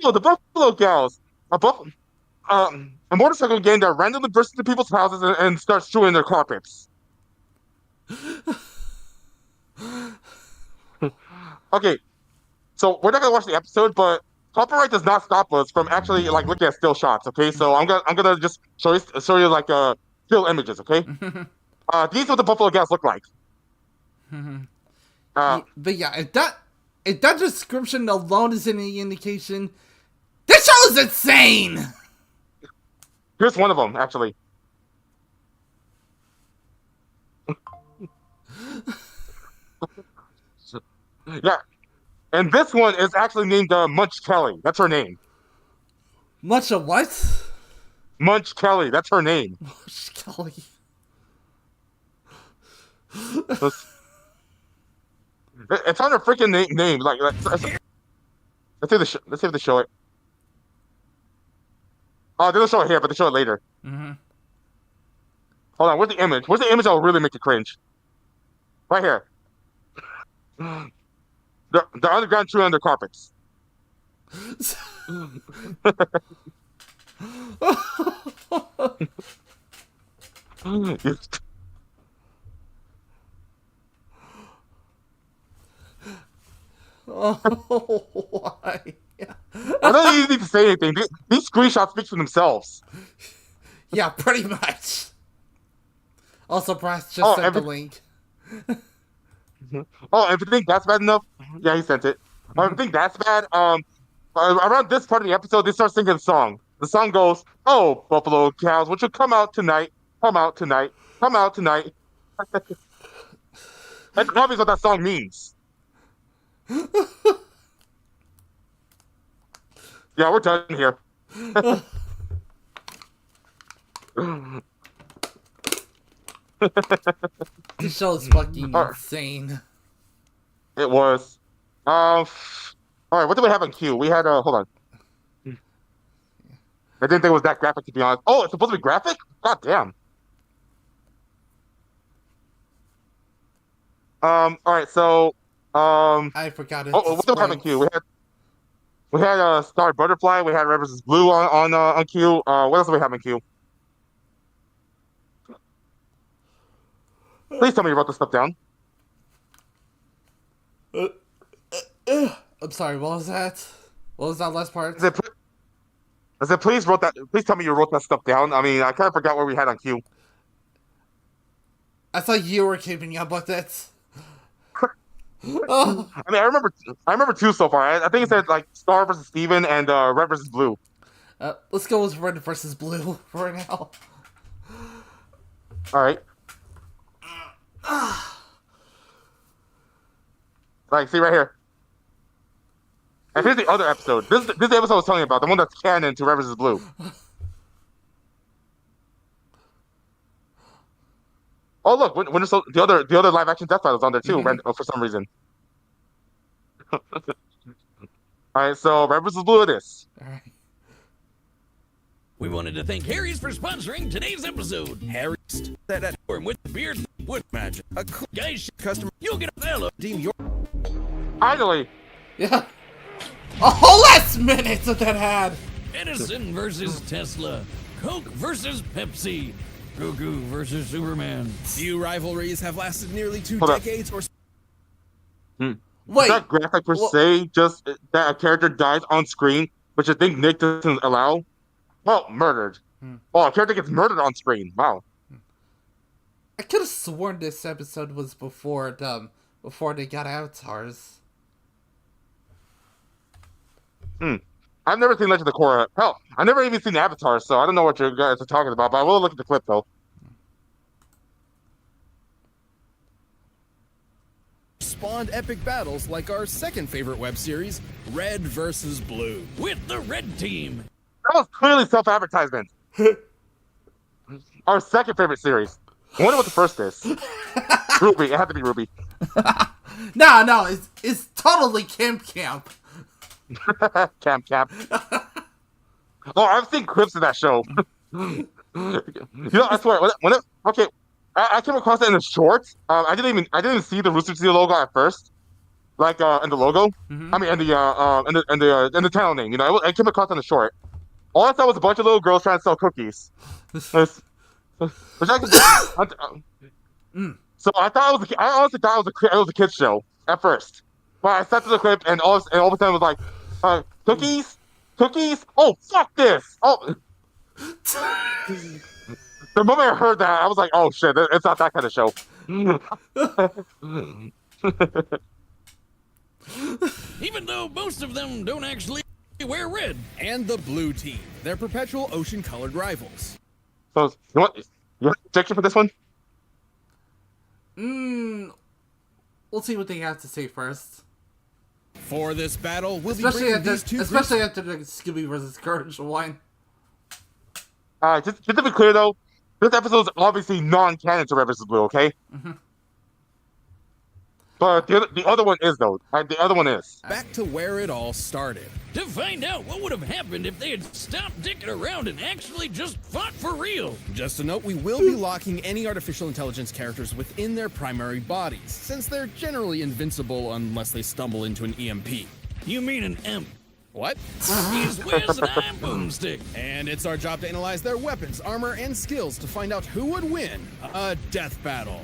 "Oh, the Buffalo Gals, a motorcycle gang that randomly bursts into people's houses and starts chewing their carpets." Okay, so we're not gonna watch the episode, but copyright does not stop us from actually like looking at still shots. Okay, so I'm gonna just show you like still images. Okay, these are what the buffalo gals look like. But yeah, if that description alone is any indication, this show is insane. Here's one of them actually. Yeah, and this one is actually named Munch Kelly. That's her name. Much of what? Munch Kelly. That's her name. Munch Kelly. It's on her freaking name. Like, let's see if they show it. Oh, they don't show it here, but they show it later. Mm-hmm. Hold on, where's the image? Where's the image that will really make you cringe? Right here. The underground tree under carpets. Oh, why? I don't even need to say anything. These screenshots speak for themselves. Yeah, pretty much. Also, Brass just sent the link. Oh, if you think that's bad enough, yeah, he sent it. If you think that's bad, around this part of the episode, they start singing a song. The song goes, "Oh, buffalo cows, would you come out tonight? Come out tonight. Come out tonight." That's obviously what that song means. Yeah, we're done here. This show is fucking insane. It was. All right, what do we have on queue? We had hold on. I didn't think it was that graphic, to be honest. Oh, it's supposed to be graphic? God damn. All right, so I forgot it. Oh, what do we have on queue? We had Star Butterfly. We had Red vs. Blue on queue. What else do we have on queue? Please tell me you wrote this stuff down. I'm sorry. What was that? What was that last part? I said, please tell me you wrote that stuff down. I mean, I kind of forgot what we had on queue. I thought you were keeping up with it. Oh. I mean, I remember two so far. I think it said like Star versus Steven and Red versus Blue. Let's go with Red versus Blue for now. All right. Like, see right here. And here's the other episode. This episode I was telling you about, the one that's canon to Red vs. Blue. Oh look, the other live action Death Battle is on there too, for some reason. All right, so Red vs. Blue it is. All right. We wanted to thank Harry's for sponsoring today's episode. Harry's that at Home with the beard would magic. A cool guys customer. you'll get a fellow. Deem your Finally. Yeah. A whole last minute that had. Edison versus Tesla. Coke versus Pepsi. Goku versus Superman. Few rivalries have lasted nearly 2 Hold decades or so. Wait. Is that graphic per se just that a character dies on screen, which I think Nick doesn't allow? Well, murdered. Oh, a character gets murdered on screen. Wow. I could have sworn this episode was before they got avatars. I've never seen Legend of Korra. Hell, I've never even seen Avatar, so I don't know what you guys are talking about, but I will look at the clip, though. Spawned epic battles like our second favorite web series, Red vs. Blue. With the red team. That was clearly self-advertisement. Our second favorite series. I wonder what the first is. Ruby. It had to be Ruby. No, it's totally Camp. Camp. Oh, I've seen clips of that show. You know, I swear. I came across it in the shorts. I didn't even see the Rooster Teeth logo at first, like in the logo. I mean, in the channel name. You know, I came across it in the short. All I saw was a bunch of little girls trying to sell cookies. So I honestly thought it was a kids show at first. But I sat to the clip and all of a sudden it was like, Cookies? Cookies? Oh, fuck this! Oh. The moment I heard that, I was like, oh shit, it's not that kind of show. Even though most of them don't actually wear red. And the blue team, their perpetual ocean-colored rivals. So, you want objection for this one? We'll see what they have to say first. For this battle, we'll Especially be after, these two especially after the Scooby vs. Courage one. Just to be clear though, this episode is obviously non-canon to Red vs. Blue, okay? But the other one is though. The other one is. Back to where it all started. To find out what would have happened if they had stopped dicking around and actually just fought for real. Just a note, we will be locking any artificial intelligence characters within their primary bodies, since they're generally invincible unless they stumble into an EMP. You mean an imp? What? He's whiz and I'm boomstick. And it's our job to analyze their weapons, armor, and skills to find out who would win a death battle.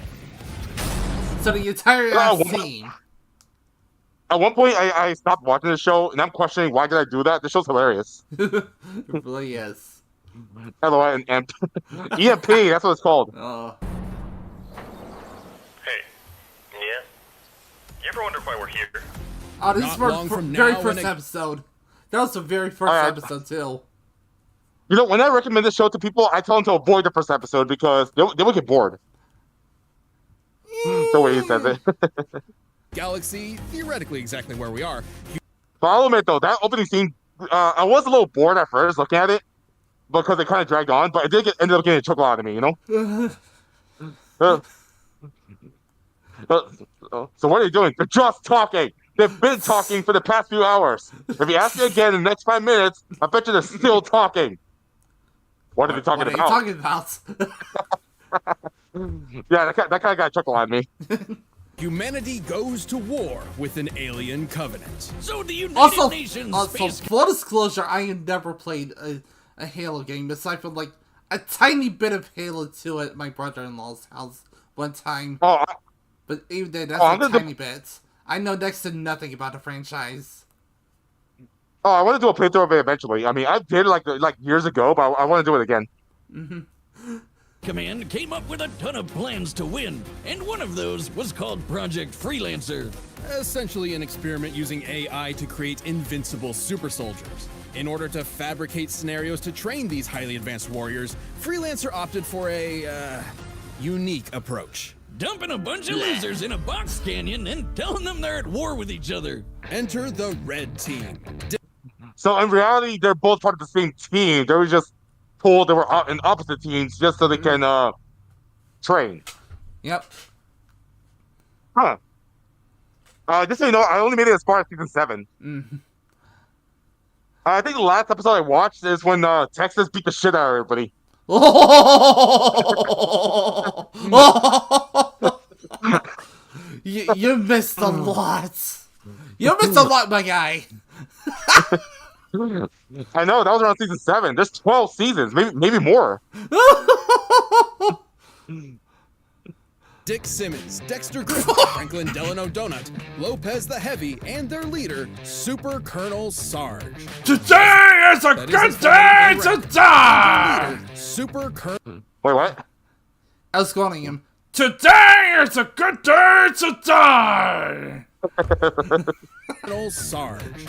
So the entire team. At one point, I stopped watching the show, and I'm questioning why did I do that. The show's hilarious. It really is. LOI and EMP. EMP, that's what it's called. Oh. Hey, yeah? You ever wonder why we're here? Oh, this Not is long for from very now first when it- episode. That was the very first episode, too. You know, when I recommend this show to people, I tell them to avoid the first episode because they will get bored. The way he says it. Galaxy, theoretically exactly where we are. But I'll admit, though, that opening scene, I was a little bored at first looking at it because it kind of dragged on, but it did ended up getting a chuckle out of me, you know? So what are they doing? They're just talking. They've been talking for the past few hours. If you ask me again in the next 5 minutes, I bet you they're still talking. What are they talking about? What are you talking about? Yeah, that kind of got a chuckle on me. Humanity goes to war with an alien covenant. So the United Nations space... full disclosure, I have never played a Halo game, aside from, like, a tiny bit of Halo 2 at my brother-in-law's house one time. Oh, but even then, that's a tiny bit. I know next to nothing about the franchise. Oh, I want to do a playthrough of it eventually. I mean, I did like years ago, but I want to do it again. Command came up with a ton of plans to win, and one of those was called Project Freelancer. Essentially an experiment using AI to create invincible super soldiers. In order to fabricate scenarios to train these highly advanced warriors, Freelancer opted for a, unique approach. Dumping a bunch of losers in a box canyon and telling them they're at war with each other. Enter the red team. So in reality, they're both part of the same team. They were just told they were in opposite teams just so they can train. Yep. Huh. Just so you know, I only made it as far as season 7. I think the last episode I watched is when Texas beat the shit out of everybody. You missed a lot. You missed a lot, my guy. I know, that was around season 7. There's 12 seasons, maybe more. Dick Simmons, Dexter Griffin, Franklin Delano Donut, Lopez the Heavy, and their leader, Super Colonel Sarge. Today is a good day to die! Super Colonel... Wait, what? I was calling him. Today is a good day to die! Colonel Sarge.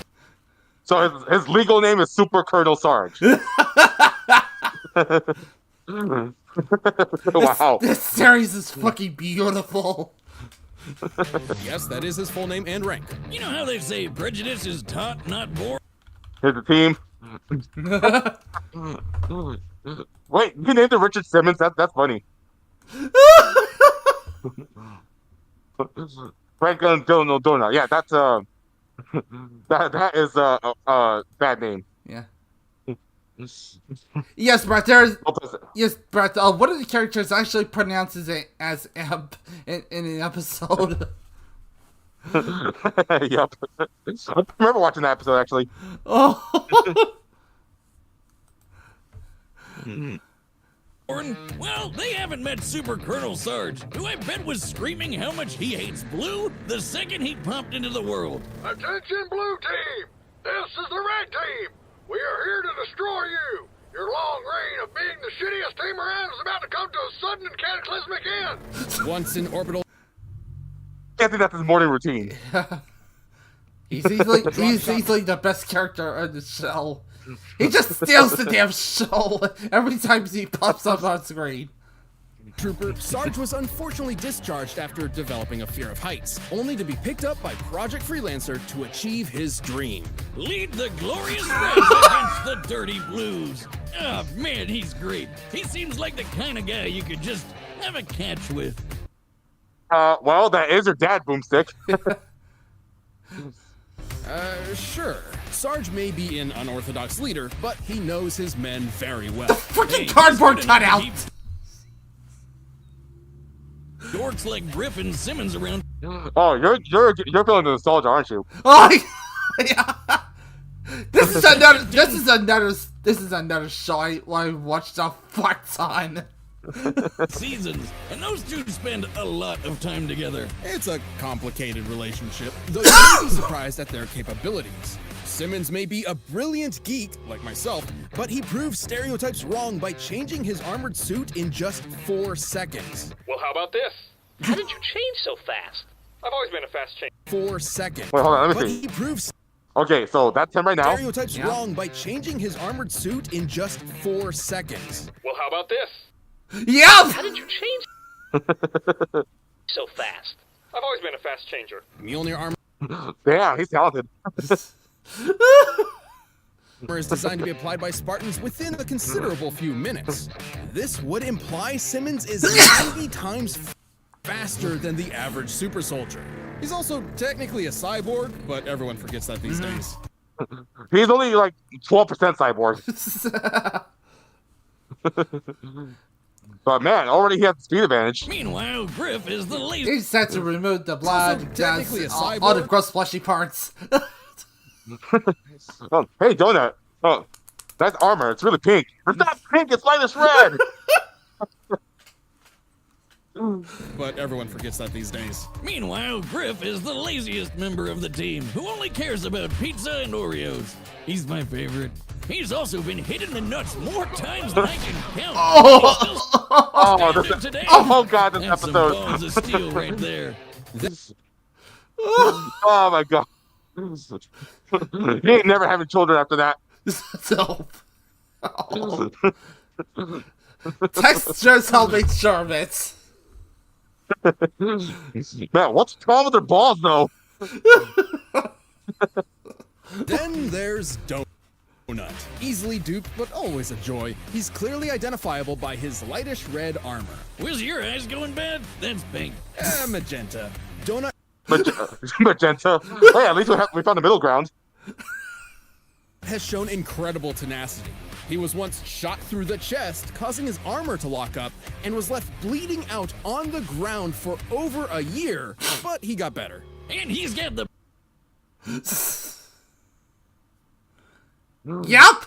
So his legal name is Super Colonel Sarge. Wow. This series is fucking beautiful. Yes, that is his full name and rank. You know how they say prejudice is taught, not born? Here's the team. Wait, you named it Richard Simmons? That's funny. Franklin Delano Donut. Yeah, that's that is a bad name. Yeah. Yes, Brett. Yes, Brett. One of the characters actually pronounces it as "amp" in an episode. Yep. I remember watching that episode actually. Oh. Well, they haven't met Super Colonel Sarge, who I bet was screaming how much he hates Blue the second he popped into the world. Attention, Blue Team! This is the Red Team! We are here to destroy you! Your long reign of being the shittiest team around is about to come to a sudden and cataclysmic end! Once in orbital... Can't think that's his morning routine. He's easily the best character in the show. He just steals the damn show every time he pops up on screen. Trooper Sarge was unfortunately discharged after developing a fear of heights, only to be picked up by Project Freelancer to achieve his dream. Lead the glorious Reds against the Dirty Blues. Oh man, he's great. He seems like the kind of guy you could just have a catch with. Well, that is your dad, Boomstick. Sure. Sarge may be an unorthodox leader, but he knows his men very well. The freaking cardboard cutout! Dorks like Griffin Simmons around. Oh, you're feeling the nostalgia, aren't you? Oh, yeah. This is another show I watched a fuck ton. Seasons, and those two spend a lot of time together. It's a complicated relationship, though you may be surprised at their capabilities. Simmons may be a brilliant geek, like myself, but he proves stereotypes wrong by changing his armored suit in just 4 seconds. Well, how about this? How did you change so fast? I've always been a fast change. 4 seconds. Wait, hold on, let me but see. he proves Okay, so that's him right now. stereotypes wrong by changing his armored suit in just 4 seconds. Well, how about this? Yep! How did you change so fast? I've always been a fast changer. Mjolnir armor Damn, he's talented. is designed to be applied by Spartans within a considerable few minutes. This would imply Simmons is 90 times faster than the average super soldier. He's also technically a cyborg, but everyone forgets that these days. He's only like 12% cyborg. But man, already he has the speed advantage. Meanwhile, Griff is the lazy. He's set to remove the blood, technically a all the gross fleshy parts. Oh, hey, Donut. Oh, that's armor. It's really pink. It's not pink. It's light as red. But everyone forgets that these days. Meanwhile, Griff is the laziest member of the team, who only cares about pizza and Oreos. He's my favorite. He's also been hit in the nuts more times than I can count. Oh god, this That's episode. some balls of steel right there. Oh my god. He ain't never having children after that. So, text just help make sure of it. Man, what's wrong with their balls though? Then there's Donut. Easily duped, but always a joy. He's clearly identifiable by his lightish red armor. Was your eyes going bad? That's pink. Magenta. Donut Magenta. Hey, at least we found the middle ground. has shown incredible tenacity. He was once shot through the chest, causing his armor to lock up, and was left bleeding out on the ground for over a year, but he got better. And he's got the... Yep!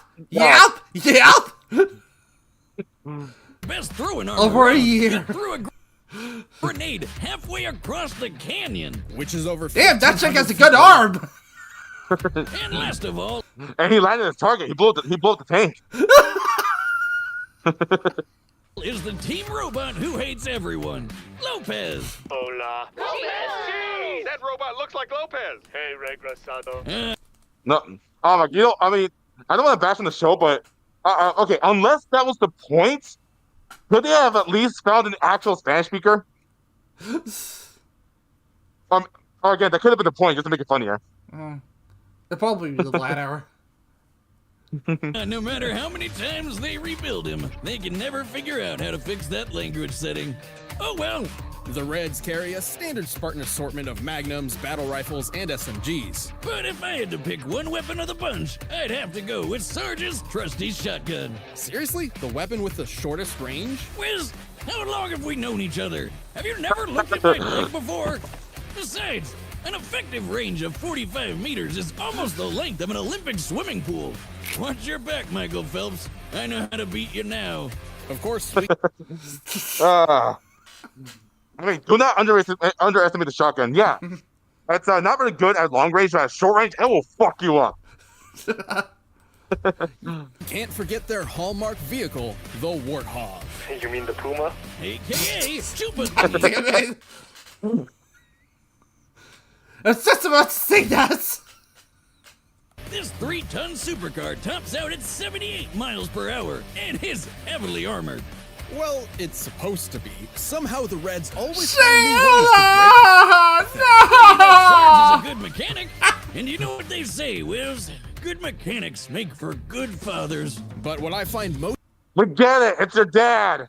best throwing armor Over a around. year. He threw a grenade halfway across the canyon. Which is over... Damn, that chick has a good arm! And last of all... And he landed his target. He blew up the tank. is the team robot who hates everyone, Lopez. Hola. Lopez! That robot looks like Lopez. Hey, regresado. No, I mean, I don't want to bash on the show, but okay, unless that was the point, could they have at least found an actual Spanish speaker? Or again, that could have been the point, just to make it funnier. It'd probably be the latter. No matter how many times they rebuild him, they can never figure out how to fix that language setting. Oh well. The Reds carry a standard Spartan assortment of magnums, battle rifles, and SMGs. But if I had to pick one weapon of the bunch, I'd have to go with Sarge's trusty shotgun. Seriously? The weapon with the shortest range? Wiz, how long have we known each other? Have you never looked at my leg before? Besides, an effective range of 45 meters is almost the length of an Olympic swimming pool. Watch your back, Michael Phelps. I know how to beat you now. Of course. I mean, do not underestimate the shotgun. Yeah, it's not very good at long range, but at short range, it will fuck you up. Can't forget their hallmark vehicle, the Warthog. You mean the Puma? AKA Chupa. Damn it. I was just about to say that. This 3-ton supercar tops out at 78 miles per hour and is heavily armored. Well, it's supposed to be. Somehow the Reds always Sheila! find new ways to break. Sarge is a good mechanic, and you know what they say, Wiz? Good mechanics make for good fathers. But what I find most We get it. It's your dad.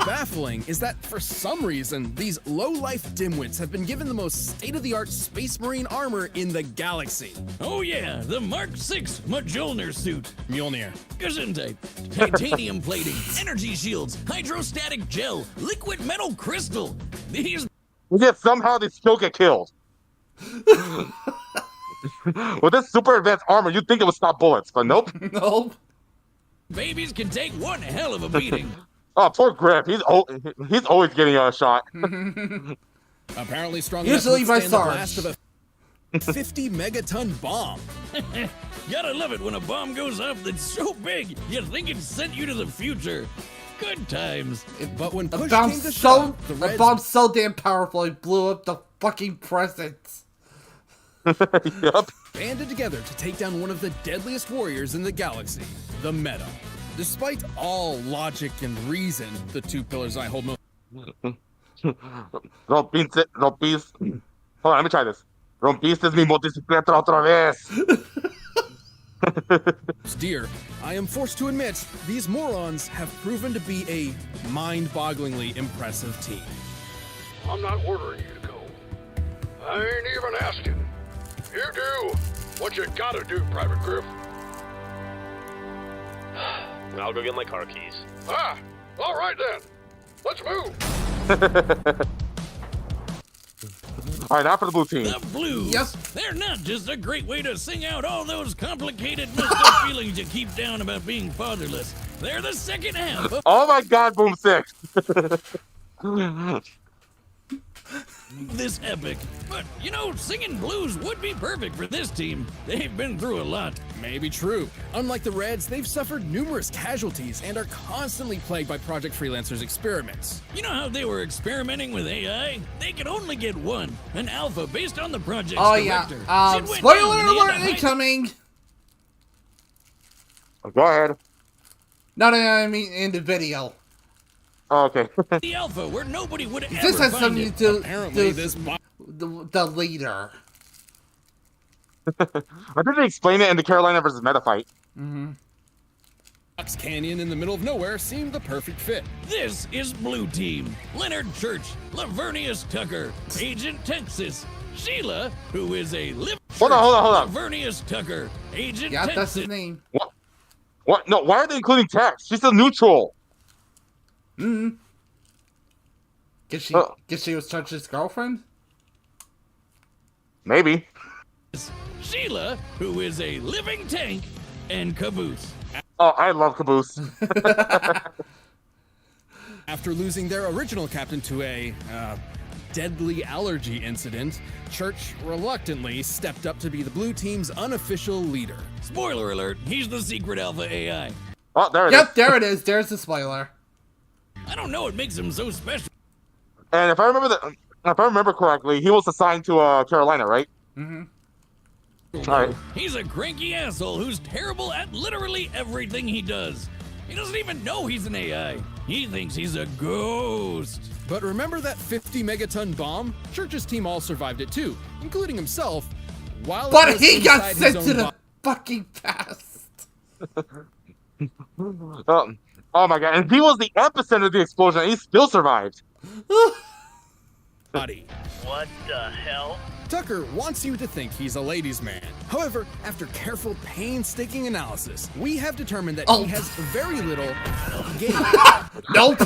baffling is that for some reason, these low-life dimwits have been given the most state-of-the-art Space Marine armor in the galaxy. Oh yeah, the Mark VI Mjolnir suit. Mjolnir. Gesundheit. Titanium plating, energy shields, hydrostatic gel, liquid metal crystal. These Yet somehow they still get killed. With this super advanced armor, you'd think it would stop bullets, but nope. Nope. babies can take one hell of a beating. Oh, poor Griff. He's always getting a shot. Apparently strong Usually enough to by withstand the blast of a 50 megaton bomb. Gotta love it when a bomb goes off that's so big you think it sent you to the future. Good times. But when The push came bomb's to so shove, the the Reds bomb's so damn powerful it blew up the fucking presents. Yup. banded together to take down one of the deadliest warriors in the galaxy, the Meta. Despite all logic and reason, the two pillars I hold most. Rompiste. Hold on, let me try this. Rompiste mi motocicleta otra vez. Dear, I am forced to admit, these morons have proven to be a mind-bogglingly impressive team. I'm not ordering you to go. I ain't even asking. You do what you gotta do, Private Griff. I'll go get my car keys. Ah, all right then. Let's move. All right, now for the blue team. The Blues. Yes. They're not just a great way to sing out all those complicated, messed up feelings you keep down about being fatherless. They're the second half of Oh my God, Boom 6. this epic. But, you know, singing blues would be perfect for this team. They've been through a lot. Maybe true. Unlike the Reds, they've suffered numerous casualties and are constantly plagued by Project Freelancer's experiments. You know how they were experimenting with AI? They could only get one, an alpha based on the project's Oh yeah. director. It went down Spoiler and they had alert to hide- incoming. Go ahead. No, I mean in the video. Oh, okay. The alpha where nobody would ever This has find something it. to do Apparently, with the leader. I think they explain it in the Carolina versus Meta fight. Fox Canyon in the middle of nowhere seemed the perfect fit. This is Blue Team. Leonard Church, Lavernius Tucker, Agent Texas, Sheila, who is a Hold on. Lavernius Tucker, Agent Yeah, Texas. that's his name. What? No, why are they including Tex? She's a neutral. Guess she was Church's girlfriend? Maybe. Sheila, who is a living tank, and Caboose. Oh, I love Caboose. After losing their original captain to a deadly allergy incident, Church reluctantly stepped up to be the blue team's unofficial leader. Spoiler alert, he's the secret alpha AI. Oh, there it is. Yep, there it is. There's the spoiler. I don't know what makes him so special. And if I remember correctly, he was assigned to Carolina, right? All right. He's a cranky asshole who's terrible at literally everything he does. He doesn't even know he's an AI. He thinks he's a ghost. But remember that 50 megaton bomb? Church's team all survived it too, including himself. While it But was he got inside his sent own to the bo- fucking past. Oh my God! And he was the epicenter of the explosion, and he still survived. body. What the hell? Tucker wants you to think he's a ladies' man. However, after careful, painstaking analysis, we have determined that he has very little game. Nope.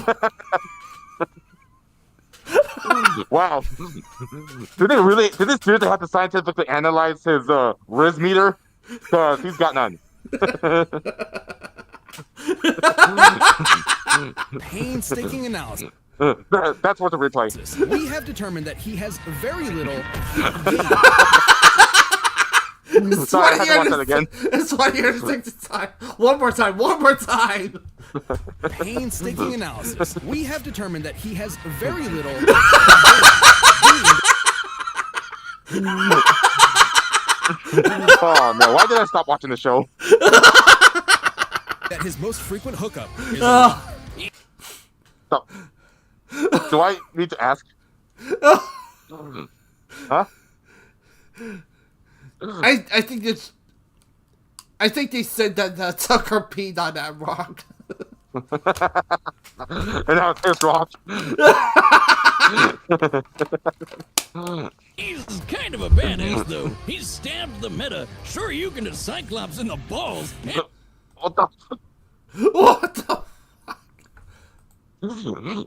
Wow. Did they seriously have to scientifically analyze his Riz meter? Because he's got none. Painstaking analysis. That's worth a replay. We have determined that he has very little game. Sorry, I had to watch that again. It's 1 year and 60 time. One more time. Painstaking analysis. We have determined that he has very little. Oh no! Why did I stop watching the show? That his most frequent hookup is. Stop. Do I need to ask? Huh? I think it's. I think they said that Tucker peed on that rock. And now it's his rock. He's kind of a badass, though. He stabbed the meta. Sure, you can do Cyclops in the balls. What the? What the?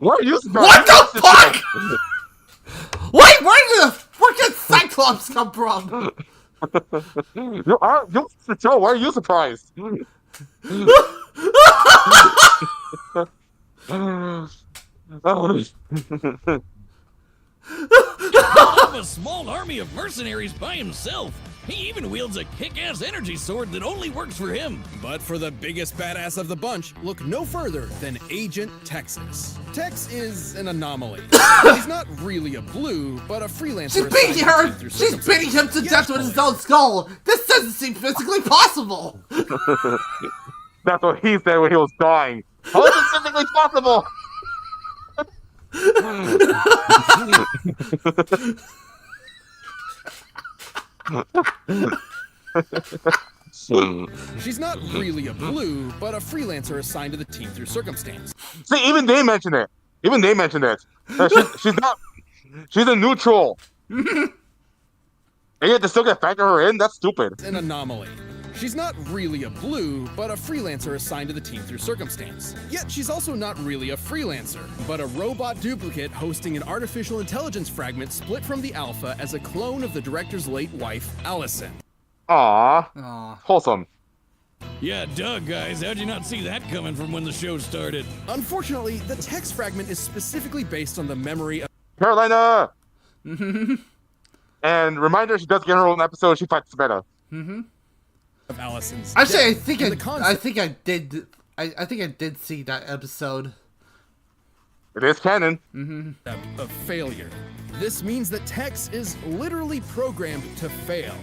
Why are you? What the fuck? Wait, where did Cyclops come from? You're the show. Why are you surprised? A small army of mercenaries by himself. He even wields a kick-ass energy sword that only works for him. But for the biggest badass of the bunch, look no further than Agent Texas. Tex is an anomaly. He's not really a blue, but a freelancer. She's beating her! She's beating him to death with his own skull! This doesn't seem physically possible! That's what he said when he was dying. How is it physically possible? She's not really a blue, but a freelancer assigned to the team through circumstance. See, even they mentioned it. She's not. She's a neutral. And yet they still get factor her in? That's stupid. An anomaly. She's not really a blue, but a freelancer assigned to the team through circumstance. Yet she's also not really a freelancer, but a robot duplicate hosting an artificial intelligence fragment split from the alpha as a clone of the director's late wife, Allison. Aww. Wholesome. Yeah, duh, guys. How'd you not see that coming from when the show started? Unfortunately, the text fragment is specifically based on the memory of Carolina! And reminder, she does get her own episode. She fights Samantha. Of Allison's. Actually, I think I did see that episode. It is canon. Of failure. This means that Tex is literally programmed to fail.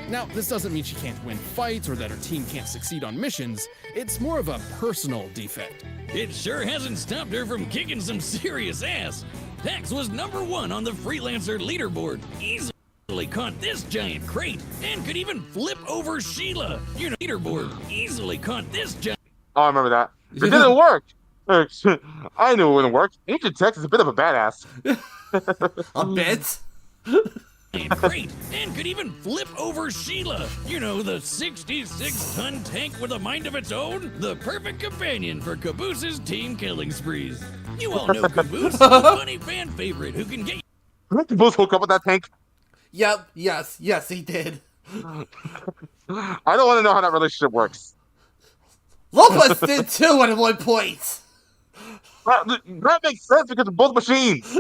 Now, this doesn't mean she can't win fights or that her team can't succeed on missions. It's more of a personal defect. It sure hasn't stopped her from kicking some serious ass. Tex was #1 on the freelancer leaderboard. Easily caught this giant crate and could even flip over Sheila. You know, leaderboard easily caught this giant. Oh, I remember that. It didn't work. I knew it wouldn't work. Agent Tex is a bit of a badass. A bit? Crate and could even flip over Sheila. You know, the 66-ton tank with a mind of its own? The perfect companion for Caboose's team killing sprees. You all know Caboose, the funny fan favorite who can get. Did Caboose hook up with that tank? Yep, yes, he did. I don't want to know how that relationship works. Lopez did too at one point. That makes sense because of both machines.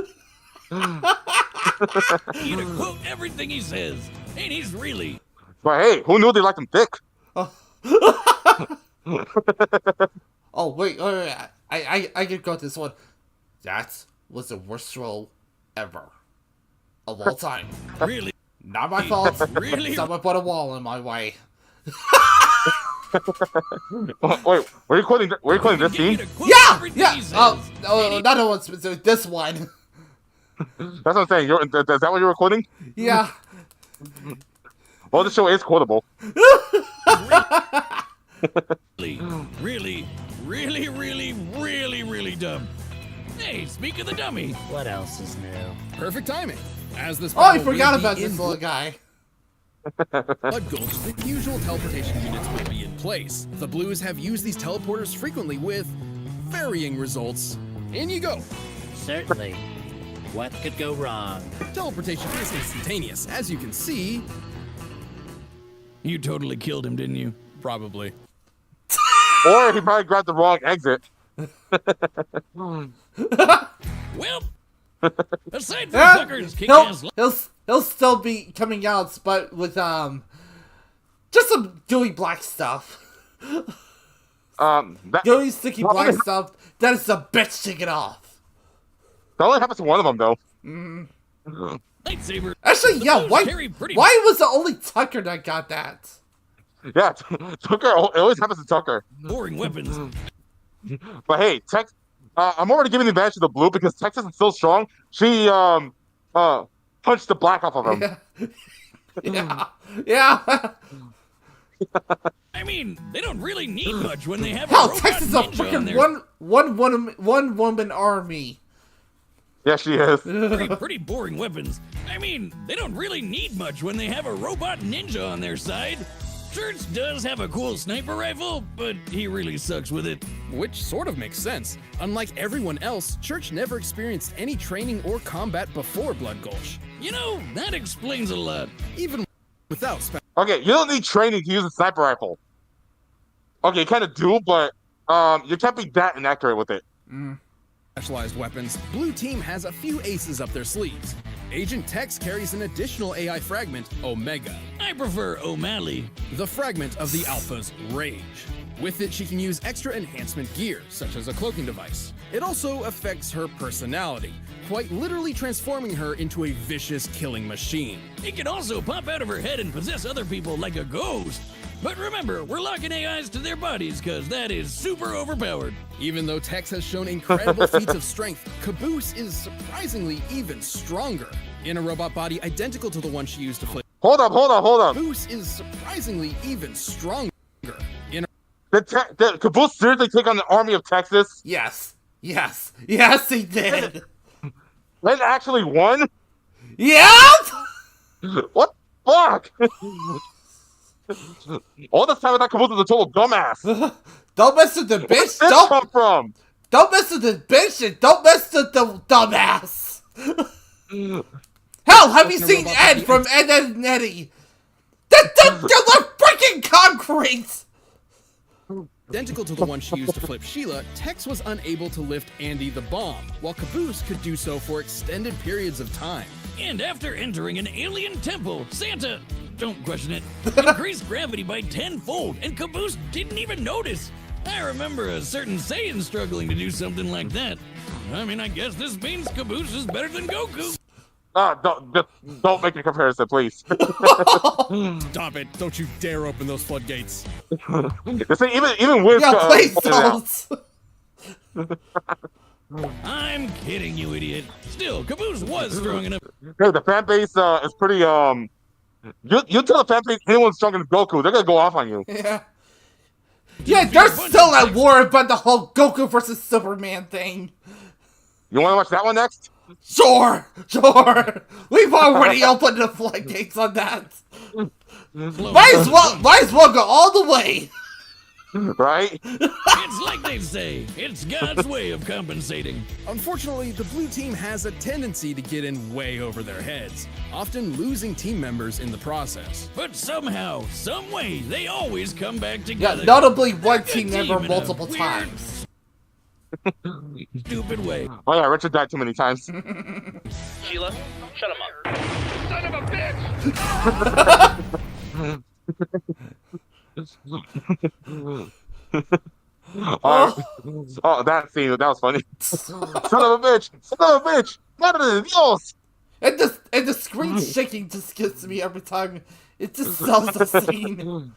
You to quote everything he says, and he's really. But hey, who knew they liked him thick? Oh wait, I could go this one. That was the worst roll ever of all time. Really? Not my fault. Really? Someone put a wall in my way. Wait, were you quoting this scene? Yeah. Oh, not the one specific. This one. That's what I'm saying. Is that what you were quoting? Yeah. Well, the show is quotable. Really dumb. Hey, speak of the dummy. What else is new? Perfect timing. As this I forgot about this little guy. Blood Gulch, the usual teleportation units will be in place. The Blues have used these teleporters frequently with varying results. In you go. Certainly. What could go wrong? Teleportation is instantaneous, as you can see. You totally killed him, didn't you? Probably. Or he probably grabbed the wrong exit. Well, aside from Tucker's kick-ass he'll still be coming out, but with Just some gooey black stuff. That Gooey sticky black stuff. That is the bitch to get off. that only happens to one of them though. Lightsaber. Actually, yeah. Why was the only Tucker that got that? Yeah, Tucker. It always happens to Tucker. Boring weapons. But hey, Tex. I'm already giving the advantage to the blue because Texas is still strong. She punched the black off of him. Yeah. I mean, they don't really need much when they have a Hell, robot Texas is a ninja on freaking their... one woman army. Yeah, she is. pretty boring weapons. I mean, they don't really need much when they have a robot ninja on their side. Church does have a cool sniper rifle, but he really sucks with it. Which sort of makes sense. Unlike everyone else, Church never experienced any training or combat before Blood Gulch. You know, that explains a lot. Even without Okay, you don't need training to use a sniper rifle. Okay, you kind of do, but you can't be that inaccurate with it. specialized weapons, Blue Team has a few aces up their sleeves. Agent Tex carries an additional AI fragment, Omega. I prefer O'Malley. The fragment of the Alpha's Rage. With it, she can use extra enhancement gear, such as a cloaking device. It also affects her personality, quite literally transforming her into a vicious killing machine. It can also pop out of her head and possess other people like a ghost. But remember, we're locking AIs to their bodies because that is super overpowered. Even though Tex has shown incredible feats of strength, Caboose is surprisingly even stronger. In a robot body identical to the one she used to flip. Hold up. Caboose is surprisingly even stronger. In Did Caboose seriously take on the army of Texas? Yes, he did. Len actually won? Yep! What the fuck? All this time I thought Caboose was a total dumbass. Don't mess with the bitch. Where's this come from? Don't mess with the bitch and don't mess with the dumbass. Hell, have you seen Ed from Ed, Edd n Eddy? They're freaking concrete! Identical to the one she used to flip Sheila, Tex was unable to lift Andy the bomb, while Caboose could do so for extended periods of time. And after entering an alien temple, Santa, don't question it, increased gravity by 10-fold, and Caboose didn't even notice. I remember a certain Saiyan struggling to do something like that. I mean, I guess this means Caboose is better than Goku. Don't make a comparison, please. Stop it! Don't you dare open those floodgates. Even with please don't. I'm kidding, you idiot. Still, Caboose was strong enough. Hey, the fan base is pretty You tell the fan base anyone's stronger than Goku, they're gonna go off on you. Yeah, they're still at war about the whole Goku versus Superman thing. You wanna watch that one next? Sure. We've already opened the floodgates on that. Might as well go all the way. Right? It's like they say, it's God's way of compensating. Unfortunately, the Blue Team has a tendency to get in way over their heads, often losing team members in the process. But somehow, some way, they always come back together. Yeah, notably one team member multiple times. Stupid way. Oh yeah, Richard died too many times. Sheila, shut him up. Son of a bitch! Oh, that scene, that was funny. Son of a bitch! Madre de Dios! And the screen shaking just gets me every time. It just sells the scene.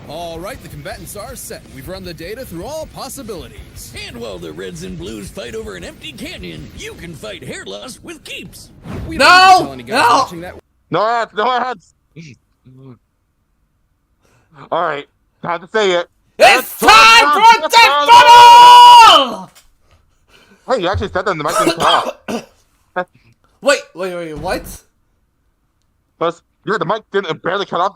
Alright, the combatants are set. We've run the data through all possibilities. And while the Reds and Blues fight over an empty canyon, you can fight hair loss with keeps. We don't need to tell any guys watching that. No ads! Alright, time to say it. It's time for the battle! Hey, you actually said that in the mic didn't cut off. Wait, what? Plus, yeah, the mic didn't barely cut off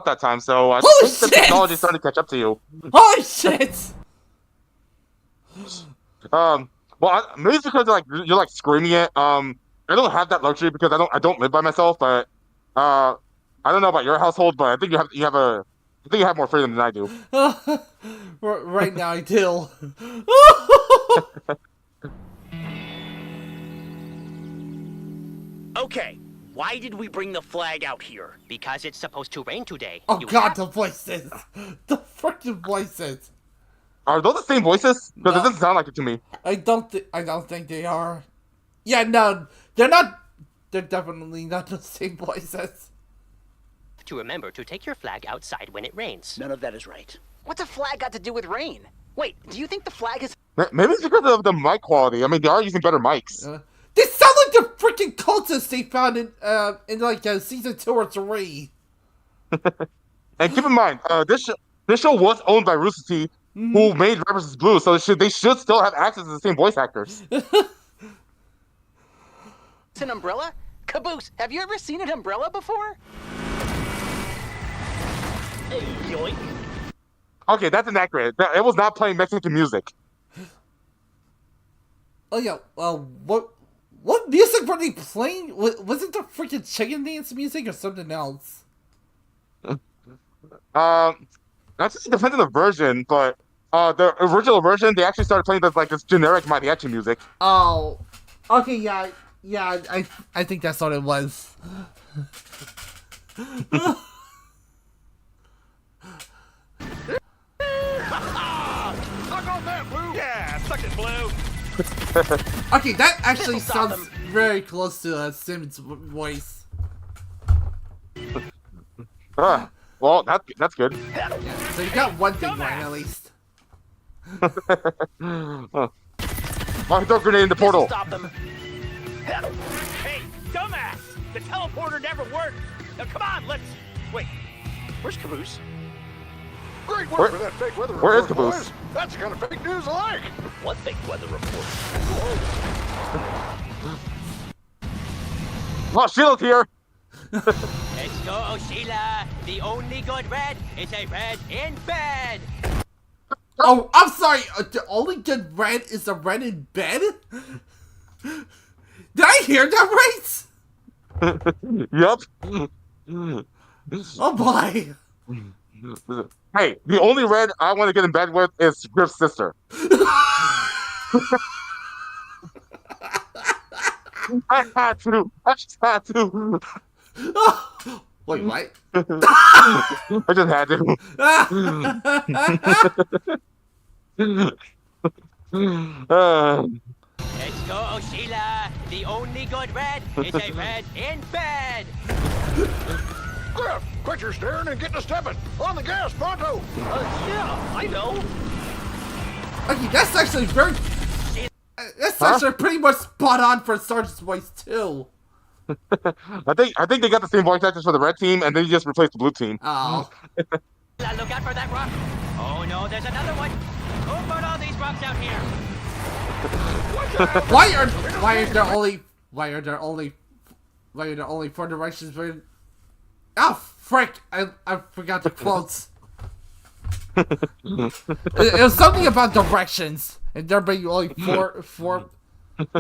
that time, so I Holy think the technology is starting to catch up to you. Holy shit! Well, maybe it's because you're like screaming it. I don't have that luxury because I don't live by myself, but I don't know about your household, but I think you have more freedom than I do. Right now, I do. Okay, Why did we bring the flag out here? Because it's supposed to rain today. Oh god, the voices! The freaking voices! Are those the same voices? Because it doesn't sound like it to me. I don't think they are. Yeah, no, they're not. They're definitely not the same voices. To remember to take your flag outside when it rains. None of that is right. What's a flag got to do with rain? Wait, do you think the flag is... Maybe it's because of the mic quality. I mean, they are using better mics. They sound like the freaking cultists they found in like season 2 or 3. And keep in mind, this show was owned by Rooster Teeth, who made Red vs. Blue, so they should still have access to the same voice actors. It's an umbrella? Caboose, have you ever seen an umbrella before? Hey, yoink. Okay, that's inaccurate. It was not playing Mexican music. Oh yeah, what music were they playing? Was it the freaking chicken dance music or something else? That just depends on the version, but the original version, they actually started playing this generic mariachi music. Oh, okay, yeah, I think that's what it was. Suck on that, Blue! Yeah, suck it, Blue! Okay, that actually sounds very close to Simmons' voice. Well, that's good. So you got one thing right, at least. Throw a grenade in the portal. Stop them. Hey, dumbass! The teleporter never worked! Now come on, let's... Wait, where's Caboose? Great work for that fake weather report, where is Caboose? boys. That's the kind of fake news I like. What fake weather report? Oh, Sheila's here! let's go, Sheila! The only good red is a red in bed! Oh, I'm sorry, the only good red is a red in bed? Did I hear that right? Yup. Oh boy. Hey, the only red I want to get in bed with is Griff's sister. I had to. I just had to. Wait, what? I just had to. Let's go, Sheila! The only good red is a red in bed! Griff, quit your staring and get to stepping. On the gas, pronto. Yeah, I know. Okay, that's actually very... That's actually pretty much spot on for Sergeant's voice, too. I think they got the same voice actors for the red team, and then you just replaced the blue team. Oh. Look out for that rock! Oh no, there's another one! Who put all these rocks out here? Why are there only 4 directions for... Oh, frick! I forgot the quotes. It was something about directions, and there being only four.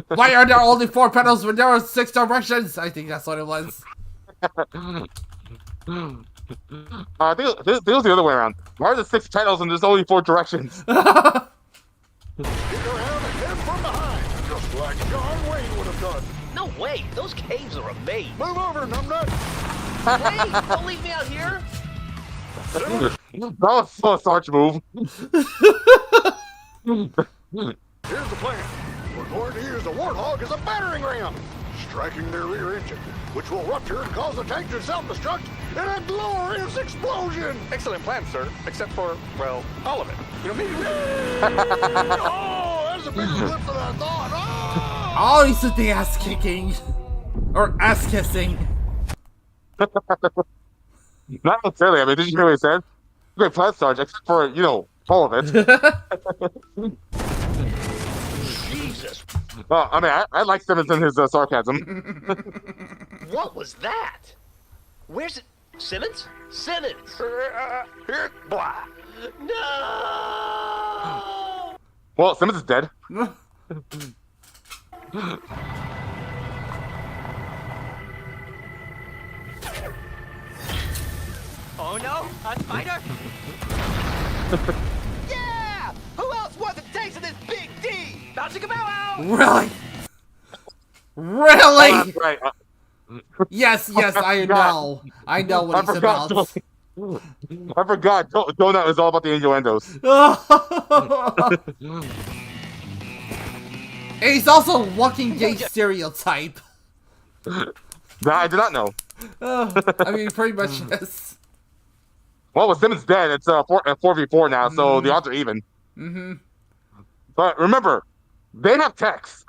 Why are there only 4 pedals when there are 6 directions? I think that's what it was. I think it was the other way around. Why are there 6 pedals and there's only 4 directions? Get around and hit him from behind, just like John Wayne would have done. No way, those caves are a maze. Move over, numbnut. Hey, don't leave me out here. That was so a Sarge move. Here's the plan. We're going to use the Warthog as a battering ram, striking their rear engine, which will rupture and cause the tank to self-destruct in a glorious explosion. Excellent plan, sir. Except for, well, all of it. You know, maybe we... Oh, that's a bigger clip than I thought. Oh, he said the ass kicking. Or ass kissing. Not necessarily. I mean, did you hear what he said? Great plan, Sarge, except for, all of it. Jesus. Well, I mean, I like Simmons and his sarcasm. What was that? Where's it? Simmons? Simmons! Here, blah. No! Well, Simmons is dead. Oh no, a spider! Yeah! Who else wants a taste of this big D? Bouncing about out! Really? Really? Oh, that's right. Yes, I know. I know what it's about. I forgot. Donut is all about the innuendos. And he's also a walking gay stereotype. That I did not know. I mean, pretty much yes. Well, with Simmons dead, it's 4v4 now, so the odds are even. But remember, they have techs.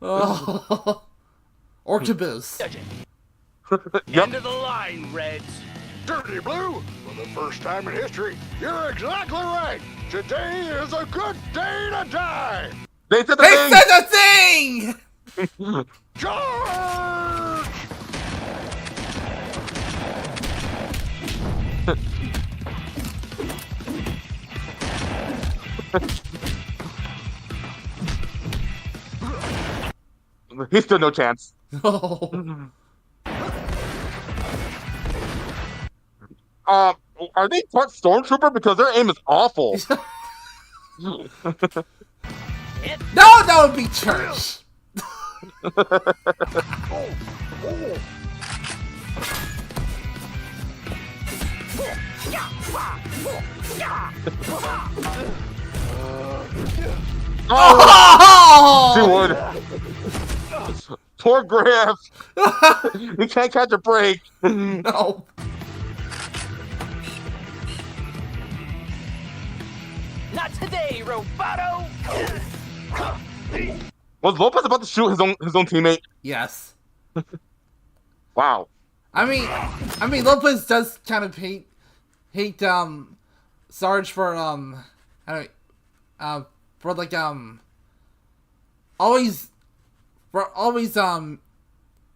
Or caboose. End of the line, Reds. Dirty Blue, for the first time in history, you're exactly right. Today is a good day to die. They said the thing! Charge! He stood no chance. Are they part stormtrooper? Because their aim is awful. No, that would be church. Oh! She would. Poor Griff. He can't catch a break. No. Not today, Roboto! Was Lopez about to shoot his own teammate? Yes. Wow. I mean, Lopez does kind of hate Sarge for always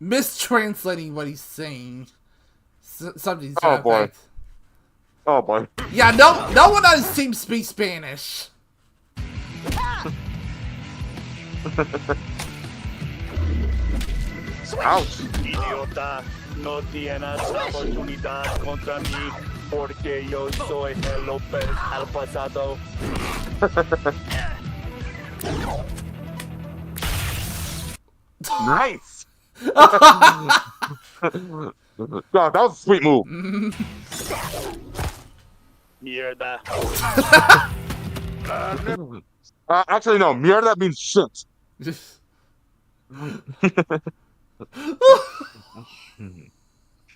mistranslating what he's saying. Something. Oh boy. Oh boy. Yeah, no one on his team speaks Spanish. Ouch. Idiota, no tienes oportunidad contra mí porque yo soy el López al pasado. Nice. God, that was a sweet move. Mierda. Actually, no. Mierda means shit.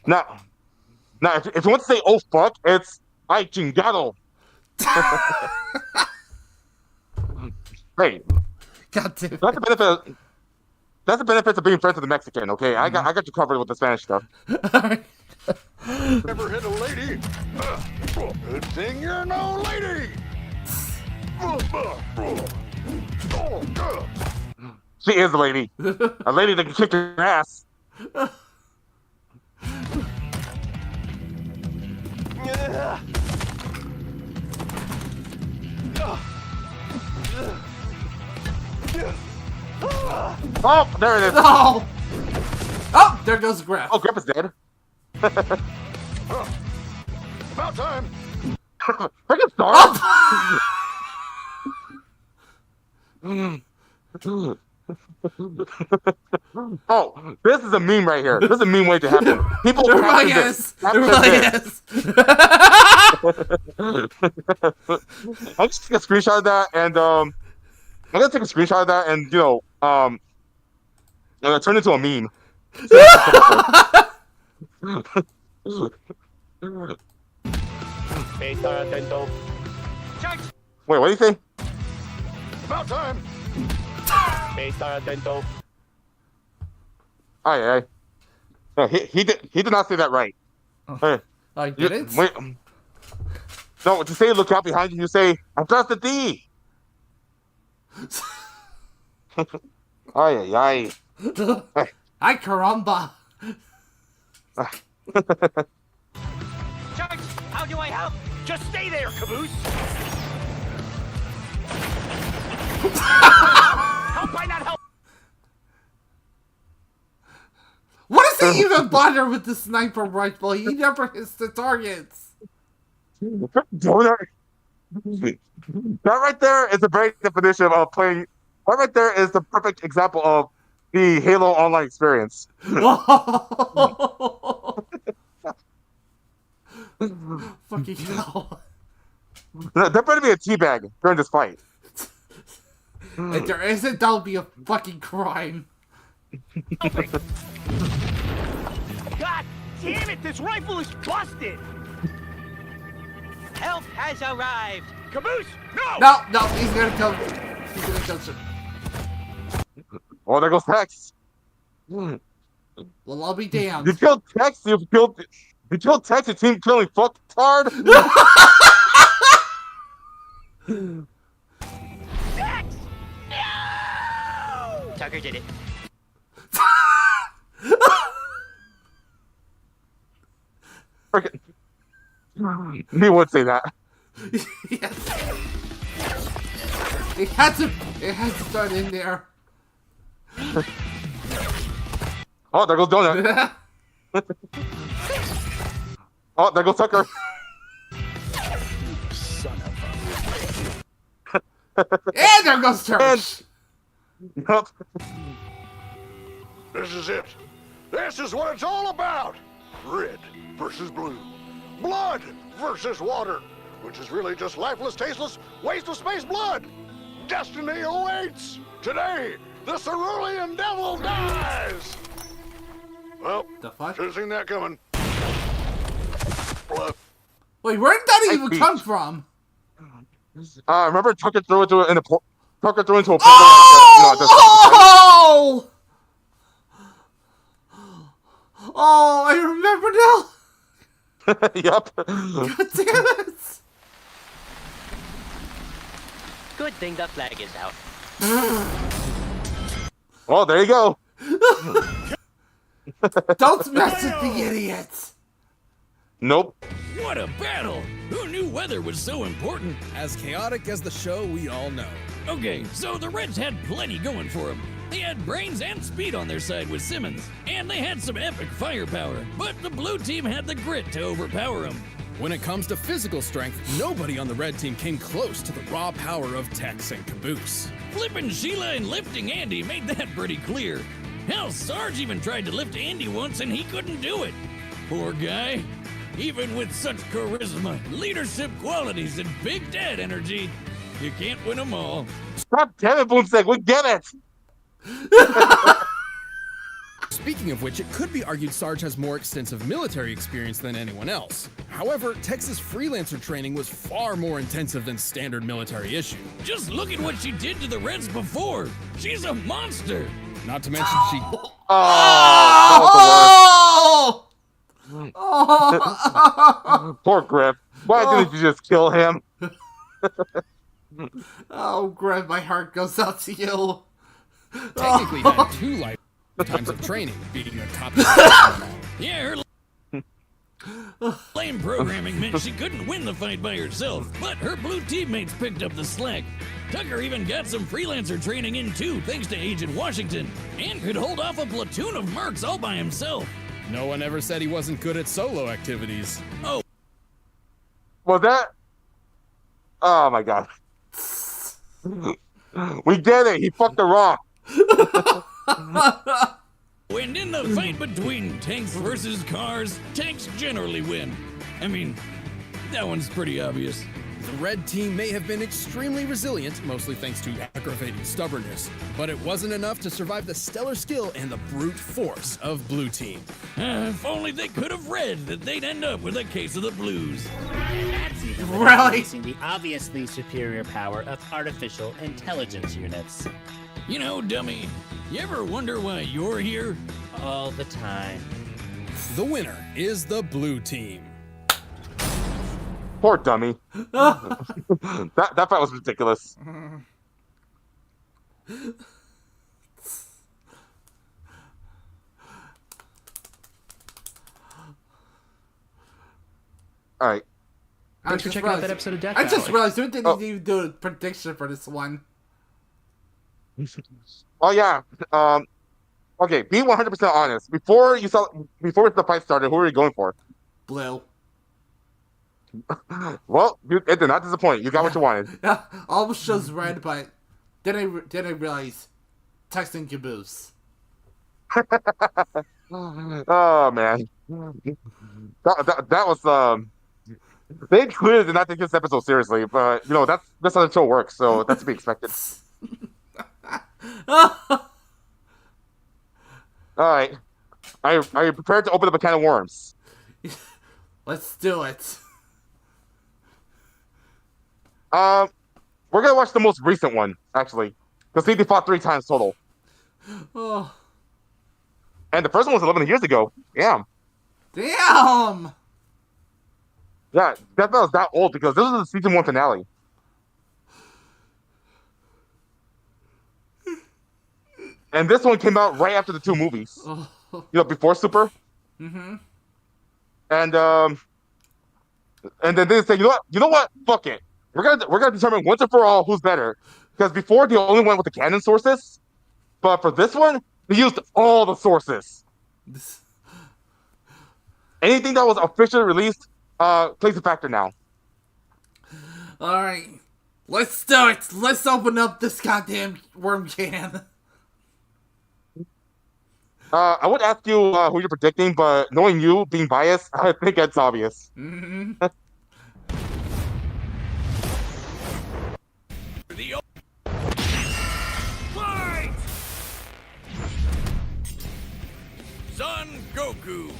Now, if you want to say "oh fuck," it's "ay chingado." Hey, God damn it. That's the benefit of being friends with a Mexican. Okay, I got you covered with the Spanish stuff. Never hit a lady. Good thing you're no lady. She is a lady. A lady that can kick your ass. Oh, there it is. No. Oh, there goes Griff. Oh, Griff is dead. About time. Freaking Star. Oh, this is a meme right here. This is a meme waiting to happen. People There really capture is. this. There Capture really this. is. I'll just take a screenshot of that, and I'm gonna take a screenshot of that, and I'm gonna turn it into a meme. Estar atento. Wait, what do you say? About time. Estar atento. Aye. No, he did not say that right. Hey, I didn't? Wait. No, to say look out behind you, you say atrás de ti. Ay. Ay caramba. Charge! How do I help? Just stay there, caboose! Help I not help? What does he even bother with the sniper rifle? He never hits the targets. That right there is a very definition of playing. That right there is the perfect example of the Halo Online experience. Fucking hell. There better be a teabag during this fight. If there isn't, that'll be a fucking crime. God damn it! This rifle is busted. Help has arrived. Caboose, no! No, he's gonna kill. He's gonna kill him. Oh, there goes Tex. Well, I'll be damned. You killed Tex. You killed Tex. Your team killing fucktard. Tex! No! Tucker did it. Freaking. He would say that. Yes. It had to start in there. Oh, there goes Donut. Oh, there goes Tucker. Son of And there goes Church. Yep. This is it. This is what it's all about. Red versus blue. Blood versus water. Which is really just lifeless, tasteless, waste of space blood. Destiny awaits. Today, the Cerulean Devil dies. Well, should have seen that coming. Bluff. Wait, where did that even come from? Remember Tucker threw it into a portal. Oh! Oh, I remember now. Yep. God damn it! Good thing the flag is out. Well, there you go. Don't mess with the idiots. Nope. What a battle! Who knew weather was so important? As chaotic as the show, we all know. Okay, so the Reds had plenty going for them. They had brains and speed on their side with Simmons, and they had some epic firepower, but the blue team had the grit to overpower them. When it comes to physical strength, nobody on the red team came close to the raw power of Tex and Caboose. Flipping Sheila and lifting Andy made that pretty clear. Hell, Sarge even tried to lift Andy once and he couldn't do it. Poor guy. Even with such charisma, leadership qualities, and big dad energy, you can't win them all. Stop damn it, Boomstick, we get it! Speaking of which, it could be argued Sarge has more extensive military experience than anyone else. However, Tex's freelancer training was far more intensive than standard military issue. Just look at what she did to the Reds before. She's a monster. Not to mention she... Oh! Poor Griff. Why didn't you just kill him? Oh, Griff, my heart goes out to you. Technically had 2 lifetimes of training, being a cop. Yeah, her lame programming meant she couldn't win the fight by herself, but her blue teammates picked up the slack. Tucker even got some freelancer training in too, thanks to Agent Washington, and could hold off a platoon of mercs all by himself. No one ever said he wasn't good at solo activities. Oh. Well, that... Oh, my God. We get it. He fucked the rock. And in the fight between tanks versus cars, tanks generally win. I mean, that one's pretty obvious. The red team may have been extremely resilient, mostly thanks to aggravating stubbornness, but it wasn't enough to survive the stellar skill and the brute force of blue team. If only they could have read that they'd end up with a case of the blues. That's even Really? using the obviously superior power of artificial intelligence units. You know, dummy, you ever wonder why you're here? All the time. The winner is the blue team. Poor dummy. that fight was ridiculous. Alright. Thanks for checking out that episode of Death I just realized we didn't even do a prediction for this one. Oh yeah. Okay, be 100% honest. Before the fight started, who were you going for? Blue. Well, it did not disappoint. You got what you wanted. Yeah, almost shows red, but then I realized Tex and Caboose. Oh man, that was they clearly did not take this episode seriously, but you know that's how the show works, so that's to be expected. All right, are you prepared to open up a can of worms? Let's do it. We're gonna watch the most recent one actually, because they fought 3 times total. Oh. And the first one was 11 years ago. Damn. Damn! Yeah, that was that old because this was the season 1 finale. And this one came out right after the 2 movies. Oh. You know, before Super. Mm-hmm. And then they say, you know what? Fuck it. We're gonna determine once and for all who's better. Because before they only went with the canon sources, but for this one, they used all the sources. Anything that was officially released plays a factor now. Alright. Let's do it! Let's open up this goddamn worm can. I would ask you who you're predicting, but knowing you, being biased, I think that's obvious. Mm-hmm. Fight! Son Goku,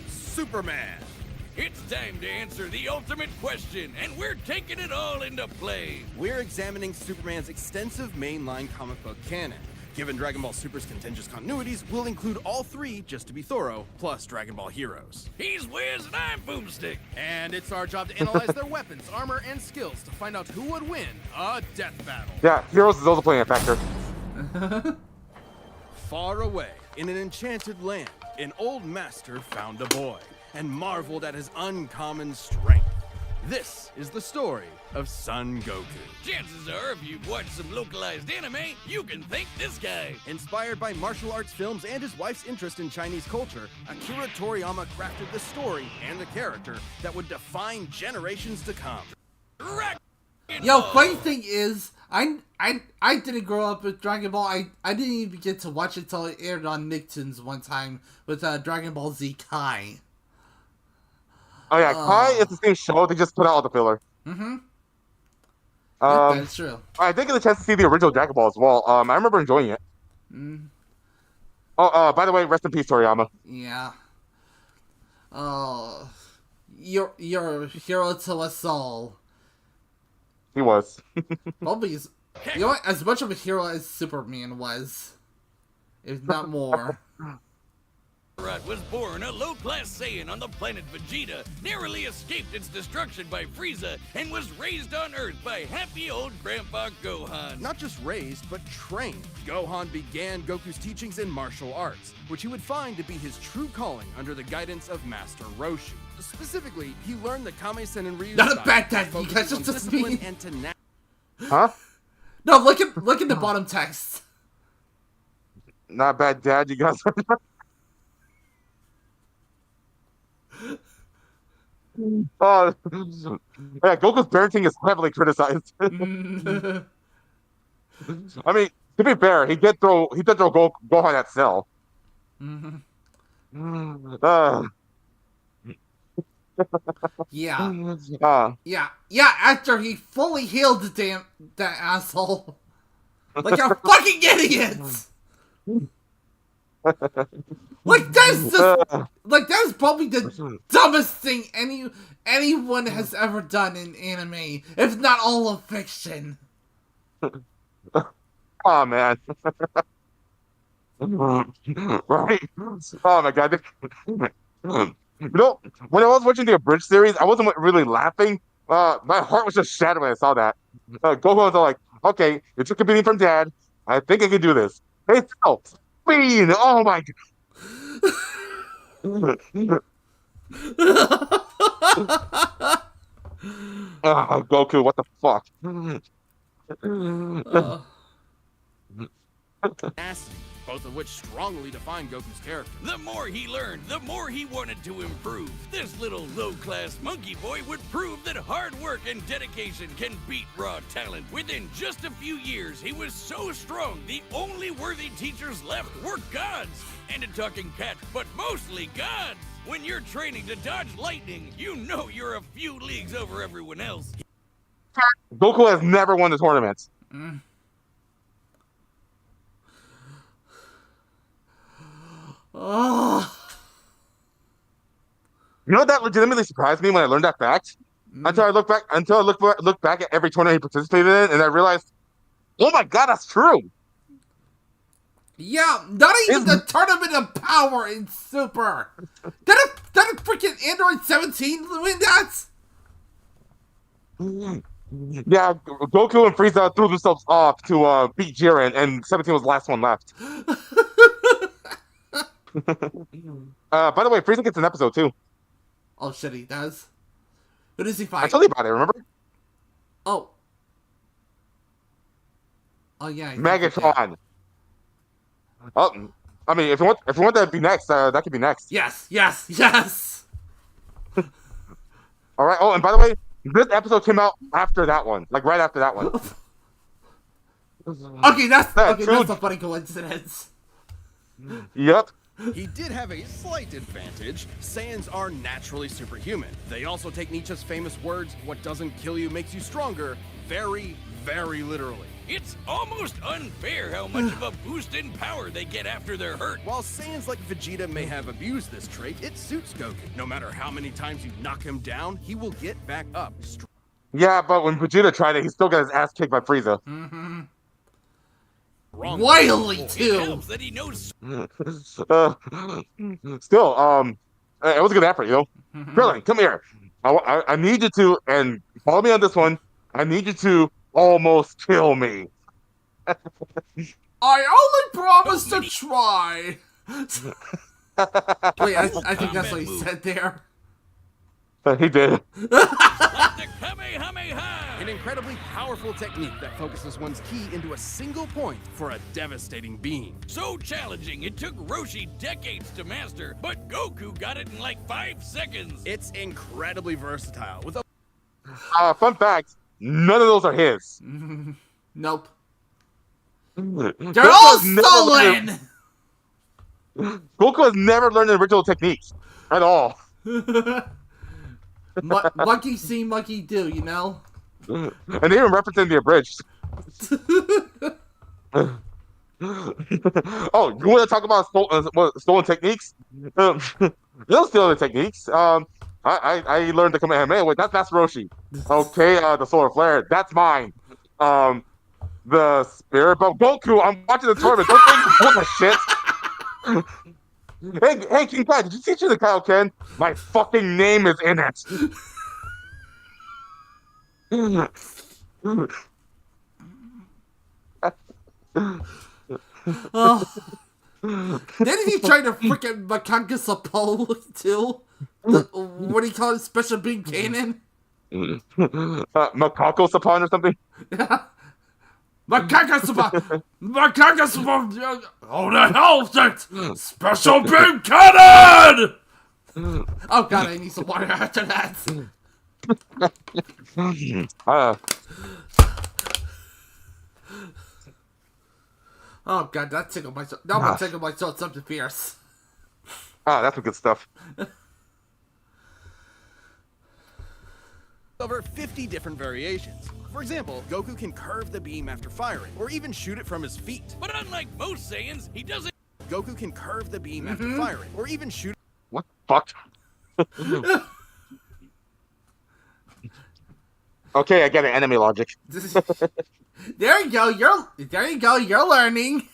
Superman. It's time to answer the ultimate question, and we're taking it all into play. We're examining Superman's extensive mainline comic book canon. Given Dragon Ball Super's contentious continuities, we'll include all 3, just to be thorough, plus Dragon Ball Heroes. He's Wiz and I'm Boomstick. And it's our job to analyze their weapons, armor, and skills to find out who would win a death battle. Yeah, Heroes is also playing a factor. Far away, in an enchanted land, an old master found a boy and marveled at his uncommon strength. This is the story of Son Goku. Chances are, if you've watched some localized anime, you can thank this guy. Inspired by martial arts films and his wife's interest in Chinese culture, Akira Toriyama crafted the story and the character that would define generations to come. Yo, funny thing is, I didn't grow up with Dragon Ball. I didn't even get to watch it until it aired on Nicktoons one time with Dragon Ball Z Kai. Oh yeah, Kai is the same show. They just put out all the filler. Mm-hmm. That's true. I did get a chance to see the original Dragon Ball as well. I remember enjoying it. Mm. Oh, by the way, rest in peace, Toriyama. Yeah. Oh, you're a hero to us all. He was. Bumblbee's, you know what? As much of a hero as Superman was, if not more. Fanart was born a low-class Saiyan on the planet Vegeta, narrowly escaped its destruction by Frieza, and was raised on Earth by happy old Grandpa Gohan. Not just raised, but trained. Gohan began Goku's teachings in martial arts, which he would find to be his true calling under the guidance of Master Roshi. Specifically, he learned the Kame-sen and Ryu Not style, a bad dad, you guys focusing on just discipline mean. and tenacity. Huh? No, look at the bottom text. Not bad, Dad. You guys. Oh, yeah, Goku's parenting is heavily criticized. I mean, to be fair, he did throw Gohan at Cell. Yeah. After he fully healed that asshole, like a fucking idiot. That's probably the dumbest thing anyone has ever done in anime, if not all of fiction. Oh man. Right? Oh my god. You know, when I was watching the abridged series, I wasn't really laughing. My heart was just shattered when I saw that. Goku was all like, okay, you took a beating from Dad. I think I can do this. Hey, Cell, Bean! Oh my god. Goku, what the fuck? nasty, both of which strongly define Goku's character. The more he learned, the more he wanted to improve. This little low-class monkey boy would prove that hard work and dedication can beat raw talent. Within just a few years, he was so strong, the only worthy teachers left were gods. And a talking cat, but mostly gods. When you're training to dodge lightning, you know you're a few leagues over everyone else. Goku has never won the tournament. Oh. You know, that legitimately surprised me when I learned that fact. Until I looked back at every tournament he participated in, and I realized, oh my god, that's true. Yeah, not even the Tournament of Power in Super. Did a freaking Android 17 win that? Yeah, Goku and Frieza threw themselves off to beat Jiren, and 17 was the last one left. By the way, Frieza gets an episode too. Oh shit, he does. Who does he fight? I told you about it, remember? Oh. Oh yeah. Megatron. Oh, I mean, if you want that to be next, that could be next. Yes, yes, yes. All right. Oh, and by the way, this episode came out after that one, like right after that one. Okay, that's a funny coincidence. Yep. He did have a slight advantage. Saiyans are naturally superhuman. They also take Nietzsche's famous words, "What doesn't kill you makes you stronger," very, very literally. It's almost unfair how much of a boost in power they get after they're hurt. While Saiyans like Vegeta may have abused this trait, it suits Goku. No matter how many times you knock him down, he will get back up. Yeah, but when Vegeta tried it, he still got his ass kicked by Frieza. Mm-hmm. Wily too. It helps that he knows. Still, it was a good effort, you know. Krillin, come here. I need you to, and follow me on this one. I need you to almost kill me. I only promise to try. Wait, I think that's what he said there. He did. An incredibly powerful technique that focuses one's ki into a single point for a devastating beam. So challenging, it took Roshi decades to master, but Goku got it in like 5 seconds. It's incredibly versatile. With a fun fact, none of those are his. Nope. They're all stolen! Goku has never learned the original techniques at all. Monkey see, monkey do, you know? And they even referencing the abridged. Oh, you want to talk about stolen techniques? Those stolen techniques. I learned the Kamehameha. Wait, that's Roshi. Okay, the Solar Flare. That's mine. The Spirit Bomb. Goku, I'm watching the tournament. Don't think what the shit. Hey, King Kai, did you teach you the Kaioken? My fucking name is in it. Oh. Didn't he try to freaking Makanka Sapo too? What do you call it? Special beam cannon? Macaco Sapan or something? Yeah. Makanka Sapo! Makanka Sapo! Oh, the hell is it? Special beam cannon! Oh god, I need some water after that. Oh god, that tickled my soul. That one tickled my soul something fierce. That's some good stuff. Over 50 different variations. For example, Goku can curve the beam after firing, or even shoot it from his feet. But unlike most Saiyans, he doesn't. Goku can curve the beam after firing, or even shoot. What the fuck? Okay, I get it. Enemy logic. There you go. You're learning.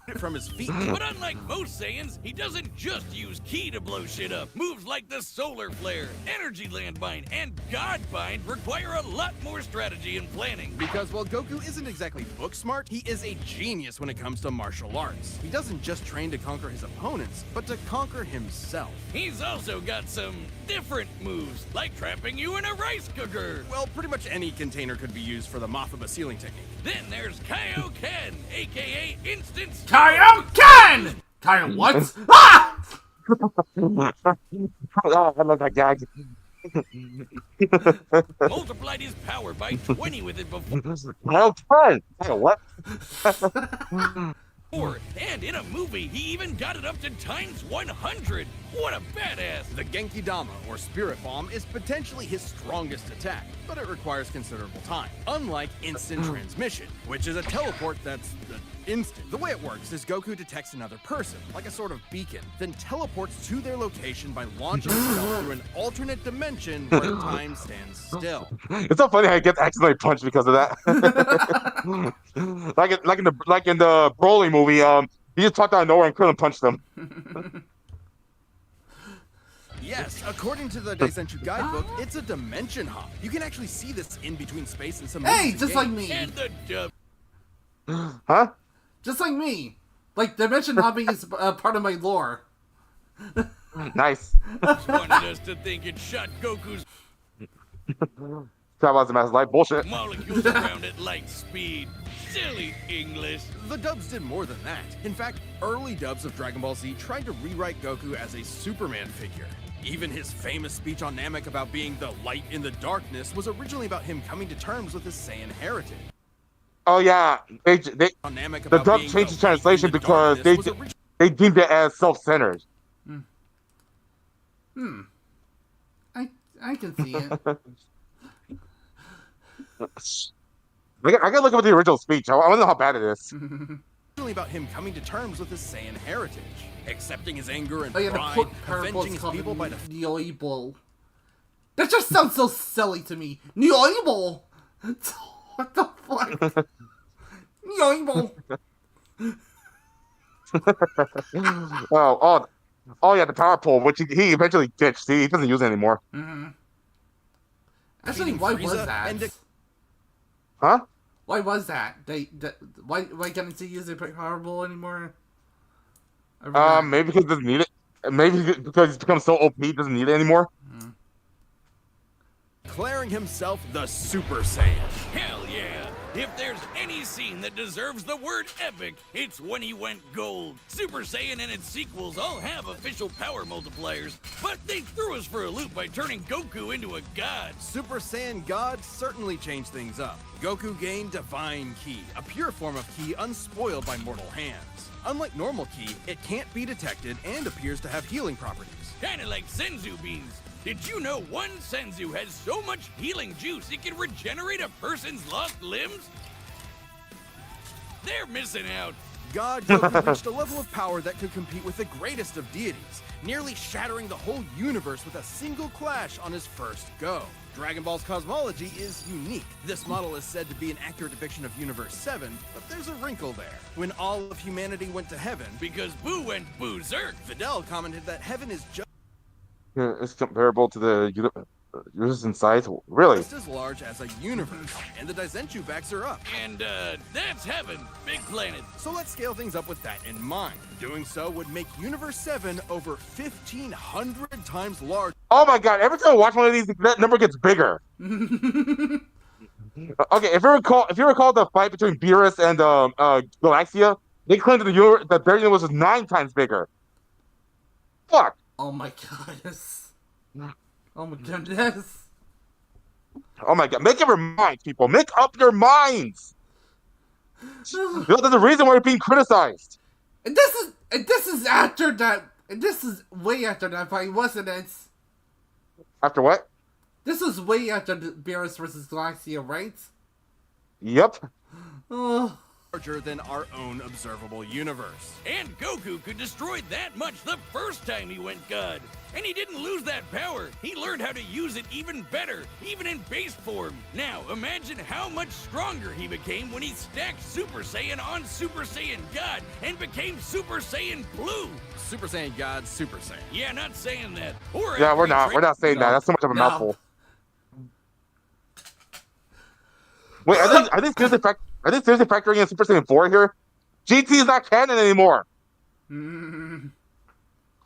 it from his feet. But unlike most Saiyans, he doesn't just use ki to blow shit up. Moves like the Solar Flare, Energy Landmine, and God Bind require a lot more strategy and planning. Because while Goku isn't exactly book smart, he is a genius when it comes to martial arts. He doesn't just train to conquer his opponents, but to conquer himself. He's also got some different moves, like trapping you in a rice cooker. Well, pretty much any container could be used for the Mothaba sealing technique. Then there's Kaioken, aka Instant Kaioken! Kaio what? Ah! Oh, I love that gag. Multiplied his power by 20 with it before. Kaioken! What? And in a movie, he even got it up to times 100. What a badass! The Genki Dama, or Spirit Bomb, is potentially his strongest attack, but it requires considerable time. Unlike Instant Transmission, which is a teleport that's instant. The way it works is Goku detects another person, like a sort of beacon, then teleports to their location by launching himself through an alternate dimension where time stands still. It's so funny how he gets accidentally punched because of that. like in the Broly movie, he just popped out of nowhere and couldn't punch them. Yes, according to the Daisenshuu guidebook, it's a dimension hop. You can actually see this in between space and some. Hey, just like me. And the dub. Huh? Just like me. Like, dimension hopping is part of my lore. Nice. Wanted us to think it shot Goku's That was a mass life bullshit. molecules around at light speed. Silly English. The dubs did more than that. In fact, early dubs of Dragon Ball Z tried to rewrite Goku as a Superman figure. Even his famous speech on Namek about being the light in the darkness was originally about him coming to terms with his Saiyan heritage. Oh yeah, the dub changed the translation because they deemed it as self-centered. I can see it. I gotta look up the original speech. I want to know how bad it is. Originally about him coming to terms with his Saiyan heritage, accepting his anger and Oh yeah, pride, the avenging his people by Neo-Evil. That just sounds so silly to me. Neo-Evil! What the fuck? Neo-Evil! Oh yeah, the power pole, which he eventually ditched. He doesn't use it anymore. Actually, why was that? Huh? Why was that? Why can't he use the power pole anymore? Maybe because he doesn't need it. Maybe because he's become so OP, he doesn't need it anymore. Declaring himself the Super Saiyan. Hell yeah! If there's any scene that deserves the word epic, it's when he went gold. Super Saiyan and its sequels all have official power multipliers, but they threw us for a loop by turning Goku into a god. Super Saiyan God certainly changed things up. Goku gained Divine Ki, a pure form of Ki unspoiled by mortal hands. Unlike normal Ki, it can't be detected and appears to have healing properties. Kinda like Senzu beans. Did you know one Senzu has so much healing juice it can regenerate a person's lost limbs? They're missing out. God Goku reached a level of power that could compete with the greatest of deities, nearly shattering the whole universe with a single clash on his first go. Dragon Ball's cosmology is unique. This model is said to be an accurate depiction of Universe 7, but there's a wrinkle there. When all of humanity went to heaven, because Boo went berserk, Fidel commented that heaven is just It's comparable to the universe in size. Really? just as large as a universe, and the Daisenshuu backs are up. And that's heaven, big planet. So let's scale things up with that in mind. Doing so would make Universe 7 over 1,500 times larger. Oh my god! Every time I watch one of these, that number gets bigger. Okay, if you recall the fight between Beerus and Galaxia, they claimed that their universe was 9 times bigger. Fuck. Oh my goodness. Oh my goodness. Oh my god. Make up your minds, people. Make up your minds. There's a reason why you're being criticized. And this is after that. And this is way after that fight, wasn't it? After what? This was way after the Beerus versus Galaxia, right? Yep. Oh. larger than our own observable universe. And Goku could destroy that much the first time he went God. And he didn't lose that power. He learned how to use it even better, even in base form. Now, imagine how much stronger he became when he stacked Super Saiyan on Super Saiyan God and became Super Saiyan Blue. Super Saiyan God, Super Saiyan. Yeah, not saying that. Or Yeah, we're not saying that. That's so much of a mouthful. Wait, are they seriously factoring in Super Saiyan 4 here? GT is not canon anymore.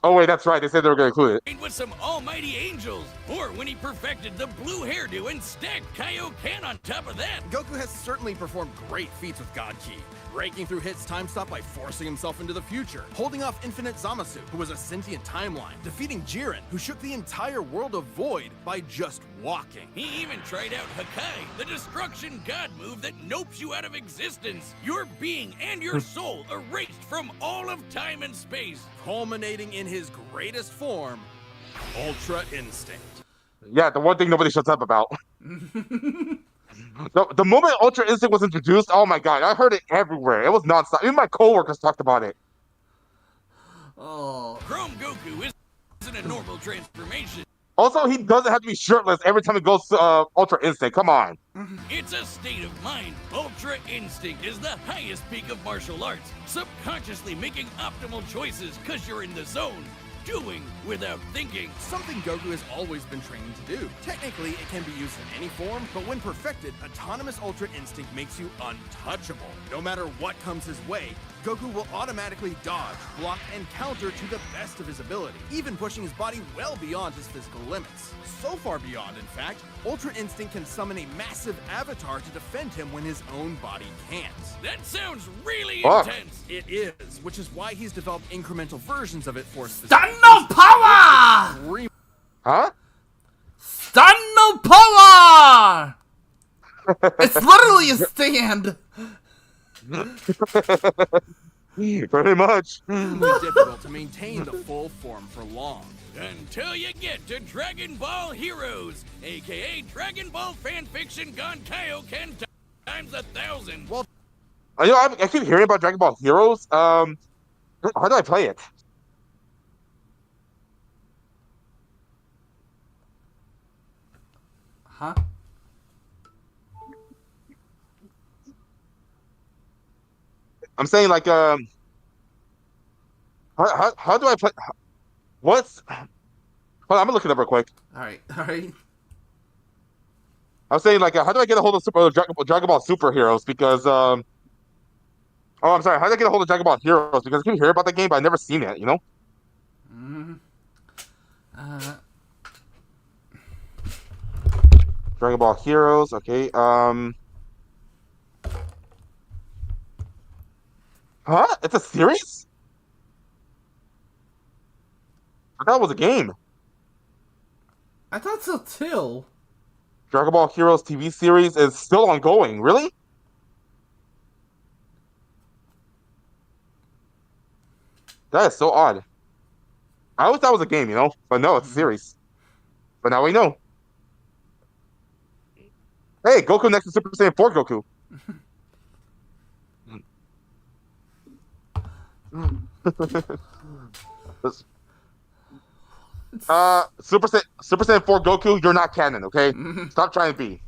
Oh wait, that's right. They said they were going to include it. With some almighty angels, or when he perfected the blue hairdo and stacked Kaioken on top of that. Goku has certainly performed great feats with God Ki, breaking through Hit's time stop by forcing himself into the future, holding off Infinite Zamasu, who was a sentient timeline, defeating Jiren, who shook the entire world of Void by just walking. He even tried out Hakai, the destruction god move that nopes you out of existence. Your being and your soul erased from all of time and space. Culminating in his greatest form, Ultra Instinct. Yeah, the one thing nobody shuts up about. The moment Ultra Instinct was introduced, oh my god, I heard it everywhere. It was nonstop. Even my coworkers talked about it. Oh. Chrome Goku isn't a normal transformation. Also, he doesn't have to be shirtless every time he goes to Ultra Instinct. Come on. It's a state of mind. Ultra Instinct is the highest peak of martial arts, subconsciously making optimal choices because you're in the zone. Doing without thinking. Something Goku has always been training to do. Technically, it can be used in any form, but when perfected, Autonomous Ultra Instinct makes you untouchable. No matter what comes his way, Goku will automatically dodge, block, and counter to the best of his ability, even pushing his body well beyond his physical limits. So far beyond, in fact, Ultra Instinct can summon a massive avatar to defend him when his own body can't. That sounds really intense. It is, which is why he's developed incremental versions of it for Stun no power! Huh? Stun no power! It's literally a stand. Pretty much. Difficult to maintain the full form for long. Until you get to Dragon Ball Heroes, aka Dragon Ball fanfiction gone Kaioken times 1,000. Well, I keep hearing about Dragon Ball Heroes. How do I play it? Huh? I'm saying like how do I play? What's? Hold on, I'm gonna look it up real quick. All right. I'm saying like how do I get a hold of Dragon Ball superheroes? Because oh, I'm sorry. How do I get a hold of Dragon Ball Heroes? Because I keep hearing about the game, but I've never seen it. You know. Dragon Ball Heroes. Okay. Huh? It's a series? I thought it was a game. I thought so too. Dragon Ball Heroes TV series is still ongoing. Really? That is so odd. I always thought it was a game, you know? But no, it's a series. But now we know. Hey, Goku next to Super Saiyan 4 Goku. Super Saiyan 4 Goku, you're not canon, okay? Stop trying to be.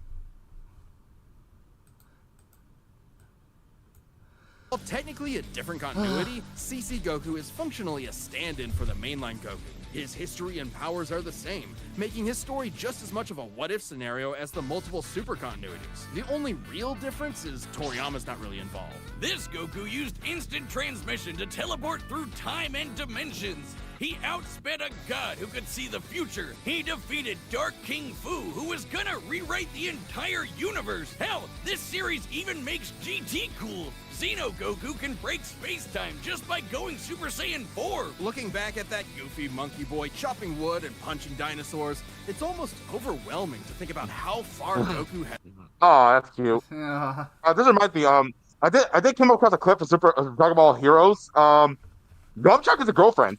While technically a different continuity, CC Goku is functionally a stand-in for the mainline Goku. His history and powers are the same, making his story just as much of a what-if scenario as the multiple super continuities. The only real difference is Toriyama's not really involved. This Goku used instant transmission to teleport through time and dimensions. He outsped a god who could see the future. He defeated Dark King Fu, who was gonna rewrite the entire universe. Hell, this series even makes GT cool. Xeno Goku can break space-time just by going Super Saiyan 4. Looking back at that goofy monkey boy chopping wood and punching dinosaurs, it's almost overwhelming to think about how far Goku has. Oh, that's cute. Yeah. This reminds me. I did come across a clip of Dragon Ball Heroes. Yamcha is a girlfriend.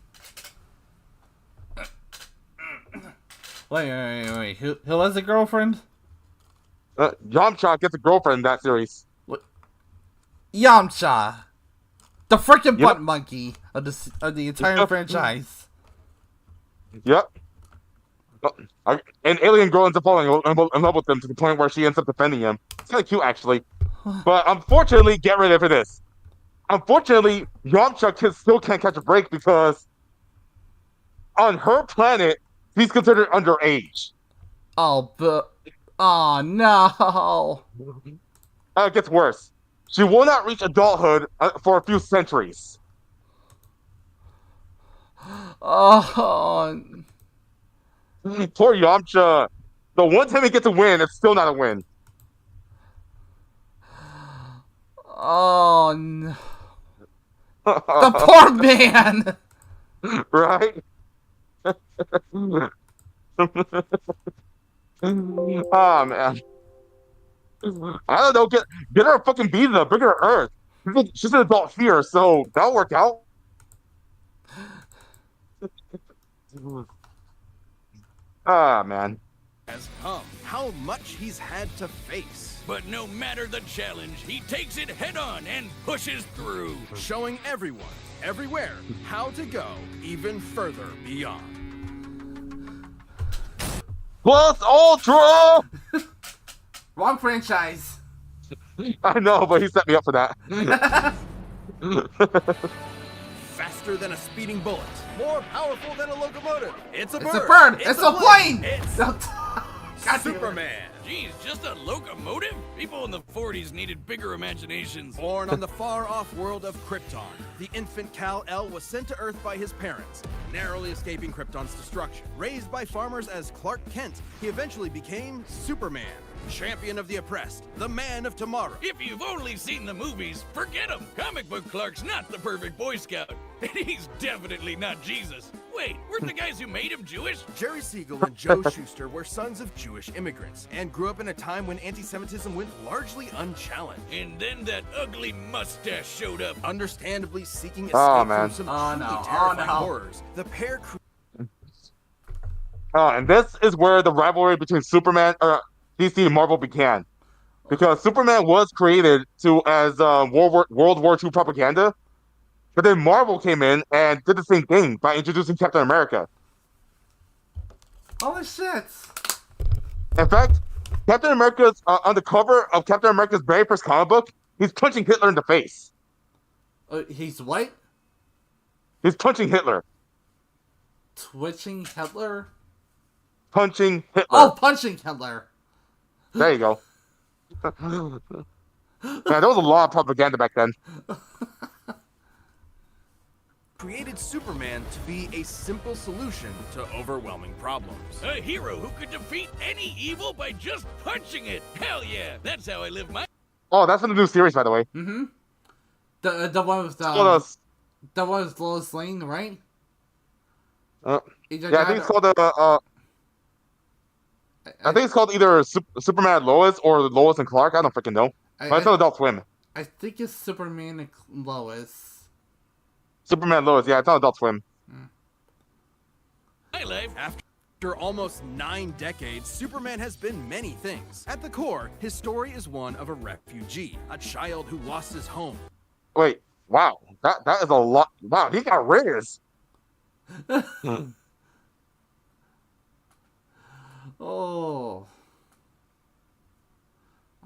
Wait. Who has a girlfriend? Yamcha gets a girlfriend in that series. What? Yamcha, the freaking Yep. butt monkey of the entire Yep. franchise. Yep. An alien girl ends up falling in love with him to the point where she ends up defending him. It's kind of cute, actually. But unfortunately, get ready for this. Unfortunately, Yamcha still can't catch a break because on her planet, he's considered underage. Oh, but oh no. It gets worse. She will not reach adulthood for a few centuries. Oh. Poor Yamcha. The one time he gets a win, it's still not a win. Oh no. The poor man. Right? Oh man. I don't know. Get her a fucking visa. Bring her to Earth. She's an adult here, so that'll work out. Ah man. Has come, how much he's had to face. But no matter the challenge, he takes it head on and pushes through. Showing everyone, everywhere, how to go even further beyond. Plus Ultra! Wrong franchise. I know, but he set me up for that. Faster than a speeding bullet. More powerful than a locomotive. It's a bird. It's a bird. It's a plane. It's Superman. Geez, just a locomotive? People in the 40s needed bigger imaginations. Born on the far-off world of Krypton, the infant Kal-El was sent to Earth by his parents, narrowly escaping Krypton's destruction. Raised by farmers as Clark Kent, he eventually became Superman, champion of the oppressed, the man of tomorrow. If you've only seen the movies, forget him. Comic book Clark's not the perfect Boy Scout, and he's definitely not Jesus. Wait, weren't the guys who made him Jewish? Jerry Siegel and Joe Shuster were sons of Jewish immigrants and grew up in a time when anti-Semitism went largely unchallenged. And then that ugly mustache showed up. Understandably seeking escape man. from some Oh, truly no. terrifying Oh, no. horrors, the pair And this is where the rivalry between Superman, DC, and Marvel began. Because Superman was created as World War II propaganda, but then Marvel came in and did the same thing by introducing Captain America. Holy shit. In fact, Captain America's on the cover of Captain America's very first comic book, he's punching Hitler in the face. He's what? He's punching Hitler. Twitching Hitler? Punching Hitler. Oh, punching Hitler. There you go. Man, there was a lot of propaganda back then. created Superman to be a simple solution to overwhelming problems. A hero who could defeat any evil by just punching it. Hell yeah, that's how I live my... Oh, that's in the new series, by the way. Mm-hmm. The one with the one with Lois Lane, right? Yeah, I think it's called I think it's called either Superman and Lois or Lois and Clark. I don't freaking know. But it's on Adult Swim. I think it's Superman and Lois. Superman and Lois, yeah, it's on Adult Swim. My life. After almost 9 decades, Superman has been many things. At the core, his story is one of a refugee, a child who lost his home. Wait, wow, that is a lot. Wow, he got Riz. Oh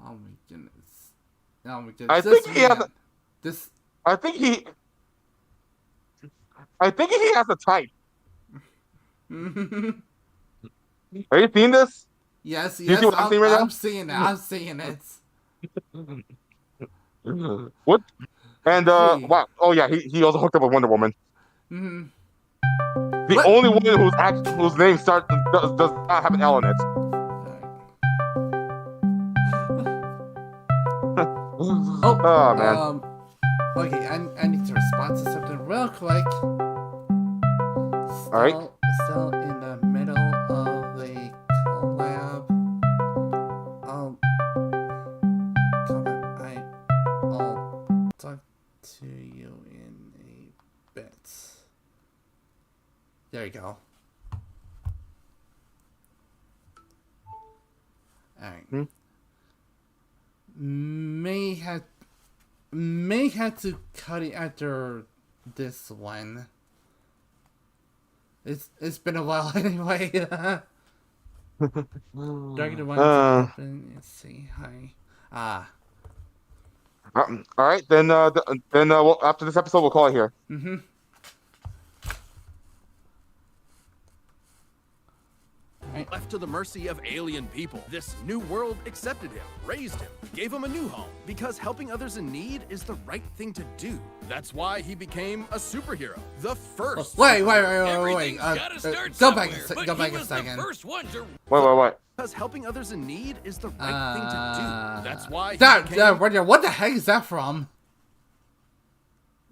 my goodness. Oh my goodness. I think he has a, this. I think he has a type. Are you seeing this? Yes, Do yes, you see what I'm seeing right now? I'm seeing it. I'm seeing it. What? And wow. Oh yeah, he also hooked up with Wonder Woman. Mm-hmm. The only woman whose name does not have an L in it. Oh man. Okay, I need to respond to something real quick. All right. Still in the middle of the collab. I'll talk to you in a bit. There you go. Alright. May have may have to cut it after this one. It's been a while anyway. Dragon one. Let's see. Hi. All right, then we'll, after this episode, we'll call it here. Mm-hmm. Left to the mercy of alien people, this new world accepted him, raised him, gave him a new home, because helping others in need is the right thing to do. That's why he became a superhero. The first. Wait. Go back a second. Wait. Because helping others in need is the right thing to do. That's why he what the heck is that from?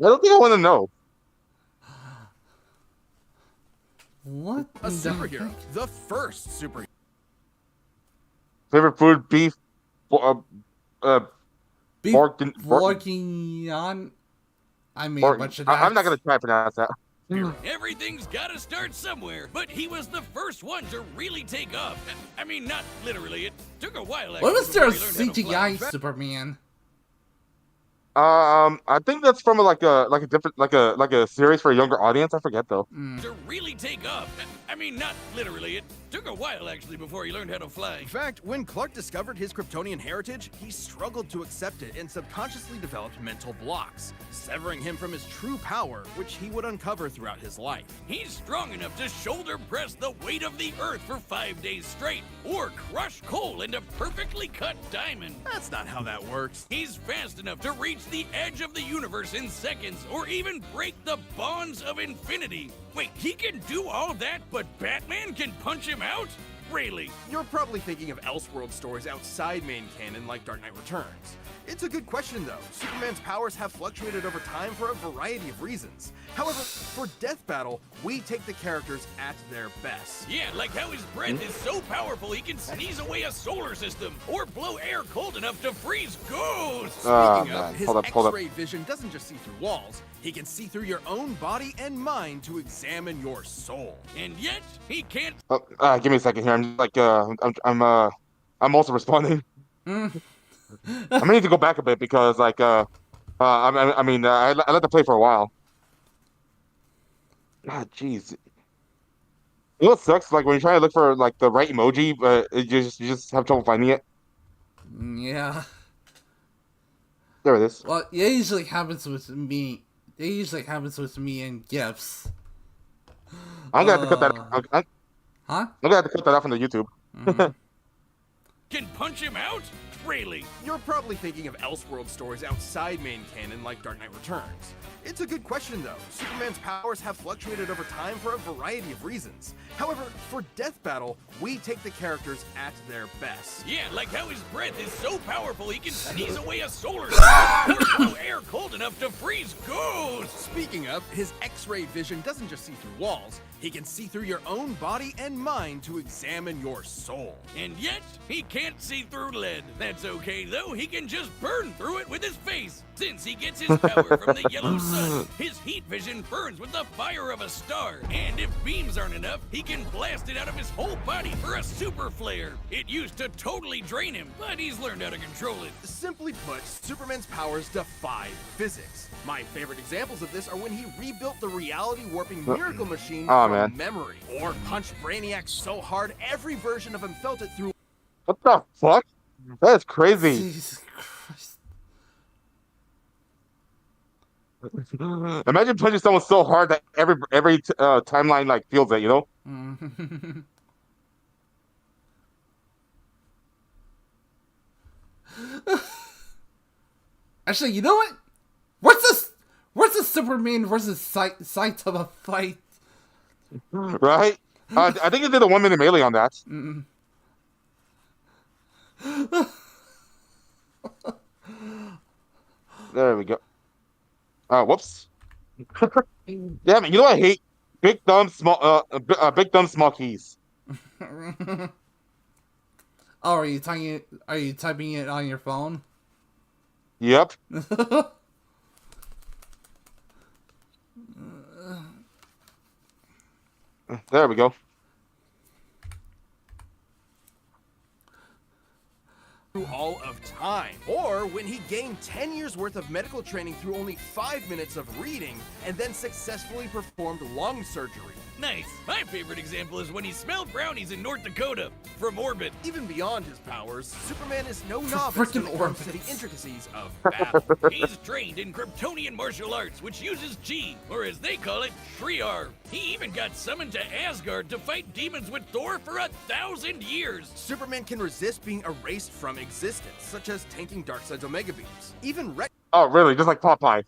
I don't think I want to know. What? A superhero. The first superhero. Favorite food: beef. Bourguignon. I mean, a bunch of that. I'm not gonna try to pronounce that. Everything's gotta start somewhere, but he was the first one to really take off. I mean, not literally. It took a while. What was their CGI Superman? I think that's from like a series for a younger audience. I forget though. To really take off. I mean, not literally. It took a while actually before he learned how to fly. In fact, when Clark discovered his Kryptonian heritage, he struggled to accept it and subconsciously developed mental blocks, severing him from his true power, which he would uncover throughout his life. He's strong enough to shoulder press the weight of the Earth for 5 days straight, or crush coal into perfectly cut diamond. That's not how that works. He's fast enough to reach the edge of the universe in seconds, or even break the bonds of infinity. Wait, he can do all that, but Batman can punch him out? Really? You're probably thinking of Elseworld stories outside main canon like Dark Knight Returns. It's a good question though. Superman's powers have fluctuated over time for a variety of reasons. However, for Death Battle, we take the characters at their best. Yeah, like how his breath is so powerful he can sneeze away a solar system, or blow air cold enough to freeze ghosts. Speaking of, his X-ray vision doesn't just see through walls. He can see through your own body and mind to examine your soul. And yet, he can't. Give me a second here. I'm like, I'm also responding. I may need to go back a bit because, like, I let the play for a while. God, jeez. You know what sucks? Like when you try to look for like the right emoji, but you just have trouble finding it. Yeah. There it is. Well, it usually happens with me. It usually happens with me in GIFs. I'm gonna have to cut that. Huh? I'm gonna have to cut that off from the YouTube. Can punch him out? Really? You're probably thinking of Elseworld stories outside main canon like Dark Knight Returns. It's a good question though. Superman's powers have fluctuated over time for a variety of reasons. However, for Death Battle, we take the characters at their best. Yeah, like how his breath is so powerful he can sneeze away a solar system, or blow air cold enough to freeze ghosts. Speaking of, his X-ray vision doesn't just see through walls. He can see through your own body and mind to examine your soul. And yet, he can't see through lead. That's okay though, he can just burn through it with his face. Since he gets his power from the yellow sun, his heat vision burns with the fire of a star. And if beams aren't enough, he can blast it out of his whole body for a super flare. It used to totally drain him, but he's learned how to control it. Simply put, Superman's powers defy physics. My favorite examples of this are when he rebuilt the reality warping miracle machine from memory, or punched Brainiac so hard every version of him felt it through. What the fuck? That is crazy. Jesus Christ. Imagine punching someone so hard that every timeline like feels it, you know? Actually, you know what? Where's the Superman versus Saitama fight? Right? I think it did a 1 minute melee on that. There we go. Whoops. Damn it! You know what I hate? Big dumb small keys. Oh, are you typing it on your phone? Yep. There we go. all of time, or when he gained 10 years worth of medical training through only 5 minutes of reading and then successfully performed lung surgery. Nice. My favorite example is when he smelled brownies in North Dakota from orbit. Even beyond his powers, Superman is no novice when it comes to the intricacies of battle. He's trained in Kryptonian martial arts, which uses G, or as they call it, Shriar. He even got summoned to Asgard to fight demons with Thor for 1,000 years. Superman can resist being erased from existence, such as tanking Darkseid's Omega Beams. Even Oh, really? Just like Popeye.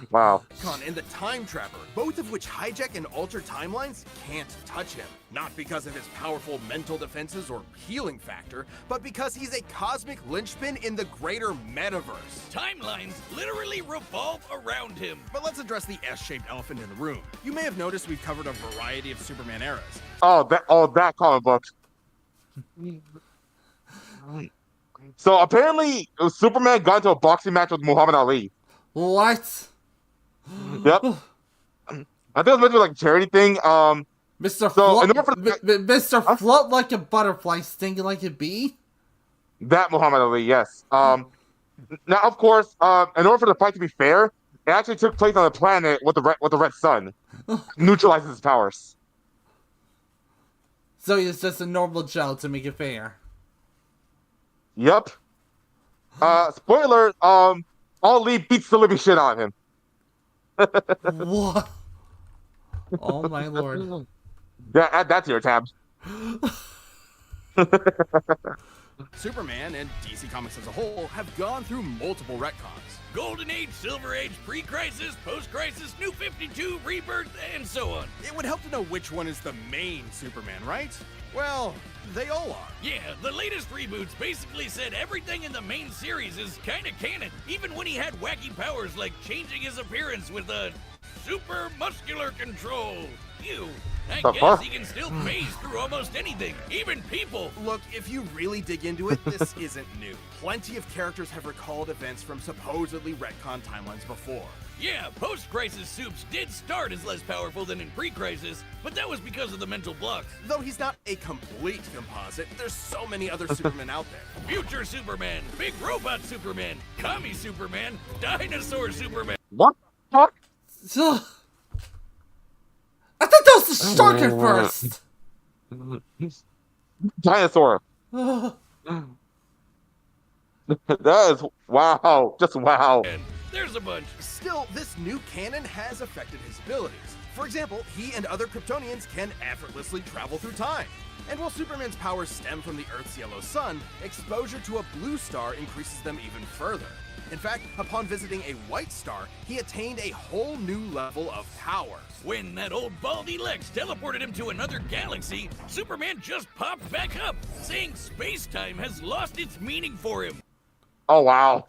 Wow. Retcon and the Time Trapper, both of which hijack and alter timelines, can't touch him. Not because of his powerful mental defenses or healing factor, but because he's a cosmic linchpin in the greater metaverse. Timelines literally revolve around him. But let's address the S-shaped elephant in the room. You may have noticed we've covered a variety of Superman eras. Oh, that comic book. So apparently, Superman got into a boxing match with Muhammad Ali. What? Yep. I think it was meant to be like a charity thing. Mr. So, Mr. Float like a butterfly, stinging like a bee? That Muhammad Ali, yes. Now, of course, in order for the fight to be fair, it actually took place on a planet with the red sun, neutralizes his powers. So he's just a normal Joe to make it fair. Yep. Spoiler, Ali beats the living shit out of him. What? Oh my lord. Yeah, add that to your tab. Superman and DC Comics as a whole have gone through multiple retcons. Golden Age, Silver Age, Pre-Crisis, Post-Crisis, New 52, Rebirth, and so on. It would help to know which one is the main Superman, right? Well, they all are. Yeah, the latest reboots basically said everything in the main series is kinda canon, even when he had wacky powers like changing his appearance with a super muscular control. Ew. I guess he can still phase through almost anything, even people. Look, if you really dig into it, this isn't new. Plenty of characters have recalled events from supposedly retcon timelines before. Yeah, post-crisis Supes did start as less powerful than in pre-crisis, but that was because of the mental blocks. Though he's not a complete composite, there's so many other Supermen out there. Future Superman, Big Robot Superman, Commie Superman, Dinosaur Superman. What the fuck? So, I thought that was the Starker first! Dinosaur. That is, wow, just wow. And there's a bunch. Still, this new canon has affected his abilities. For example, he and other Kryptonians can effortlessly travel through time. And while Superman's powers stem from the Earth's yellow sun, exposure to a blue star increases them even further. In fact, upon visiting a white star, he attained a whole new level of power. When that old baldy Lex teleported him to another galaxy, Superman just popped back up, saying space-time has lost its meaning for him. Oh, wow.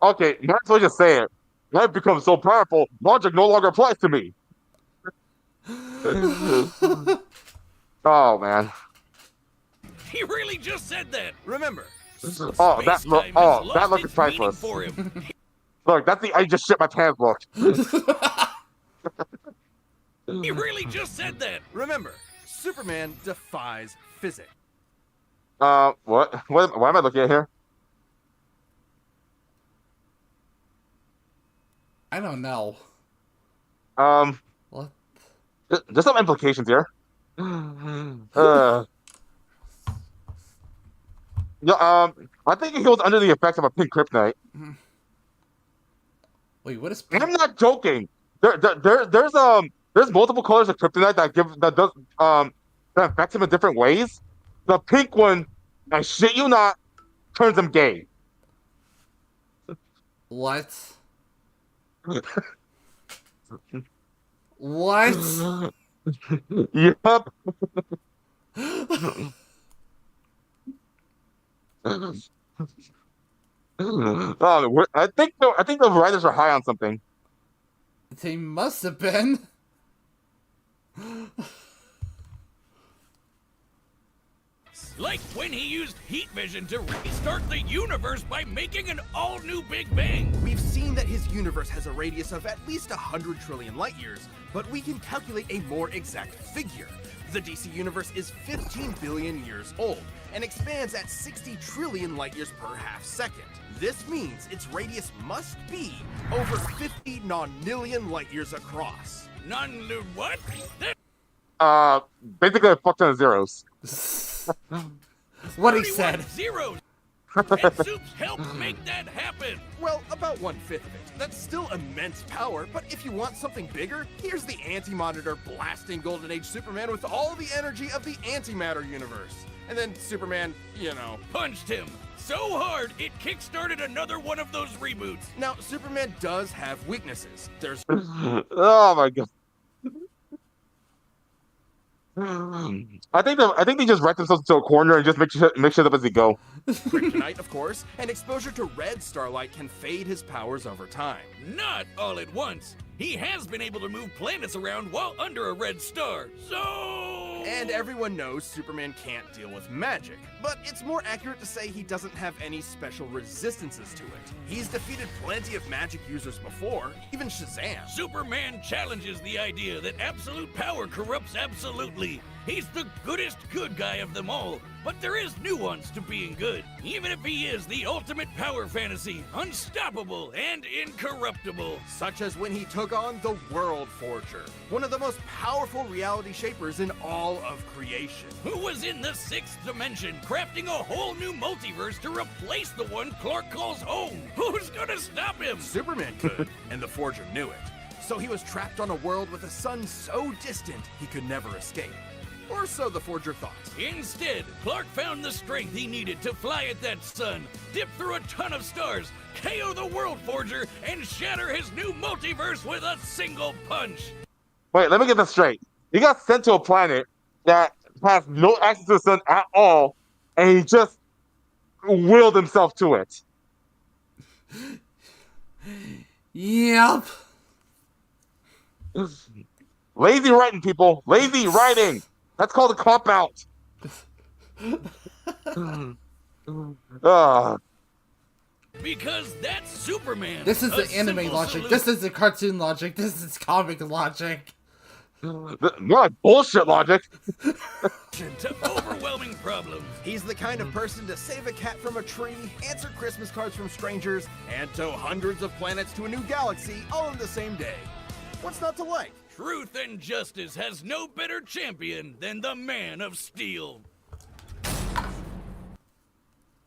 Okay, might as well just say it. I've become so powerful, logic no longer applies to me. Oh, man. He really just said that. Remember, Oh, that look is priceless. Look, that's the I just shit my pants look. He really just said that. Remember, Superman defies physics. What am I looking at here? I don't know. What? There's some implications here. Yeah, I think he was under the effects of a pink kryptonite. Wait, what is? I'm not joking. There's multiple colors of kryptonite that affects him in different ways. The pink one, I shit you not, turns him gay. What? What? Yep. Oh, I think the writers are high on something. They must have been. Like when he used heat vision to restart the universe by making an all-new Big Bang. We've seen that his universe has a radius of at least 100 trillion light years, but we can calculate a more exact figure. The DC universe is 15 billion years old and expands at 60 trillion light years per half second. This means its radius must be over 50 nonillion light years across. What? Basically a fuck ton of zeros. What he said. Zeros. And Soups helped make that happen. Well, about 1/5 of it. That's still immense power, but if you want something bigger, here's the Anti-Monitor blasting Golden Age Superman with all the energy of the antimatter universe. And then Superman, you know, punched him so hard it kickstarted another one of those reboots. Now, Superman does have weaknesses. There's oh my god. I think they just wrecked themselves into a corner and just make shit up as they go. kryptonite, of course, and exposure to red starlight can fade his powers over time. Not all at once. He has been able to move planets around while under a red star, so... And everyone knows Superman can't deal with magic, but it's more accurate to say he doesn't have any special resistances to it. He's defeated plenty of magic users before, even Shazam. Superman challenges the idea that absolute power corrupts absolutely. He's the goodest good guy of them all, but there is nuance to being good, even if he is the ultimate power fantasy, unstoppable and incorruptible. Such as when he took on the World Forger, one of the most powerful reality shapers in all of creation. Who was in the 6th dimension, crafting a whole new multiverse to replace the one Clark calls home. Who's gonna stop him? Superman could, and the Forger knew it. So he was trapped on a world with a sun so distant he could never escape. Or so the Forger thought. Instead, Clark found the strength he needed to fly at that sun, dip through a ton of stars, KO the World Forger, and shatter his new multiverse with a single punch. Wait, let me get this straight. He got sent to a planet that has no access to the sun at all, and he just willed himself to it. Yep. Lazy writing, people. Lazy writing. That's called a cop-out. Because that's Superman. This is the anime logic. This is the cartoon logic. This is comic logic. More like bullshit logic. To overwhelming problems. He's the kind of person to save a cat from a tree, answer Christmas cards from strangers, and tow hundreds of planets to a new galaxy all in the same day. What's not to like? Truth and justice has no better champion than the Man of Steel.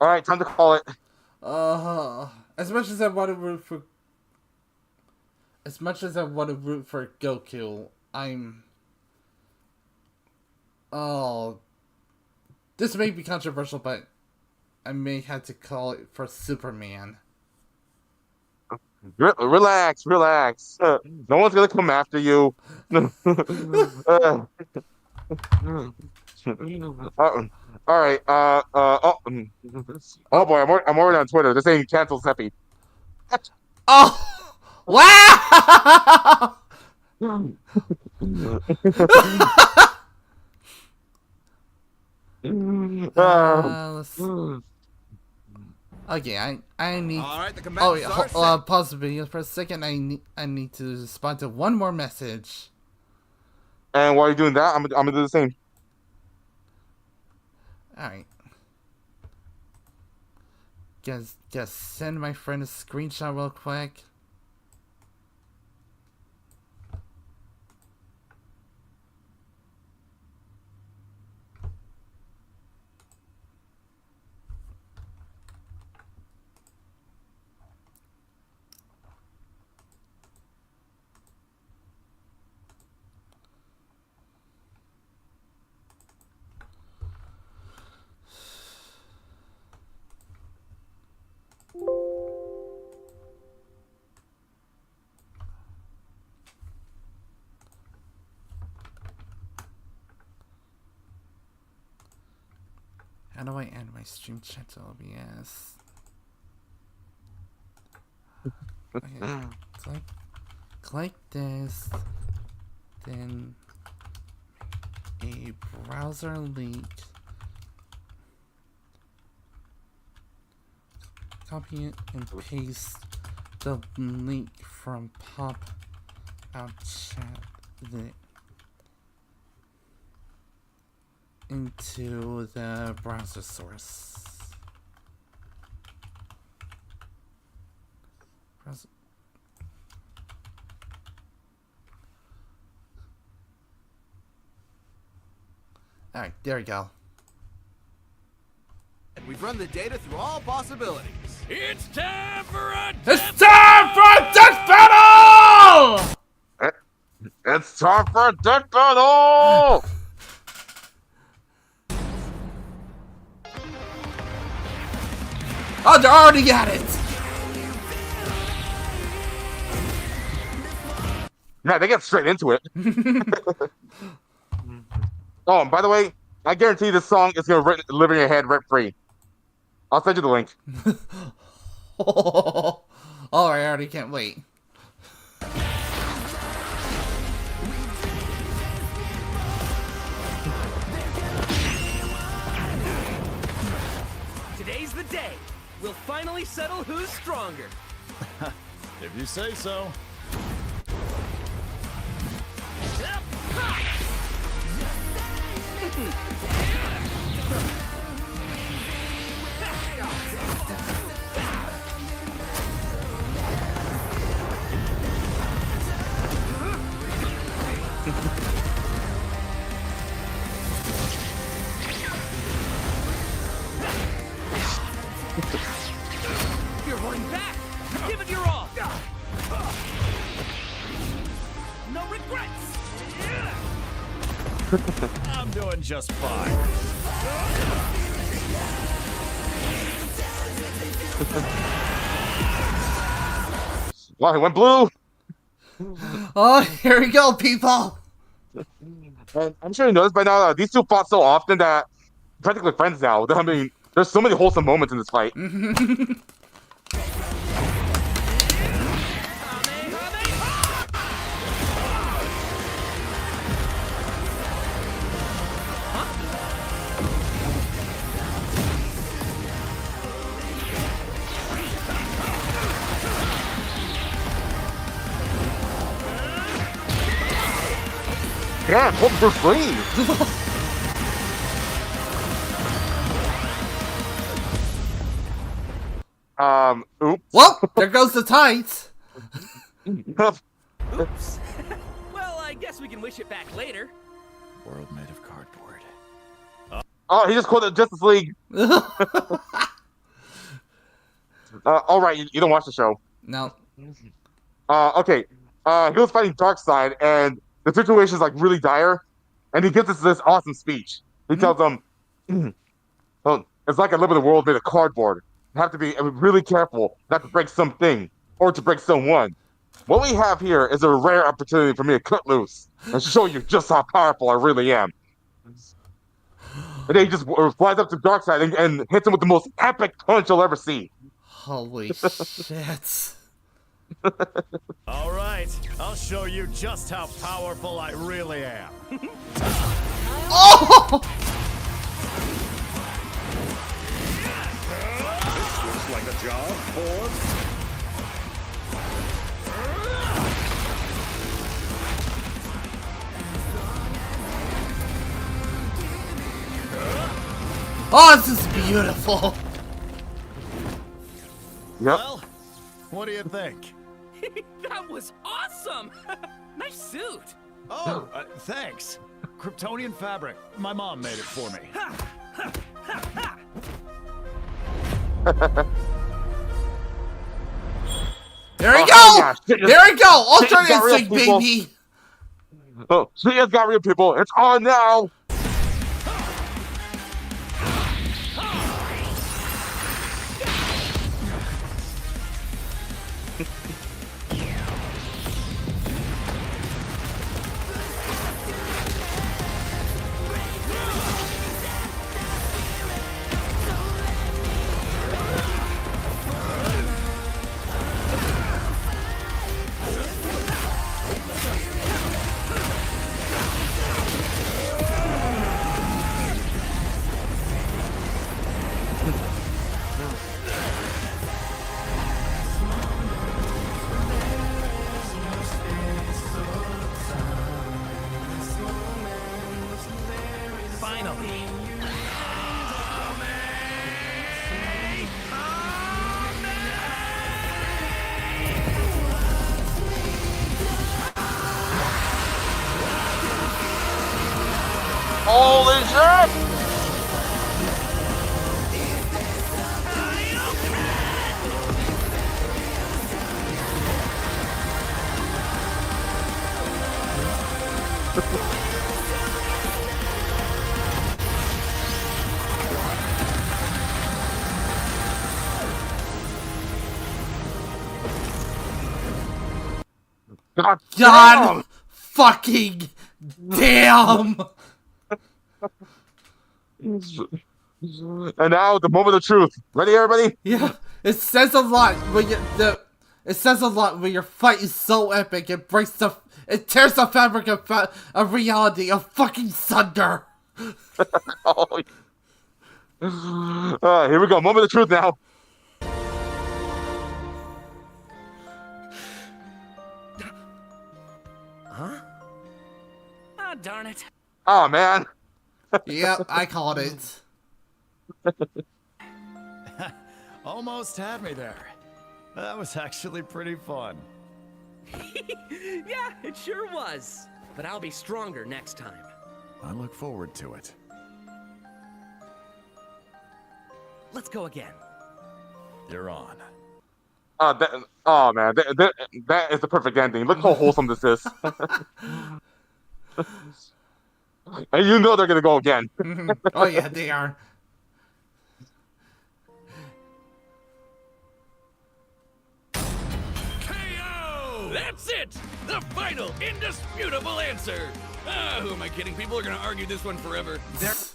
All right, time to call it. As much as I want to root for Goku, this may be controversial, but I may have to call it for Superman. Relax. No one's gonna come after you. All right. Oh boy, I'm already on Twitter. They're saying cancel Seppi. Oh, wow! Okay, I need. All right, the commanders are set. Pause the video for a second. I need to respond to one more message. And while you're doing that, I'm gonna do the same. All right. Just send my friend a screenshot real quick. How do I end my stream chat to OBS? Okay, click this, then a browser link. Copy it and paste the link from pop out chat into the browser source. Alright, there we go. We've run the data through all possibilities. It's time for a It's time for a death battle! It's time for a death battle! Oh, they're already at it! Yeah, they get straight into it. Oh, and by the way, I guarantee this song is gonna live in your head rent free. I'll send you the link. Oh, I already can't wait. Today's the day. We'll finally settle who's stronger. If you say so. You're holding back. Give it your all. No regrets. I'm doing just fine. Wow, he went blue! Oh, here we go, people! And I'm sure you noticed by now, these two fought so often that practically friends now. I mean, there's so many wholesome moments in this fight. Yeah, pull through sleeve. Oops. Well, there goes the tights. Oops. Well, I guess we can wish it back later. World made of cardboard. Oh, he just called it Justice League. All right, you don't watch the show. No. Okay. He was fighting Darkseid, and the situation is like really dire, and he gives us this awesome speech. He tells them, "Oh, it's like I live in a world made of cardboard. You have to be really careful not to break something or to break someone. What we have here is a rare opportunity for me to cut loose and show you just how powerful I really am." And then he just flies up to Darkseid and hits him with the most epic punch you'll ever see. Holy shit. All right, I'll show you just how powerful I really am. Oh! This looks like a job for... Oh, this is beautiful. Yep. Well, what do you think? That was awesome. Nice suit. Oh, thanks. Kryptonian fabric. My mom made it for me. There we go! Yeah, there we go! Ultra got real, Instinct, people. baby! Oh, she has got real people. It's on now. God God fucking damn! And now the moment of truth. Ready, everybody? Yeah, it says a lot when it says a lot when your fight is so epic. It tears the fabric of reality of fucking thunder. Oh. Here we go. Moment of truth now. Huh? Ah, darn it. Oh man. Yep, I called it. Almost had me there. That was actually pretty fun. Yeah, it sure was. But I'll be stronger next time. I look forward to it. Let's go again. You're on. Oh man, that is the perfect ending. Look how wholesome this is. And you know they're gonna go again. Oh yeah, they are. KO! That's it! The final, indisputable answer! Who am I kidding? People are gonna argue this one forever.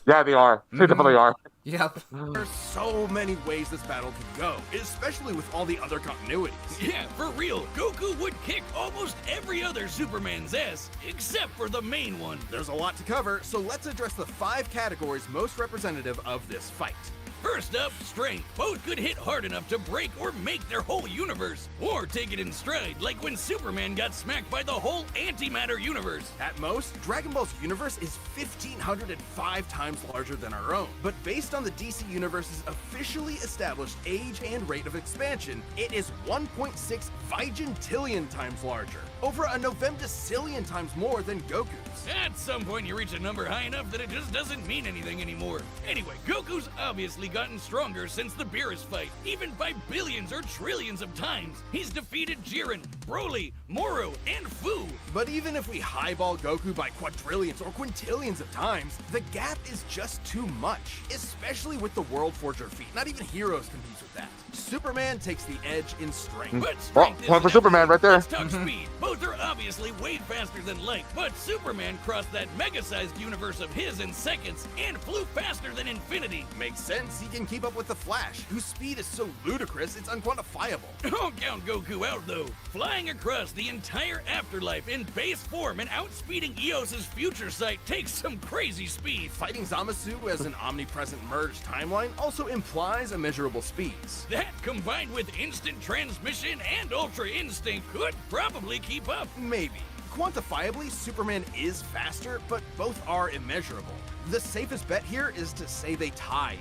Yeah, they are. They definitely are. Yep. There's so many ways this battle could go, especially with all the other continuities. Yeah, for real, Goku would kick almost every other Superman's ass, except for the main one. There's a lot to cover, so let's address the 5 categories most representative of this fight. First up, strength. Both could hit hard enough to break or make their whole universe, or take it in stride, like when Superman got smacked by the whole antimatter universe. At most, Dragon Ball's universe is 1,505 times larger than our own. But based on the DC Universe's officially established age and rate of expansion, it is 1.6 vigintillion times larger, over a novemdecillion times more than Goku's. At some point, you reach a number high enough that it just doesn't mean anything anymore. Anyway, Goku's obviously gotten stronger since the Beerus fight, even by billions or trillions of times. He's defeated Jiren, Broly, Moro, and Fu. But even if we highball Goku by quadrillions or quintillions of times, the gap is just too much, especially with the World Forger feat. Not even Heroes competes with that. Superman takes the edge in strength. But strength one for Superman right there. Let's talk speed. Both are obviously way faster than light, but Superman crossed that mega-sized universe of his in seconds and flew faster than infinity. Makes sense. He can keep up with the Flash, whose speed is so ludicrous it's unquantifiable. Don't count Goku out, though. Flying across the entire afterlife in base form and outspeeding Eos's future sight takes some crazy speed. Fighting Zamasu as an omnipresent merged timeline also implies immeasurable speeds. That, combined with instant transmission and Ultra Instinct, could probably keep up. Maybe. Quantifiably, Superman is faster, but both are immeasurable. The safest bet here is to say they tie.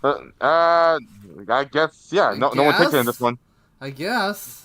I guess, yeah. No one takes it in this one. I guess.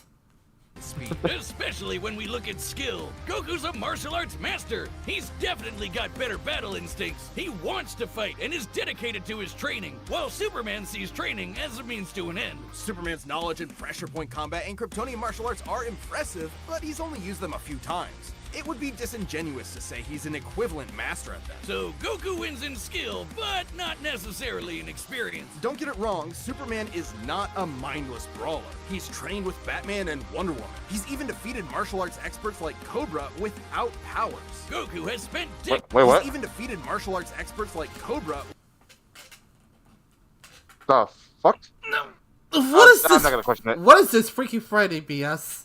Speed. Especially when we look at skill. Goku's a martial arts master. He's definitely got better battle instincts. He wants to fight and is dedicated to his training, while Superman sees training as a means to an end. Superman's knowledge in pressure point combat and Kryptonian martial arts are impressive, but he's only used them a few times. It would be disingenuous to say he's an equivalent master at them. So Goku wins in skill, but not necessarily in experience. Don't get it wrong, Superman is not a mindless brawler. He's trained with Batman and Wonder Woman. He's even defeated martial arts experts like Cobra without powers. Goku has spent Wait, what? He's even defeated martial arts experts like Cobra. The fuck? No. What is this? I'm not gonna question it. What is this Freaky Friday BS?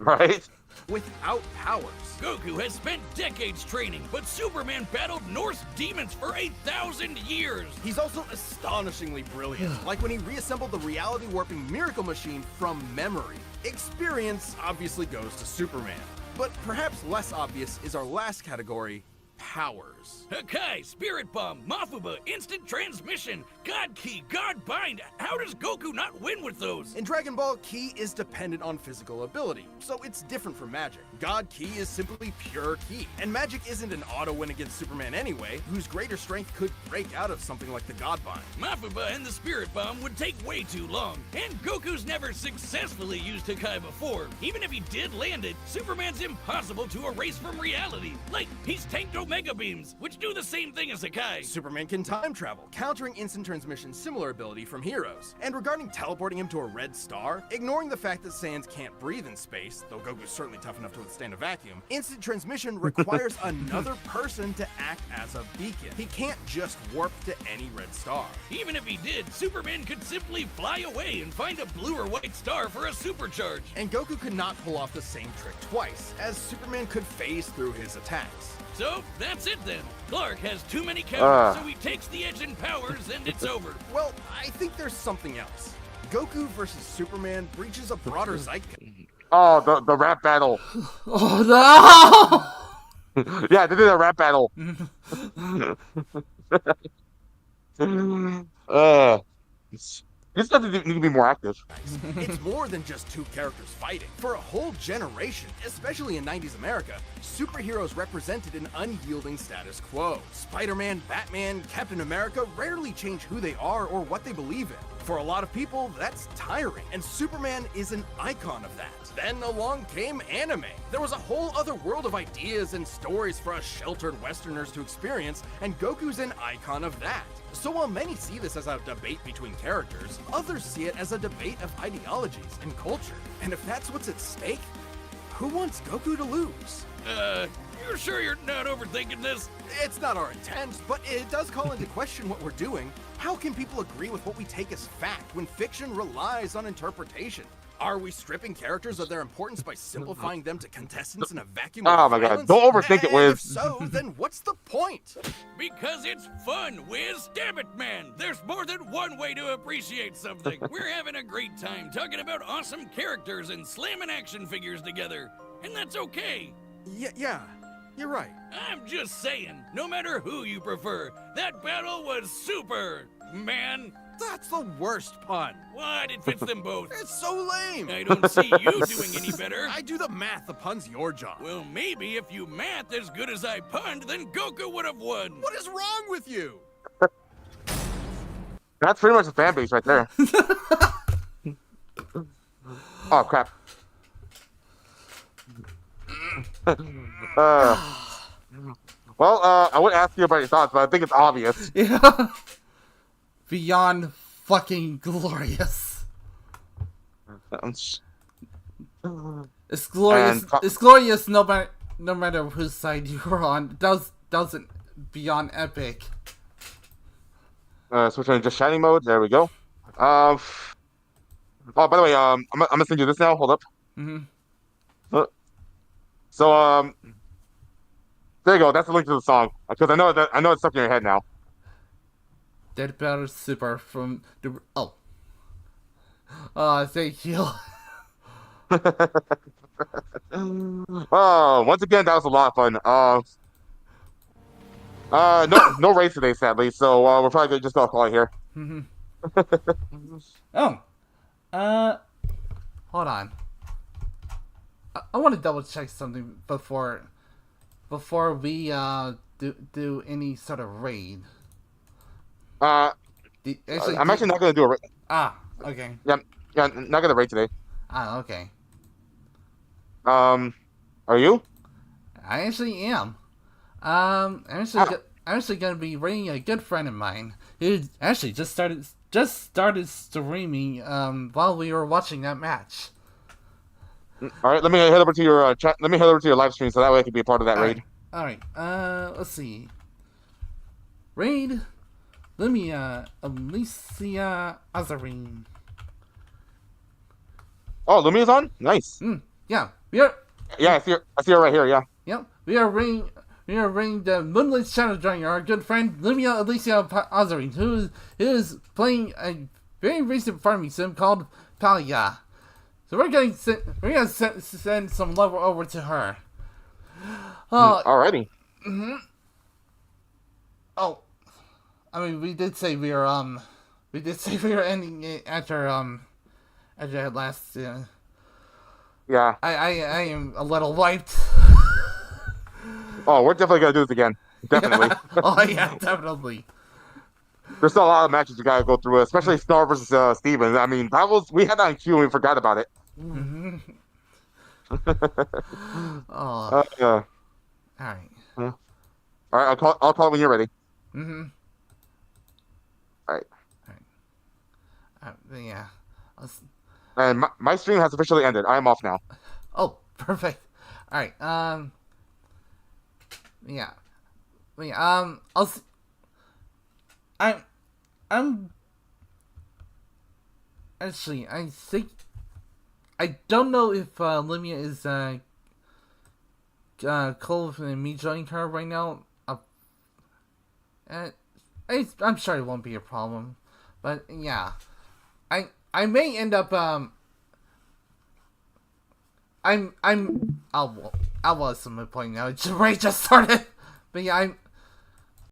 Right? Without powers. Goku has spent decades training, but Superman battled Norse demons for 1,000 years. He's also astonishingly brilliant, like when he reassembled the reality warping miracle machine from memory. Experience obviously goes to Superman, but perhaps less obvious is our last category, powers. Hakai, Spirit Bomb, Mafuba, Instant Transmission, God Key, God Bind. How does Goku not win with those? In Dragon Ball, Ki is dependent on physical ability, so it's different from magic. God Ki is simply pure Ki, and magic isn't an auto win against Superman anyway, whose greater strength could break out of something like the God Bind. Mafuba and the Spirit Bomb would take way too long, and Goku's never successfully used Hakai before. Even if he did land it, Superman's impossible to erase from reality. Like, he's tanked special mega beams, which do the same thing as Hakai. Superman can time travel, countering instant transmission's similar ability from Heroes. And regarding teleporting him to a red star, ignoring the fact that Saiyans can't breathe in space, though Goku's certainly tough enough to withstand a vacuum, instant transmission requires another person to act as a beacon. He can't just warp to any red star. Even if he did, Superman could simply fly away and find a blue or white star for a supercharge. And Goku could not pull off the same trick twice, as Superman could phase through his attacks. So, that's it then. Clark has too many counters, so he takes the edge in powers and it's over. Well, I think there's something else. Goku versus Superman breaches a broader zeitgeist. Oh, the rap battle. Oh no! Yeah, they did a rap battle. This doesn't need to be more active. It's more than just two characters fighting. For a whole generation, especially in 90s America, superheroes represented an unyielding status quo. Spider-Man, Batman, Captain America rarely change who they are or what they believe in. For a lot of people, that's tiring, and Superman is an icon of that. Then along came anime. There was a whole other world of ideas and stories for us sheltered Westerners to experience, and Goku's an icon of that. So while many see this as a debate between characters, others see it as a debate of ideologies and culture. And if that's what's at stake, who wants Goku to lose? You're sure you're not overthinking this? It's not our intent, but it does call into question what we're doing. How can people agree with what we take as fact when fiction relies on interpretation? Are we stripping characters of their importance by simplifying them to contestants in a vacuum of Oh my god, violence? don't overthink it, And Wiz. if so, then what's the point? Because it's fun, Wiz. Damn it, man. There's more than one way to appreciate something. We're having a great time talking about awesome characters and slamming action figures together. And that's okay. Yeah, you're right. I'm just saying, no matter who you prefer, that battle was super, man. That's the worst pun. What? It fits them both. It's so lame. I don't see you doing any better. I do the math. The pun's your job. Well, maybe if you math as good as I punned, then Goku would have won. What is wrong with you? That's pretty much the fan base right there. Oh crap. I would ask you about your thoughts, but I think it's obvious. Yeah. Beyond fucking glorious. It's glorious. It's glorious no matter whose side you're on. Doesn't beyond epic. Switching to just shining mode. There we go. Oh, by the way, I'm gonna send you this now. Hold up. So there you go. That's the link to the song because I know it's stuck in your head now. Dead Battle Super from the thank you. Oh, once again, that was a lot of fun. No race today, sadly. So we're probably just gonna call it here. Hold on. I want to double check something before we do any sort of raid. I'm actually not gonna do a raid. Okay. Yeah, not gonna raid today. Okay. Are you? I actually am. I'm actually gonna be raiding a good friend of mine who actually just started streaming while we were watching that match. All right, let me head over to your chat. Let me head over to your live stream so that way I can be a part of that raid. All right. Let's see. Raid. Alicia Azarine. Oh, Lumia's on? Nice. Yeah. We are. Yeah, I see her right here. Yeah. Yep. We are raiding the Moonlit Shadow Dragon, our good friend Lumia Alicia Azarine, who is playing a very recent farming sim called Palia. So we're gonna send some love over to her. Alrighty. Oh, I mean, we did say we were ending it after last. Yeah. I am a little wiped. Oh, we're definitely gonna do this again. Definitely. Oh yeah, definitely. There's still a lot of matches you gotta go through, especially Star versus Steven. I mean, we had that on queue and we forgot about it. Alright. All right, I'll call when you're ready. Mm-hmm. All right. Yeah. And my stream has officially ended. I am off now. Oh, perfect. All right. Yeah. I'm actually, I think I don't know if Limia is cool with me joining her right now. I'm sure it won't be a problem, but yeah, I may end up I'll at some point now. It's just started, but yeah,